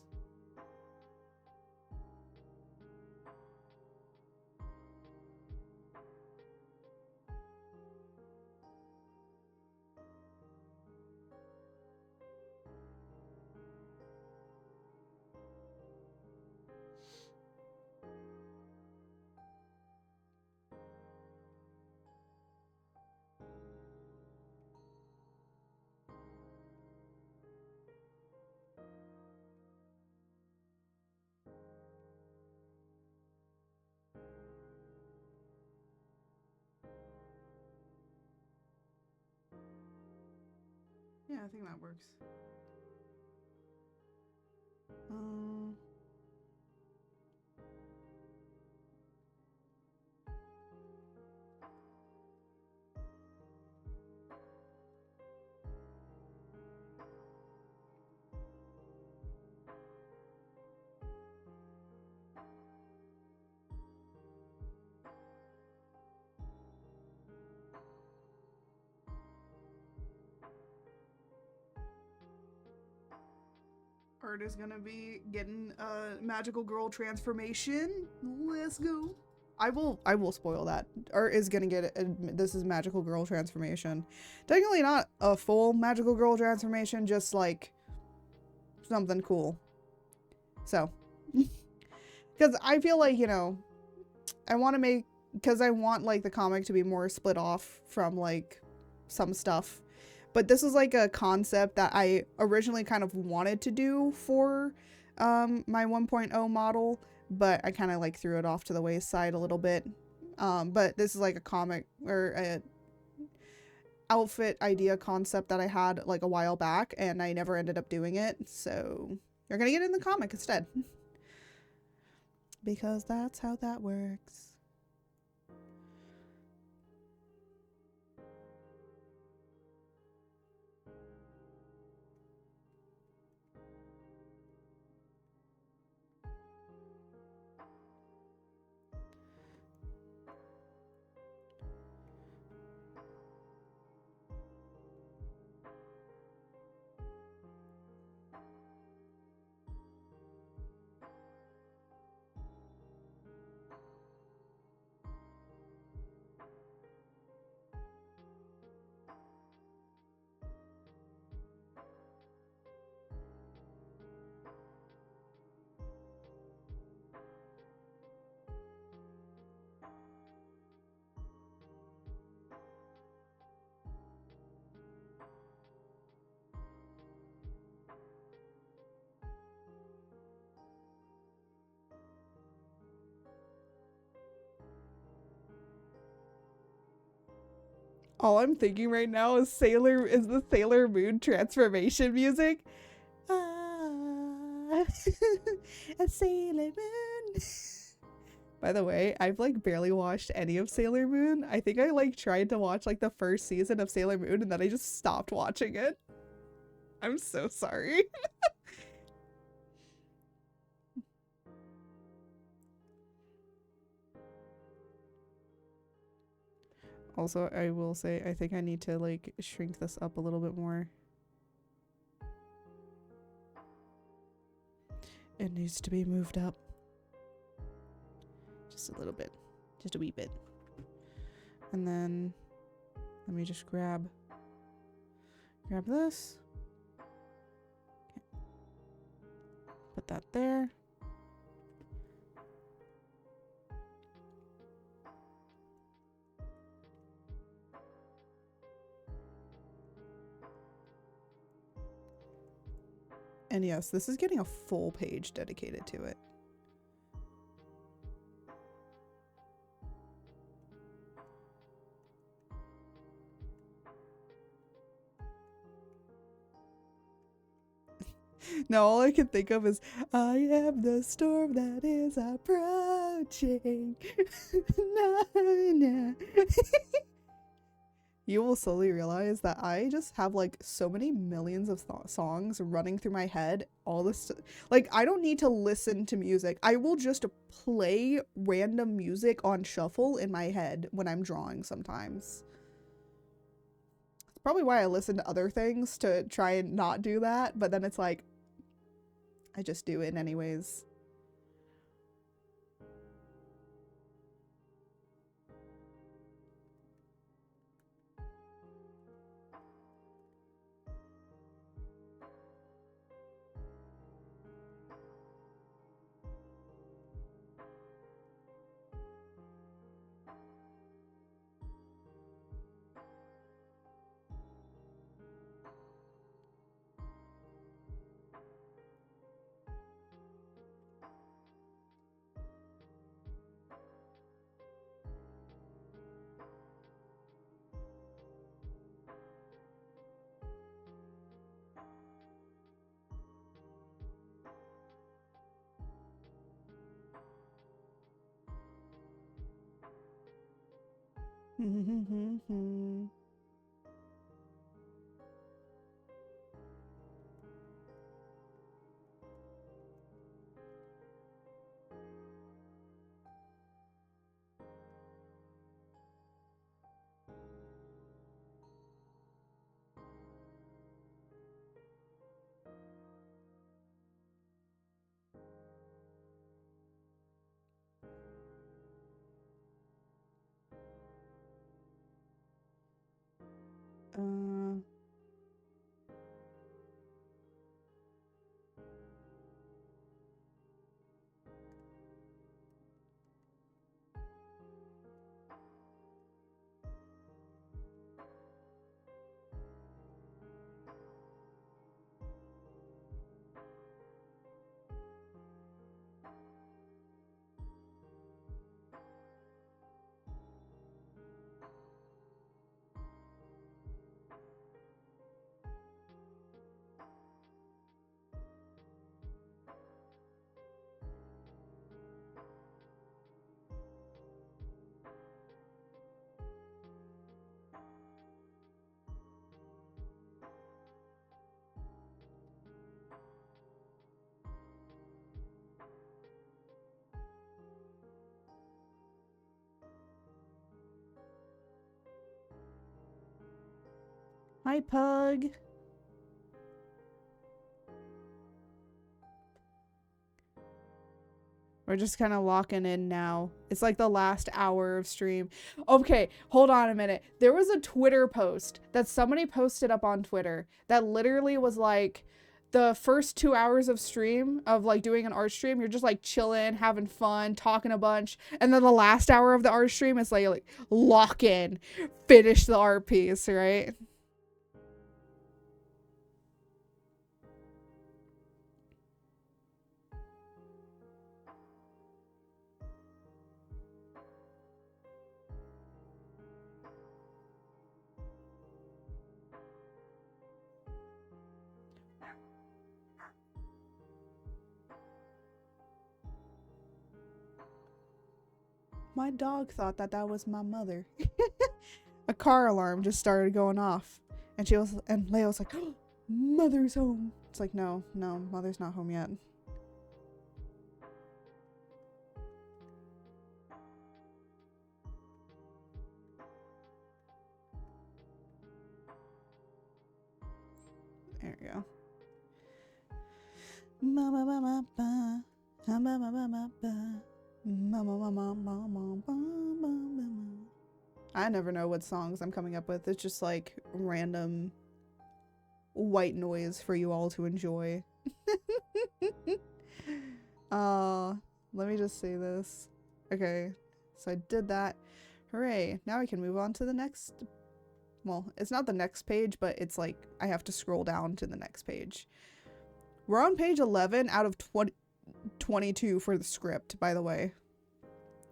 I think that works. Art is gonna be getting a magical girl transformation. Let's go. I will spoil that. Art is gonna get this is magical girl transformation. Technically not a full magical girl transformation, just like something cool. So, because I feel like, you know, I want to make, because I want like the comic to be more split off from like some stuff. But this is like a concept that I originally kind of wanted to do for my 1.0 model, but I kind of like threw it off to the wayside a little bit. But this is like a comic or a outfit idea concept that I had like a while back, and I never ended up doing it. So you're gonna get it in the comic instead. Because that's how that works. All I'm thinking right now is the Sailor Moon transformation music. Ah, a Sailor Moon. By the way, I've like barely watched any of Sailor Moon. I think I like tried to watch like the first season of Sailor Moon and then I just stopped watching it. I'm so sorry. Also, I will say, I think I need to like shrink this up a little bit more. It needs to be moved up. Just a little bit. Just a wee bit. And then let me just grab this. Okay. Put that there. And yes, this is getting a full page dedicated to it. Now all I can think of is, I am the storm that is approaching. Nah, nah. You will slowly realize that I just have like so many millions of songs running through my head. All this, like, I don't need to listen to music. I will just play random music on shuffle in my head when I'm drawing sometimes. It's probably why I listen to other things to try and not do that, but then it's like, I just do it anyways. Uh, Hi, Pug. We're just kind of locking in now. It's like the last hour of stream. Okay, hold on a minute. There was a Twitter post that somebody posted up on Twitter that literally was like, the first 2 hours of stream, of like doing an art stream, you're just like chilling, having fun, talking a bunch. And then the last hour of the art stream is like lock in, finish the art piece, right? My dog thought that that was my mother. A car alarm just started going off. And Leo was like, oh, Mother's home. It's like, no, Mother's not home yet. There we go. I never know what songs I'm coming up with. It's just like random white noise for you all to enjoy. Let me just say this. Okay, so I did that. Hooray. Now I can move on to the next. Well, it's not the next page, but it's like I have to scroll down to the next page. We're on page 11 out of 22 for the script, by the way.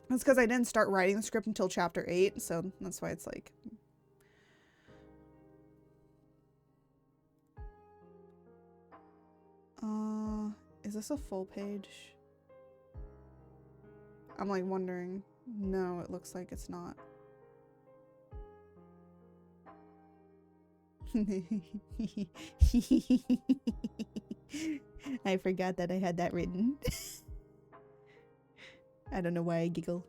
That's because I didn't start writing the script until chapter 8, so that's why it's like... Is this a full page? I'm like wondering. No, it looks like it's not. I forgot that I had that written. I don't know why I giggle.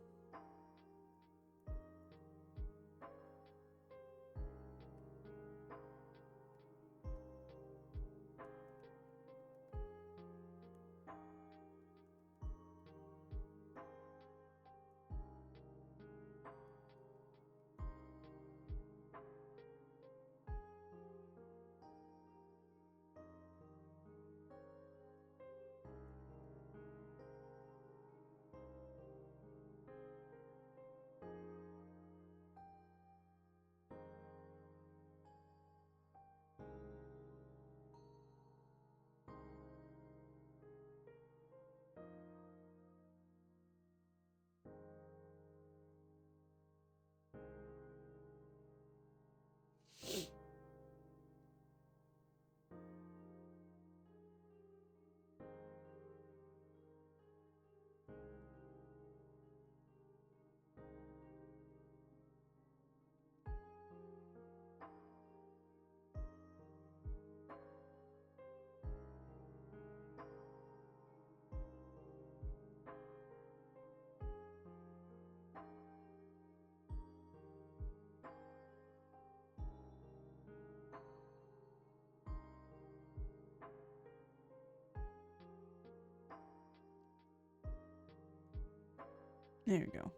There you go.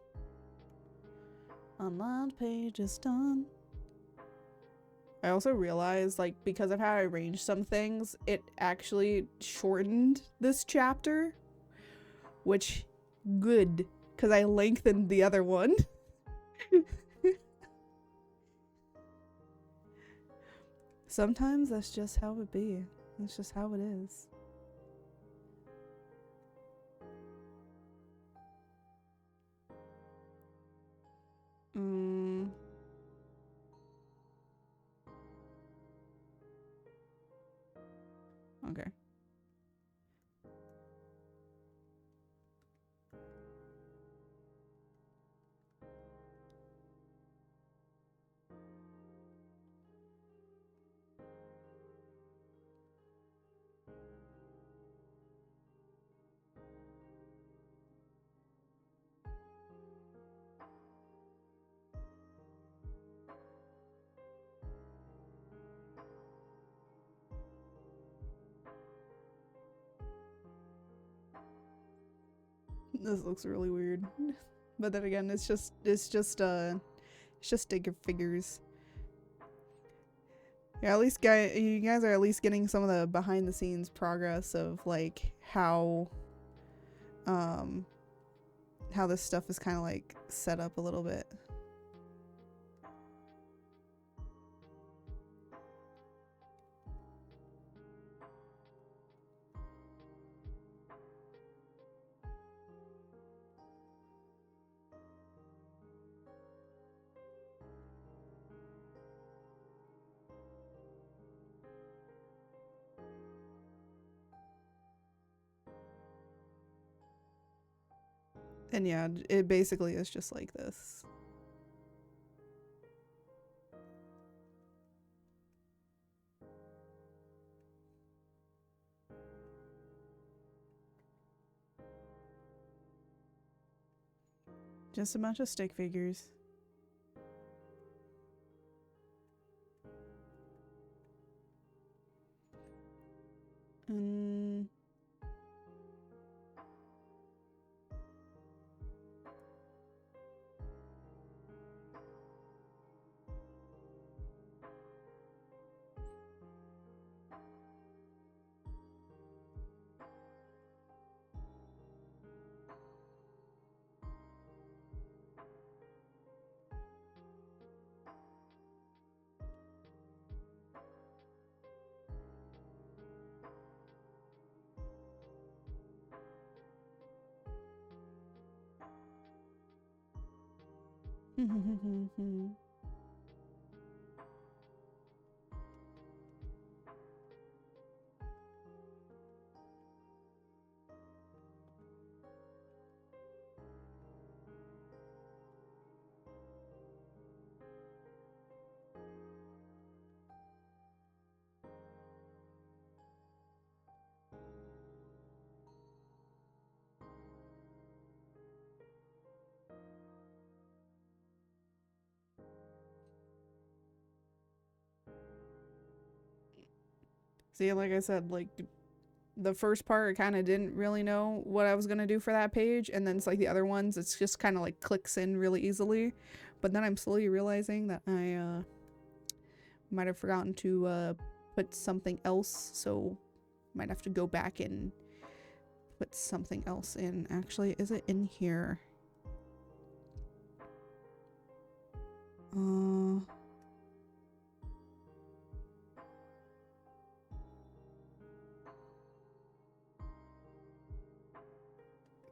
Unlined page is done. I also realized, like, because of how I arranged some things, it actually shortened this chapter, which good, because I lengthened the other one. Sometimes that's just how it be. That's just how it is. Okay. This looks really weird. But then again, it's just sticker figures. Yeah, at least you guys are at least getting some of the behind the scenes progress of like how this stuff is kind of like set up a little bit. And yeah, it basically is just like this. Just a bunch of stick figures. See, like I said, like the first part, I kind of didn't really know what I was going to do for that page. And then it's like the other ones, it's just kind of like clicks in really easily. But then I'm slowly realizing that I might have forgotten to put something else. So might have to go back and put something else in. Actually, is it in here?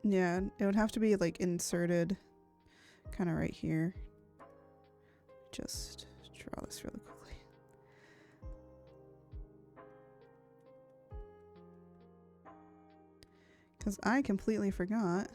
Yeah, it would have to be like inserted kind of right here. Just draw this really quickly. Because I completely forgot.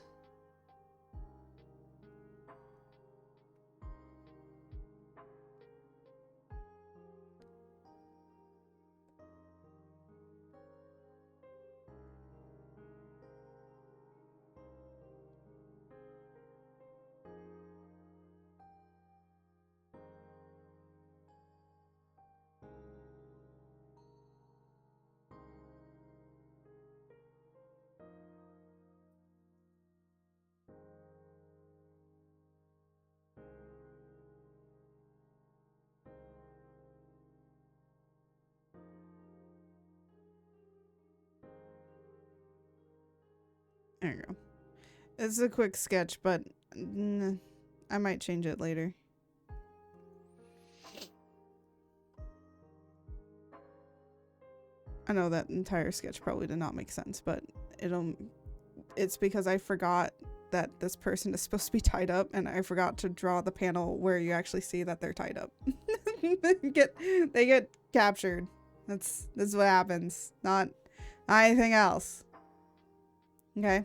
There you go. It's a quick sketch, but I might change it later. I know that entire sketch probably did not make sense, but it's because I forgot that this person is supposed to be tied up, and I forgot to draw the panel where you actually see that they're tied up. they get captured. That's what happens. Not anything else. Okay.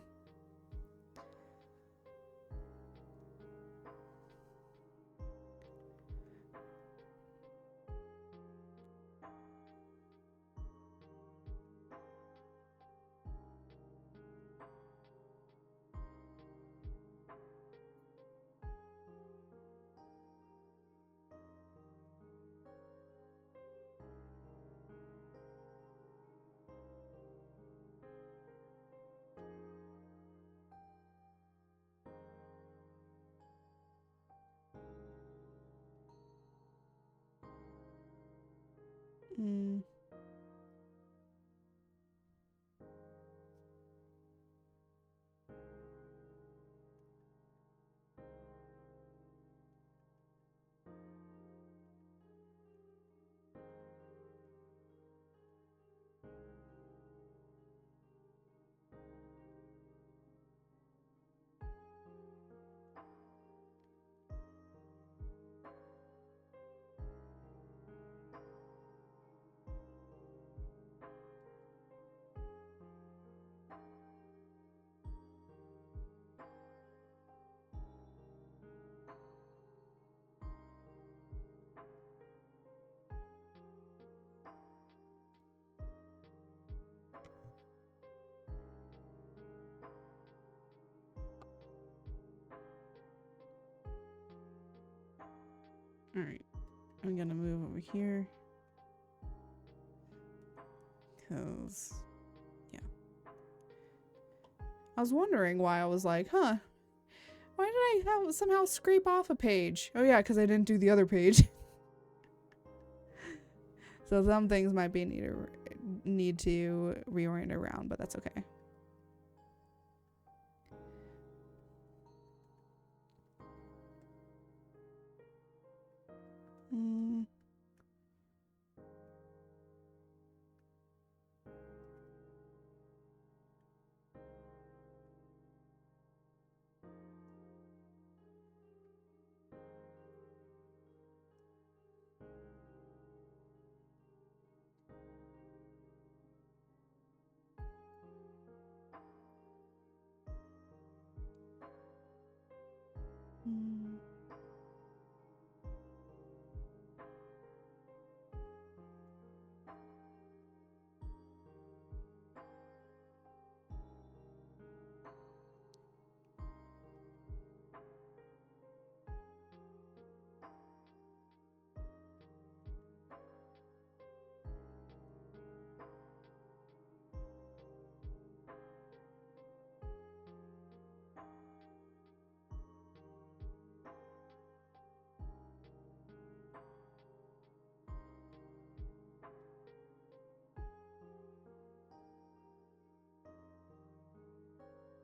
Mm. All right, I'm gonna move over here because, yeah. I was wondering why I was like, huh, why did I somehow scrape off a page? Oh yeah, because I didn't do the other page. So some things might be need to reorient around, but that's okay. Mm. Mm.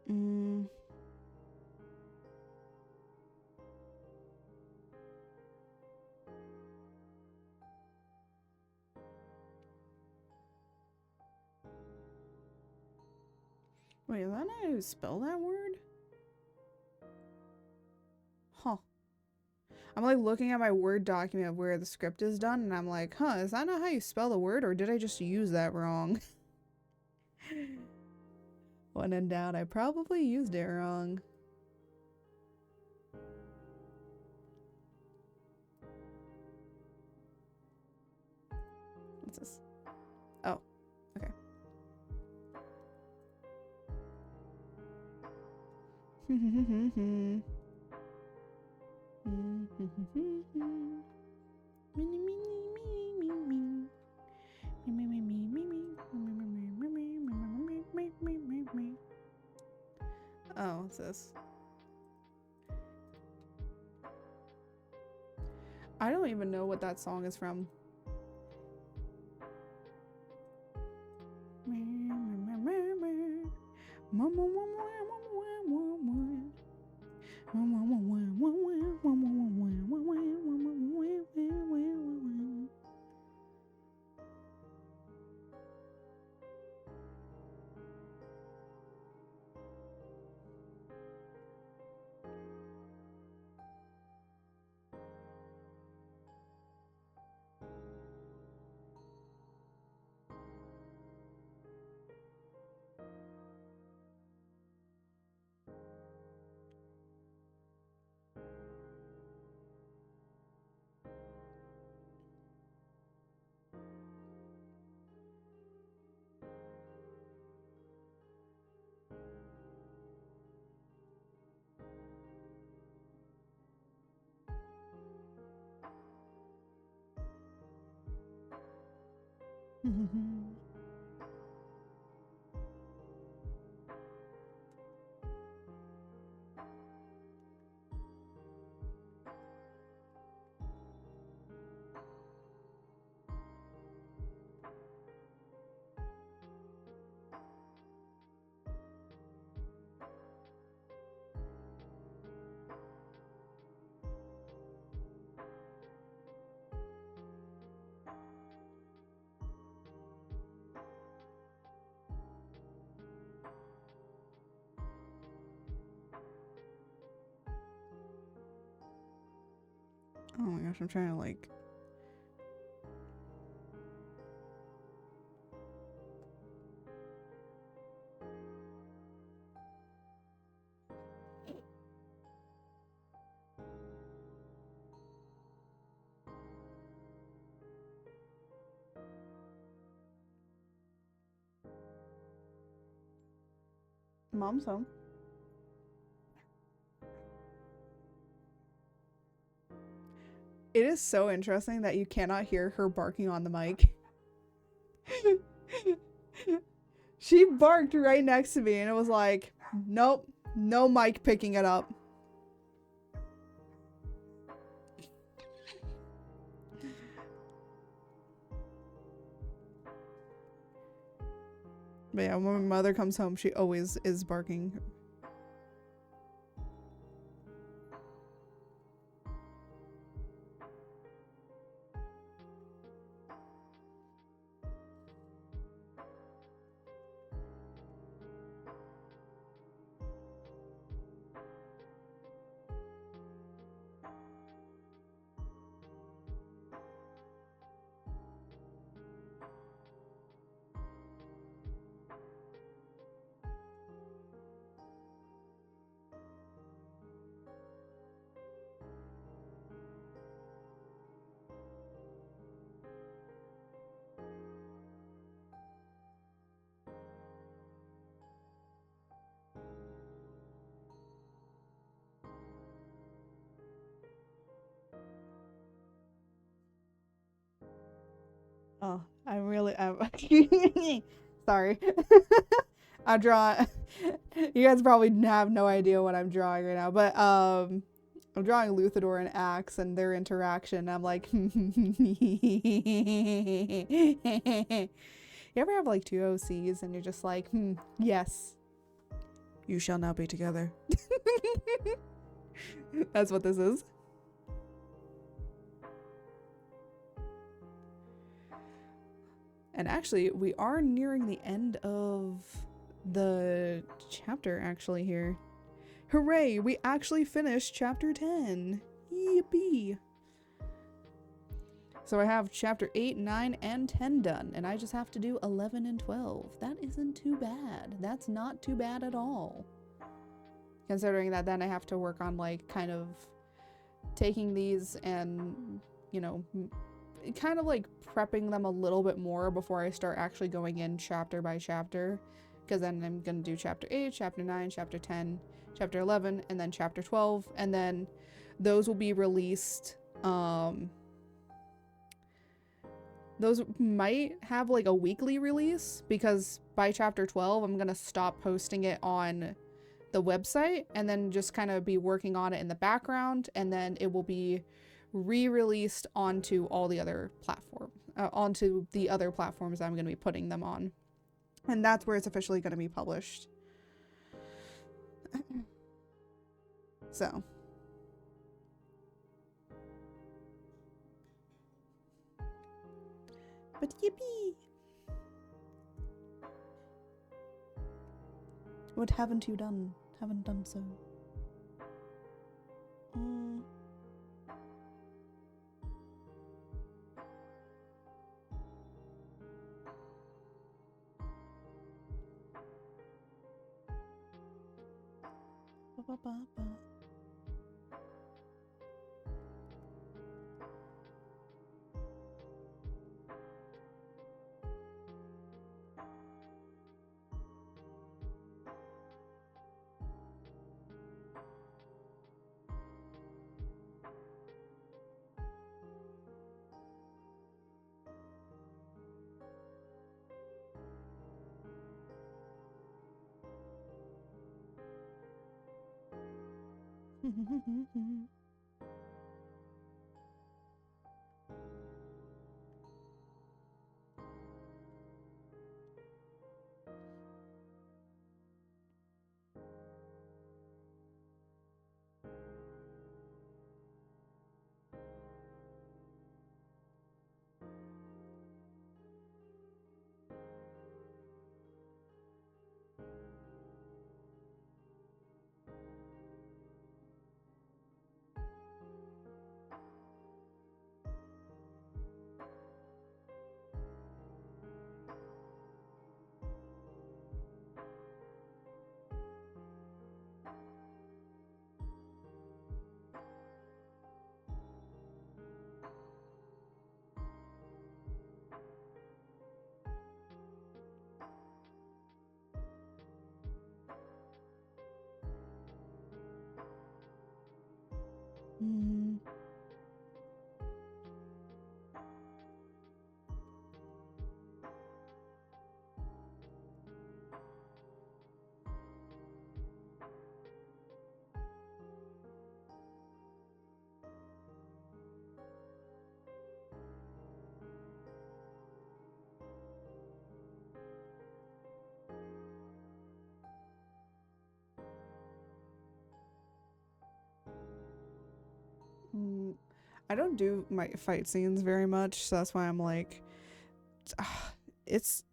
Mm. Wait, is that not how you spell that word? Huh. I'm like looking at my Word document of where the script is done, and I'm like, huh, is that not how you spell the word, or did I just use that wrong? When in doubt, I probably used it wrong. What's this? Oh, okay. Oh, what's this? I don't even know what that song is from. Oh my gosh, I'm trying to like. Mom's home. It is so interesting that you cannot hear her barking on the mic. She barked right next to me and it was like, nope, no mic picking it up. But yeah, when my mother comes home, she always is barking. Oh, I'm sorry. I'm drawing. You guys probably have no idea what I'm drawing right now, but I'm drawing Luthador and Axe and their interaction. I'm like, you ever have like two OCs and you're just like, yes, you shall now be together. That's what this is. And actually, we are nearing the end of the chapter actually here. Hooray, we actually finished chapter 10. Yippee. So I have chapter 8, 9, and 10 done, and I just have to do 11 and 12. That isn't too bad. That's not too bad at all. Considering that then I have to work on like kind of taking these and, you know, kind of like prepping them a little bit more before I start actually going in chapter by chapter, because then I'm gonna do chapter 8, chapter 9, chapter 10, chapter 11, and then chapter 12, and then those will be released. Those might have like a weekly release, because by chapter 12 I'm gonna stop posting it on the website and then just kind of be working on it in the background, and then it will be re-released onto all the other onto the other platforms I'm going to be putting them on, and that's where it's officially going to be published. So but yippee, what haven't you done? Haven't done so. Mm. Mm, I don't do my fight scenes very much, so that's why I'm like, it's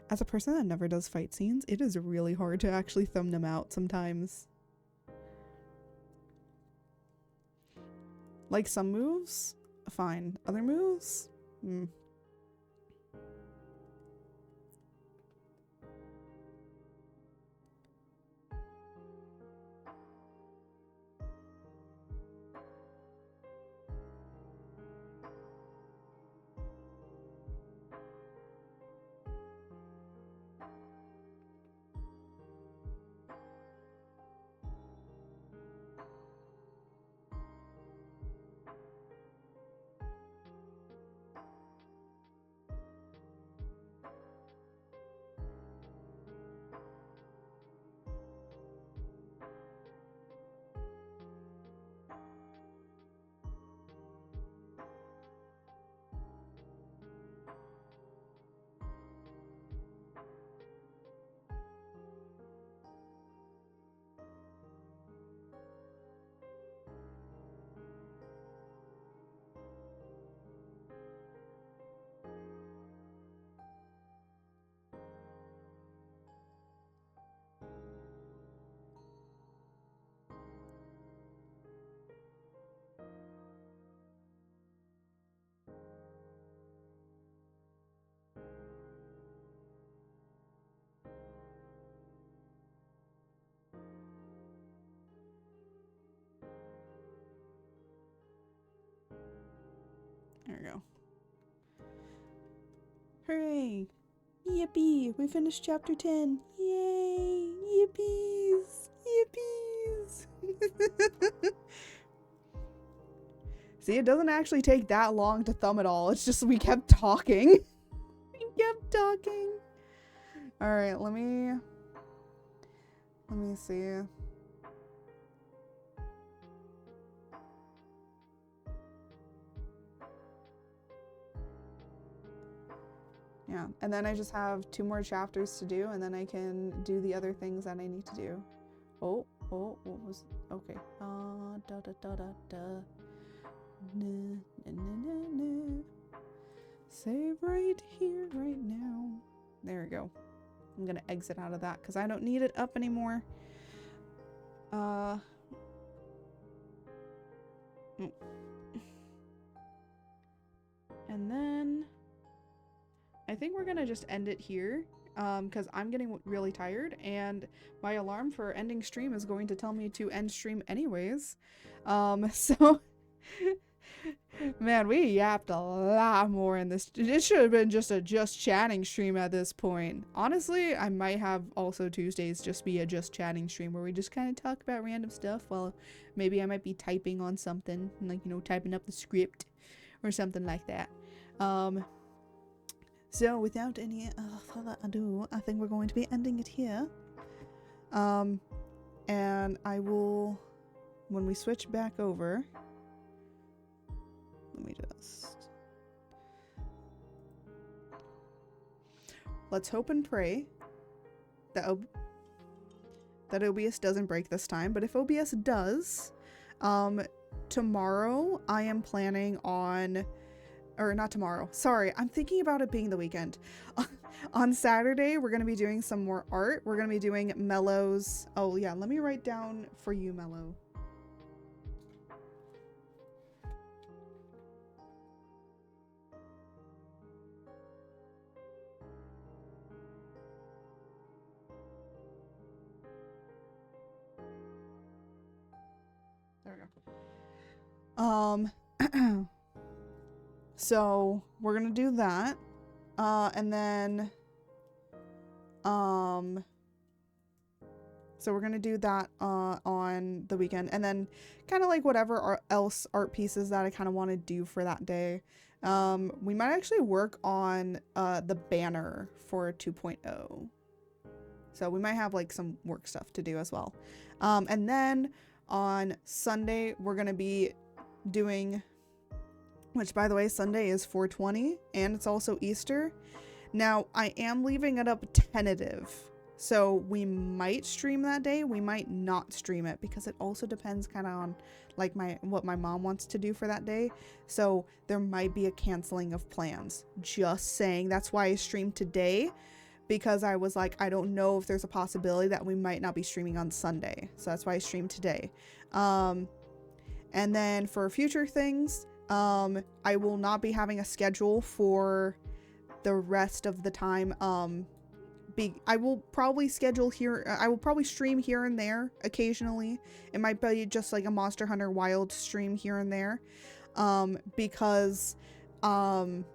as a person that never does fight scenes, it is really hard to actually thumb them out sometimes. Like some moves, fine. Other moves, there we go. Hooray! Yippee! We finished chapter 10. Yay! Yippies! Yippies! See, it doesn't actually take that long to thumb it all. It's just we kept talking. We kept talking. Alright, let me see. Yeah, and then I just have 2 more chapters to do, and then I can do the other things that I need to do. Oh, what was... Okay. Da da da da da. Na, na, na, na, na. Save right here, right now. There we go. I'm gonna exit out of that, because I don't need it up anymore. And then... I think we're gonna just end it here, because I'm getting really tired, and my alarm for ending stream is going to tell me to end stream anyways. So, man, we yapped a lot more in this. It should have been just a just chatting stream at this point. Honestly, I might have also Tuesdays just be a just chatting stream where we just kind of talk about random stuff while maybe I might be typing on something, like, you know, typing up the script or something like that. So without any further ado, I think we're going to be ending it here. And I will when we switch back over, let me just, let's hope and pray that OBS doesn't break this time. But if OBS does, tomorrow I am planning on, or not tomorrow, sorry, I'm thinking about it being the weekend. On Saturday, we're going to be doing some more art. We're going to be doing Mello's, oh yeah, let me write down for you, Mello. There we go. So we're gonna do that, and then, so we're gonna do that on the weekend, and then kind of like whatever else art pieces that I kind of want to do for that day. We might actually work on the banner for 2.0, so we might have like some work stuff to do as well. And then on Sunday we're gonna be doing, which by the way, Sunday is 4/20 and it's also Easter. Now I am leaving it up tentative, so we might stream that day, we might not stream it, because it also depends kind of on like what my mom wants to do for that day. So there might be a canceling of plans, just saying. That's why I streamed today, because I was like, I don't know if there's a possibility that we might not be streaming on Sunday, so that's why I streamed today. And then for future things, I will not be having a schedule for the rest of the time. I will probably schedule here, I will probably stream here and there occasionally. It might be just like a Monster Hunter Wild stream here and there, because I'm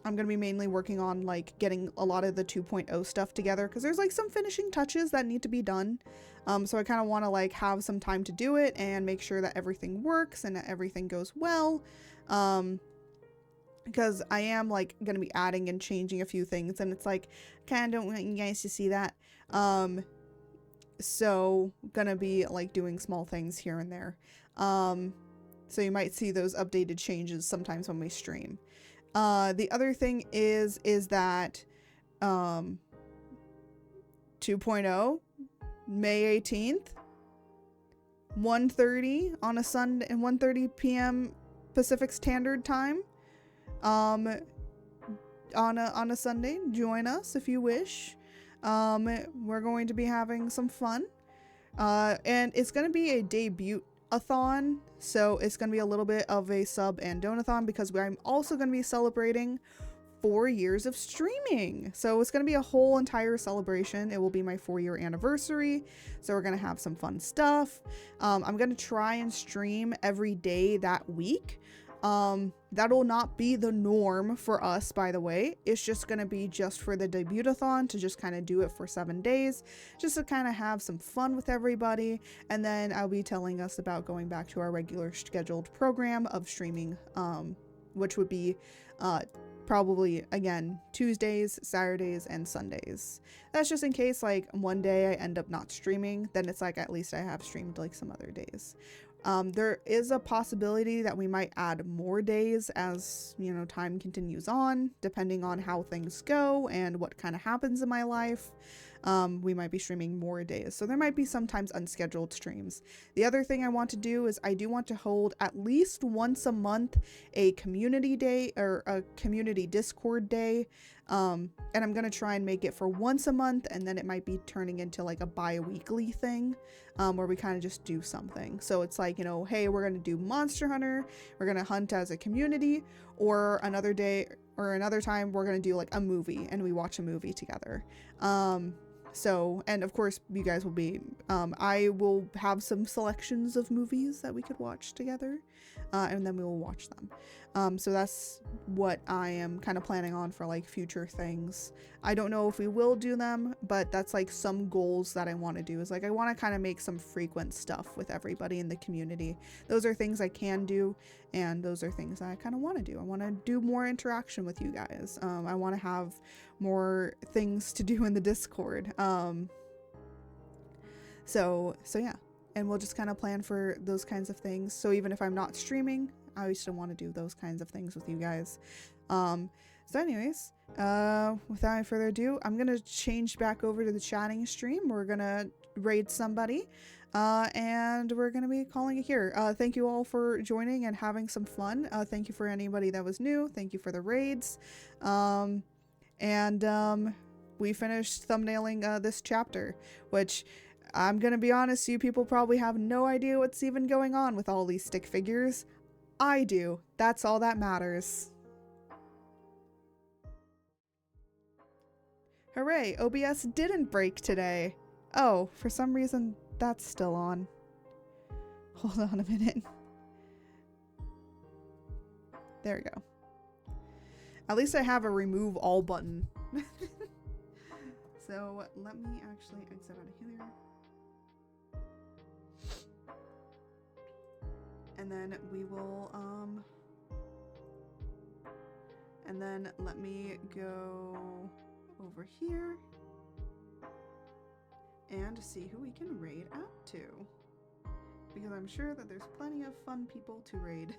gonna be mainly working on like getting a lot of the 2.0 stuff together, because there's like some finishing touches that need to be done. So I kind of want to like have some time to do it and make sure that everything works and that everything goes well. Because I am like gonna be adding and changing a few things, and it's like kind of don't want you guys to see that. So gonna be like doing small things here and there. So you might see those updated changes sometimes when we stream. The other thing is that 2.0 May 18th, 1:30 on a Sunday, and 1:30 p.m. Pacific Standard Time. On a Sunday, join us if you wish. We're going to be having some fun. And it's going to be a debut-a-thon, so it's going to be a little bit of a sub and donathon, because I'm also going to be celebrating 4 years of streaming. So it's going to be a whole entire celebration. It will be my 4-year anniversary, so we're going to have some fun stuff. I'm going to try and stream every day that week. That'll not be the norm for us, by the way. It's just gonna be just for the debut-a-thon, to just kind of do it for 7 days, just to kind of have some fun with everybody. And then I'll be telling us about going back to our regular scheduled program of streaming, which would be probably again Tuesdays, Saturdays, and Sundays. That's just in case like one day I end up not streaming, then it's like at least I have streamed like some other days. There is a possibility that we might add more days as, you know, time continues on, depending on how things go and what kind of happens in my life. We might be streaming more days, so there might be sometimes unscheduled streams. The other thing I want to do is I do want to hold at least once a month a community day, or a community Discord day. And I'm gonna try and make it for once a month, and then it might be turning into like a bi-weekly thing, where we kind of just do something. So it's like, you know, hey, we're gonna do Monster Hunter, we're gonna hunt as a community, or another day or another time we're gonna do like a movie and we watch a movie together. So, and of course you guys will be, I will have some selections of movies that we could watch together, and then we will watch them. So that's what I am kind of planning on for like future things. I don't know if we will do them, but that's like some goals that I want to do, is like I want to kind of make some frequent stuff with everybody in the community. Those are things I can do, and those are things I kind of want to do. I want to do more interaction with you guys. I want to have more things to do in the Discord. So yeah. we'll just kind of plan for those kinds of things. So even if I'm not streaming, I still want to do those kinds of things with you guys. So anyways, without any further ado, I'm gonna change back over to the chatting stream. We're gonna raid somebody, and we're gonna be calling it here. Thank you all for joining and having some fun. Thank you for anybody that was new. Thank you for the raids. We finished thumbnailing this chapter, which I'm gonna be honest, you people probably have no idea what's even going on with all these stick figures. I do. That's all that matters. Hooray, OBS didn't break today. Oh, for some reason that's still on. Hold on a minute. There we go. At least I have a remove all button. So let me actually exit out of here. And then we will, and then let me go over here and see who we can raid out to. Because I'm sure that there's plenty of fun people to raid.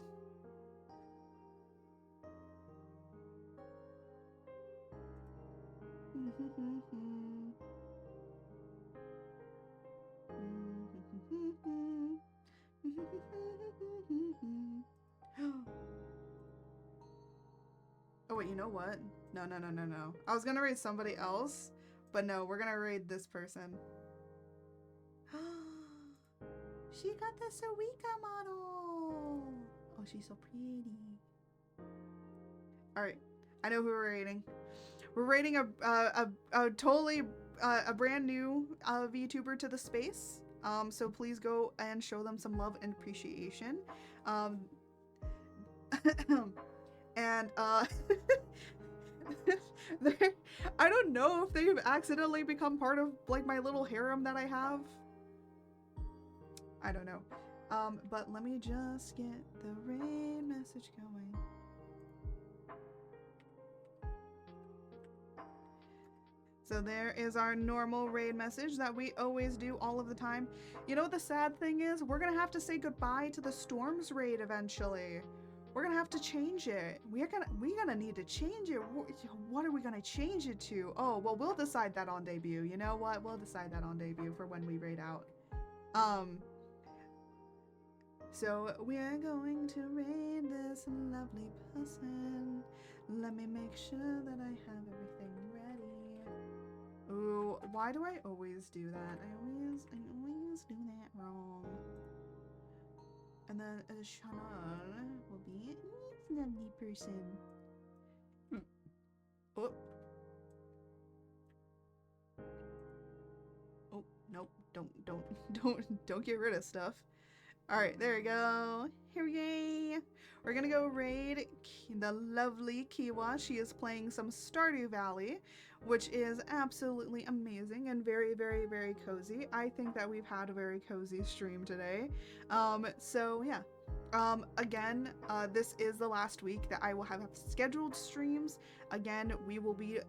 Oh wait, you know what? No. I was gonna raid somebody else, but no, we're gonna raid this person. She got the Suika model! Oh, she's so pretty. Alright, I know who we're raiding. We're raiding a totally a brand new VTuber to the space. So please go and show them some love and appreciation. And I don't know if they've accidentally become part of like my little harem that I have. I don't know. But let me just get the raid message going. So there is our normal raid message that we always do all of the time. You know what the sad thing is? We're gonna have to say goodbye to the Storms raid eventually. We're gonna have to change it. We're gonna need to change it. What are we gonna change it to? Oh, well, we'll decide that on debut. You know what? We'll decide that on debut for when we raid out. So we're going to raid this lovely person. Let me make sure that I have everything ready. Ooh, why do I always do that? I always do that wrong. And then Shannon will be a lovely person. Oh. Oh, nope. Don't get rid of stuff. Alright, there we go. Hooray! We're gonna go raid the lovely Kiwa. She is playing some Stardew Valley, which is absolutely amazing and very, very, very cozy. I think that we've had a very cozy stream today. So yeah. Again, this is the last week that I will have scheduled streams. Again, we will be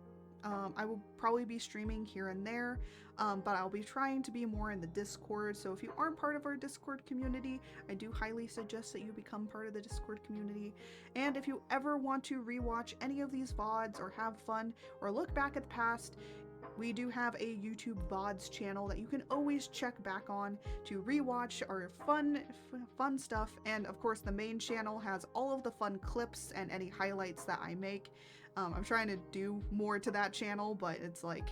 I will probably be streaming here and there, but I'll be trying to be more in the Discord. So if you aren't part of our Discord community, I do highly suggest that you become part of the Discord community. And if you ever want to rewatch any of these VODs or have fun or look back at the past, we do have a YouTube VODs channel that you can always check back on to rewatch our fun stuff. And of course, the main channel has all of the fun clips and any highlights that I make. I'm trying to do more to that channel, but it's like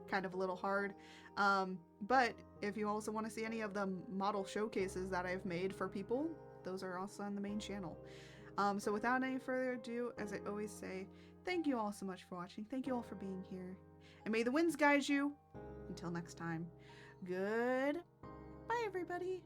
kind of a little hard. But if you also want to see any of the model showcases that I've made for people, those are also on the main channel. So without any further ado, as I always say, thank you all so much for watching. Thank you all for being here. And may the winds guide you. Until next time. Goodbye, everybody.